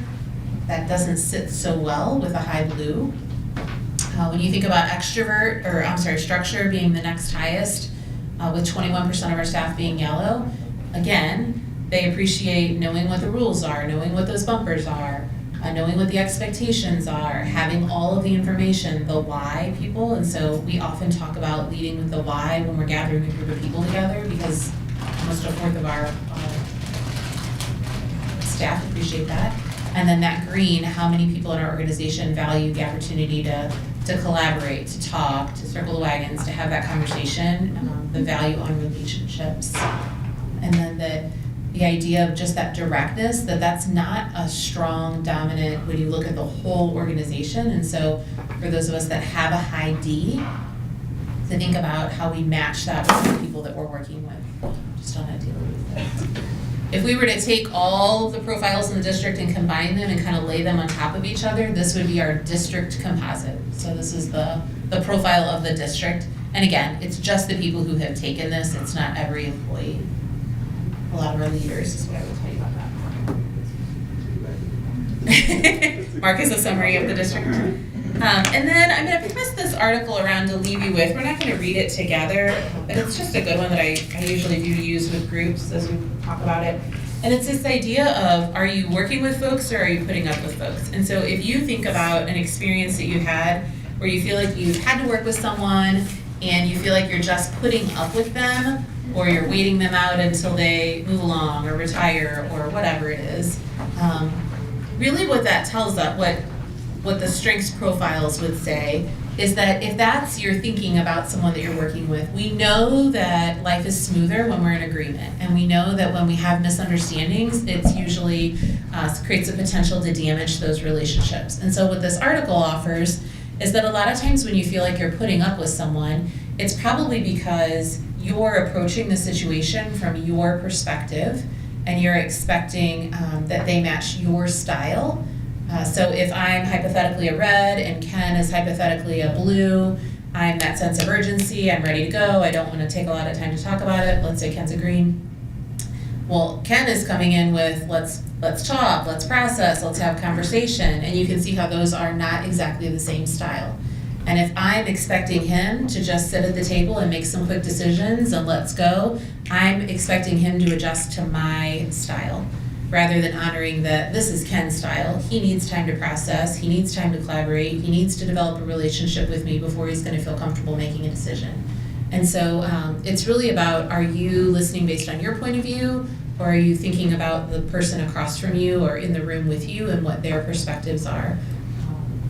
that doesn't sit so well with a high blue. When you think about structure being the next highest, with 21% of our staff being yellow, again, they appreciate knowing what the rules are, knowing what those bumpers are, knowing what the expectations are, having all of the information, the why people. And so we often talk about leading with the why when we're gathering a group of people together, because almost a fourth of our staff appreciate that. And then that green, how many people in our organization value the opportunity to collaborate, to talk, to circle the wagons, to have that conversation, the value on relationships. And then the idea of just that directness, that's not a strong, dominant when you look at the whole organization. And so for those of us that have a high D, to think about how we match that with the people that we're working with, just on a daily basis. If we were to take all of the profiles in the district and combine them and kind of lay them on top of each other, this would be our district composite. So this is the profile of the district. And again, it's just the people who have taken this. It's not every employee. a lot of our leaders, is what I would tell you about that. Mark is a summary of the district. And then I'm going to pass this article around to leave you with. We're not going to read it together, but it's just a good one that I usually do use with groups as we talk about it. And it's this idea of, are you working with folks or are you putting up with folks? And so if you think about an experience that you had where you feel like you've had to work with someone and you feel like you're just putting up with them, or you're waiting them out until they move along or retire or whatever it is, really what that tells us, what the strengths profiles would say, is that if that's your thinking about someone that you're working with, we know that life is smoother when we're in agreement. And we know that when we have misunderstandings, it's usually creates a potential to damage those relationships. And so what this article offers is that a lot of times when you feel like you're putting up with someone, it's probably because you're approaching the situation from your perspective and you're expecting that they match your style. So if I'm hypothetically a red and Ken is hypothetically a blue, I'm that sense of urgency, I'm ready to go, I don't want to take a lot of time to talk about it. Let's say Ken's a green. Well, Ken is coming in with let's talk, let's process, let's have conversation, and you can see how those are not exactly the same style. And if I'm expecting him to just sit at the table and make some quick decisions and let's go, I'm expecting him to adjust to my style, rather than honoring that this is Ken's style. He needs time to process, he needs time to collaborate, he needs to develop a relationship with me before he's gonna feel comfortable making a decision. And so it's really about, are you listening based on your point of view, or are you thinking about the person across from you or in the room with you and what their perspectives are,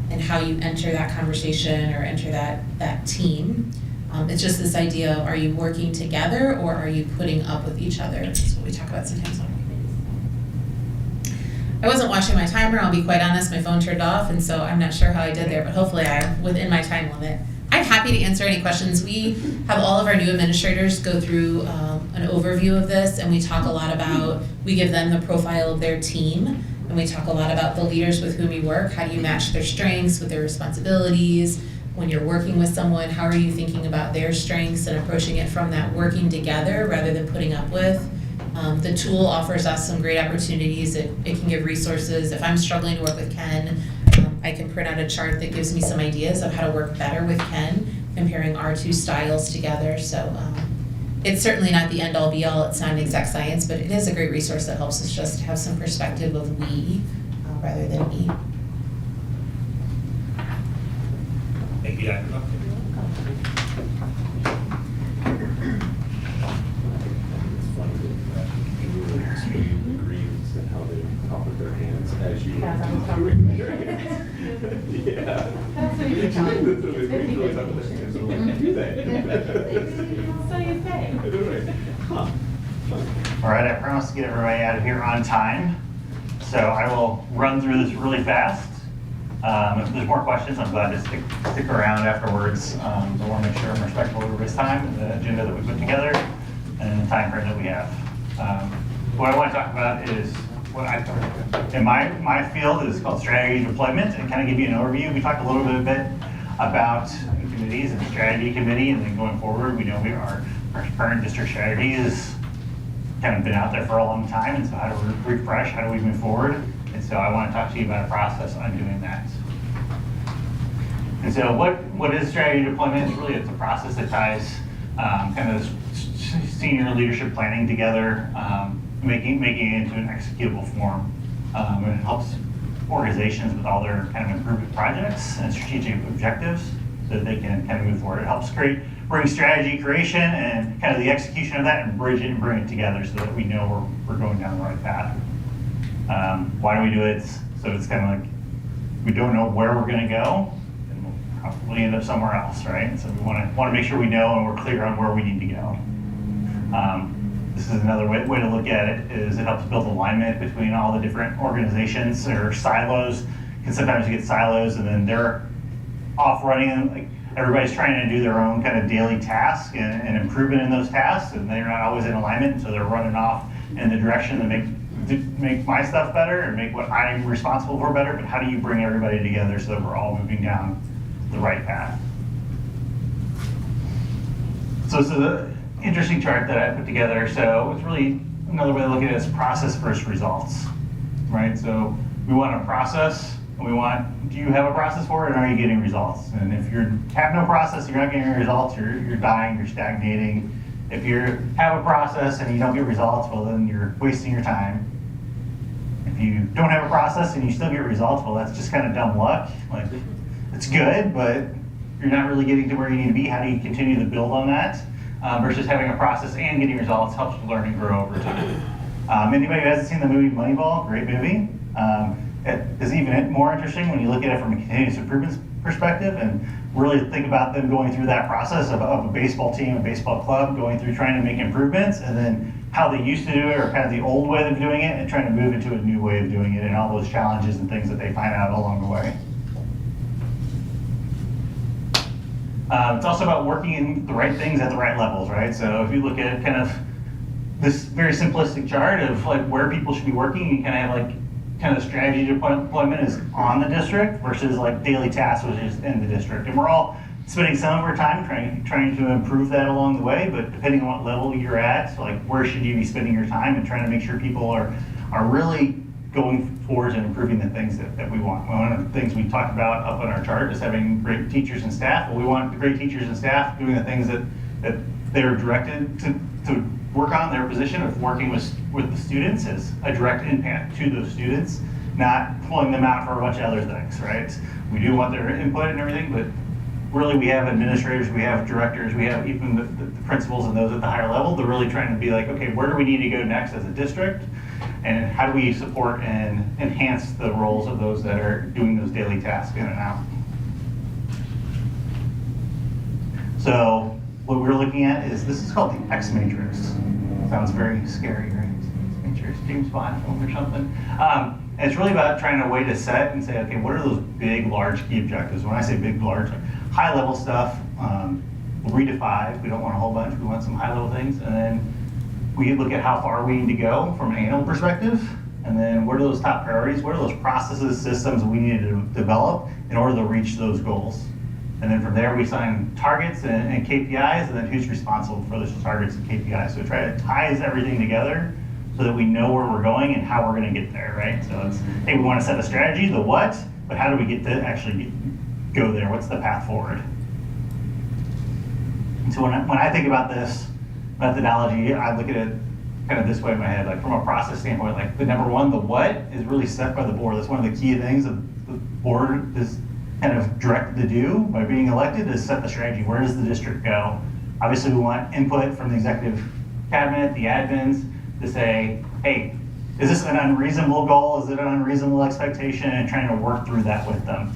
and how you enter that conversation or enter that team. It's just this idea of, are you working together or are you putting up with each other? That's what we talk about sometimes on I wasn't watching my timer, I'll be quite honest, my phone turned off, and so I'm not sure how I did there, but hopefully I'm within my time limit. I'm happy to answer any questions. We have all of our new administrators go through an overview of this, and we talk a lot about, we give them the profile of their team, and we talk a lot about the leaders with whom you work. How do you match their strengths with their responsibilities? When you're working with someone, how are you thinking about their strengths and approaching it from that working together rather than putting up with? The tool offers us some great opportunities. It can give resources. If I'm struggling to work with Ken, I can print out a chart that gives me some ideas of how to work better with Ken, comparing our two styles together. So it's certainly not the end all be all, it's not an exact science, but it is a great resource that helps us just have some perspective of we rather than me. Thank you, Dr. Buck. Greens and how they talk with their hands as you. Yeah. That's what you tell me. They really talk with their hands. I'm like, do they? So you say. Huh. All right, I promised to get everybody out of here on time, so I will run through this really fast. If there's more questions, I'm glad to stick around afterwards. So I want to make sure I'm respectful of everybody's time, the agenda that we put together, and the time frame that we have. What I want to talk about is what I in my field is called strategy deployment, and kind of give you an overview. We talked a little bit about committees and strategy committee, and then going forward, we know our current district strategy is kind of been out there for a long time, and so how do we refresh, how do we move forward? And so I want to talk to you about a process on doing that. And so what is strategy deployment? It's a process that ties kind of senior leadership planning together, making it into an executable form. And it helps organizations with all their kind of improvement projects and strategic objectives so that they can kind of move forward. It helps bring strategy creation and kind of the execution of that and bridge it and bring it together so that we know we're going down the right path. Why do we do it? So it's kind of like we don't know where we're going to go, and we'll probably end up somewhere else, right? So we want to make sure we know and we're clear on where we need to go. This is another way to look at it, is it helps build alignment between all the different organizations or silos. Because sometimes you get silos and then they're off running, and like everybody's trying to do their own kind of daily task and improvement in those tasks, and they're not always in alignment, so they're running off in the direction that make my stuff better and make what I'm responsible for better. But how do you bring everybody together so that we're all moving down the right path? So this is an interesting chart that I put together. So it's really another way to look at it is process versus results, right? So we want a process, and we want, do you have a process for it, and are you getting results? And if you have no process, you're not getting any results, you're dying, you're stagnating. If you have a process and you don't get results, well, then you're wasting your time. If you don't have a process and you still get results, well, that's just kind of dumb luck. Like, it's good, but you're not really getting to where you need to be. How do you continue to build on that? Versus having a process and getting results helps you learn and grow over time. Anybody who hasn't seen the movie Moneyball, great movie. It is even more interesting when you look at it from a continuous improvement perspective and really think about them going through that process of a baseball team, a baseball club, going through trying to make improvements, and then how they used to do it or kind of the old way of doing it and trying to move into a new way of doing it and all those challenges and things that they find out along the way. It's also about working the right things at the right levels, right? So if you look at kind of this very simplistic chart of like where people should be working, you kind of have like kind of the strategy deployment is on the district versus like daily tasks, which is in the district. And we're all spending some of our time trying to improve that along the way, but depending on what level you're at, like where should you be spending your time and trying to make sure people are really going forward and improving the things that we want. One of the things we talked about up on our chart is having great teachers and staff. Well, we want the great teachers and staff doing the things that they're directed to work on, their position of working with the students as a direct impact to those students, not pulling them out for a bunch of other things, right? We do want their input and everything, but really we have administrators, we have directors, we have even the principals and those at the higher level. They're really trying to be like, okay, where do we need to go next as a district? And how do we support and enhance the roles of those that are doing those daily tasks in and out? So what we're looking at is, this is called the X matrix. Sounds very scary, right? Matrix, James Bond film or something. And it's really about trying a way to set and say, okay, what are those big, large key objectives? When I say big, large, like high level stuff, 3 to 5. We don't want a whole bunch. We want some high level things. And then we look at how far we need to go from an annual perspective, and then what are those top priorities? What are those processes, systems we need to develop in order to reach those goals? And then from there, we assign targets and KPIs, and then who's responsible for those targets and KPIs. So try to ties everything together so that we know where we're going and how we're going to get there, right? So it's, hey, we want to set a strategy, the what, but how do we get to actually go there? What's the path forward? And so when I think about this methodology, I look at it kind of this way in my head, like from a process standpoint, like the number one, the what is really set by the board. That's one of the key things that the board is kind of directed to do by being elected, is set the strategy. Where does the district go? Obviously we want input from the executive cabinet, the admins, to say, hey, is this an unreasonable goal? Is it an unreasonable expectation? And trying to work through that with them.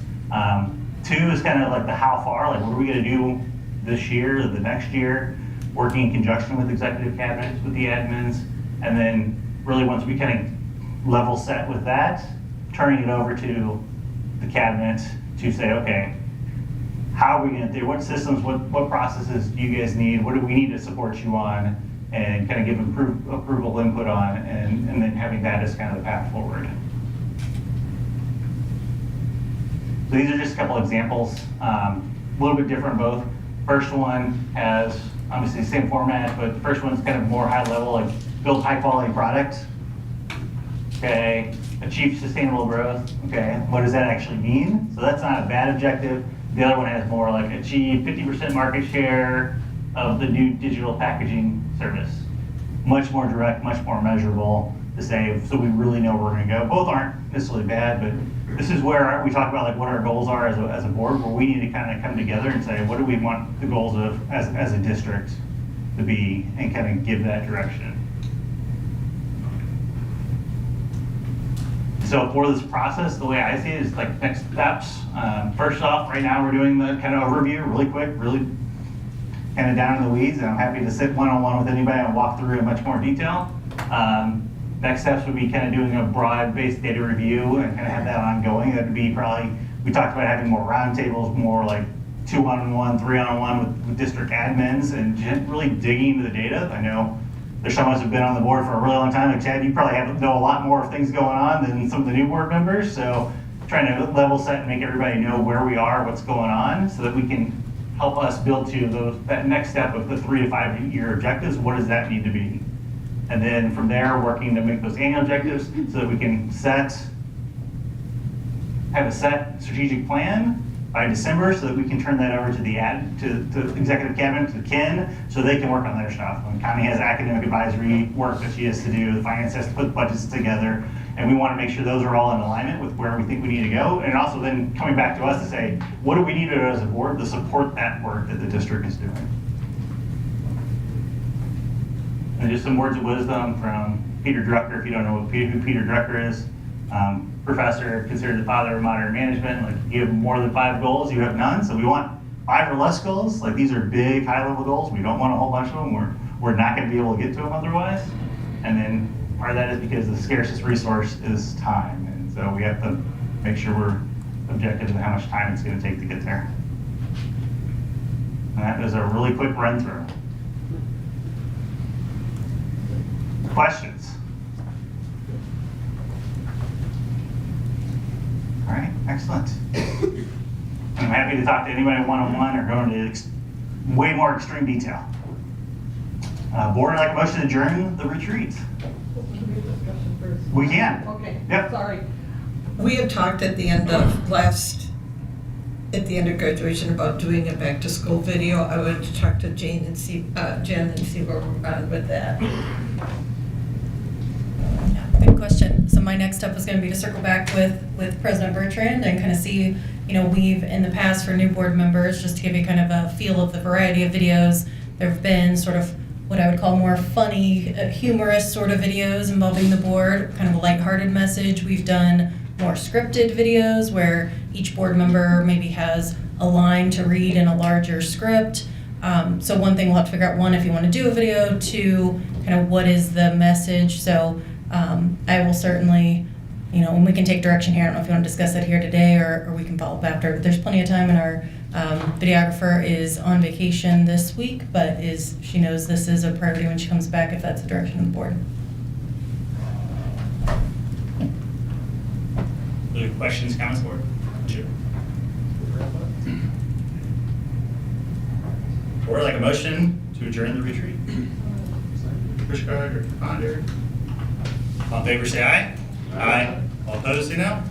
2 is kind of like the how far, like what are we gonna do this year or the next year? Working in conjunction with executive cabinets, with the admins, and then really once we kind of level set with that, turning it over to the cabinet to say, okay, how are we going to do, what systems, what processes do you guys need, what do we need to support you on, and kind of give approval input on, and then having that as kind of the path forward. So these are just a couple examples, a little bit different both. First one has obviously the same format, but the first one's kind of more high level, like build high quality product. Okay, achieve sustainable growth. Okay, what does that actually mean? So that's not a bad objective. The other one has more like achieve 50% market share of the new digital packaging service. Much more direct, much more measurable to say, so we really know where we're gonna go. Both aren't necessarily bad, but this is where we talk about like what our goals are as a board, where we need to kind of come together and say, what do we want the goals of as a district to be, and kind of give that direction. So for this process, the way I see it is like next steps. First off, right now we're doing the kind of overview really quick, really kind of down in the weeds, and I'm happy to sit one-on-one with anybody and walk through in much more detail. Next steps would be kind of doing a broad-based data review and kind of have that ongoing. That would be probably, we talked about having more roundtables, more like 2-on-1, 3-on-1 with district admins, and really digging into the data. I know there's some of us who've been on the board for a really long time. Like Chad, you probably know a lot more of things going on than some of the new board members. So trying to level set and make everybody know where we are, what's going on, so that we can help us build to that next step of the 3 to 5 year objectives. What does that need to be? And then from there, working to make those annual objectives so that we can have a set strategic plan by December so that we can turn that over to the executive cabinet, to Ken, so they can work on their stuff. When Connie has academic advisory work that she has to do, the finance has to put budgets together, and we want to make sure those are all in alignment with where we think we need to go, and also then coming back to us to say, what do we need as a board to support that work that the district is doing? And just some words of wisdom from Peter Drucker, if you don't know who Peter Drucker is. Professor, considered the father of modern management. Like, you have more than 5 goals, you have none. So we want 5 or less goals. Like, these are big, high-level goals. We don't want a whole bunch of them. We're not going to be able to get to them otherwise. And then part of that is because the scarcest resource is time. And so we have to make sure we're objective in how much time it's going to take to get there. And that is a really quick run through. Questions? All right, excellent. I'm happy to talk to anybody one-on-one or go into way more extreme detail. Board, I'd like a motion to adjourn the retreat. Can we discussion first? We can. Okay. Yep. Sorry. We had talked at the end of graduation about doing a back to school video. I would talk to Jen and see where we're at with that. Good question. So my next step was going to be to circle back with President Bertrand and kind of see, we've in the past for new board members, just to give you kind of a feel of the variety of videos, there have been sort of what I would call more funny, humorous sort of videos involving the board, kind of a lighthearted message. We've done more scripted videos where each board member maybe has a line to read in a larger script. So one thing we'll have to figure out, one, if you want to do a video, two, kind of what is the message. So I will certainly, and we can take direction here. I don't know if you want to discuss that here today or we can follow up after. But there's plenty of time, and our videographer is on vacation this week, but she knows this is a priority when she comes back if that's the direction of the board. Other questions, comments, board? Sure. Or like a motion to adjourn the retreat? Pushcart or Ponder? All in favor, say aye. Aye. All opposed, say no.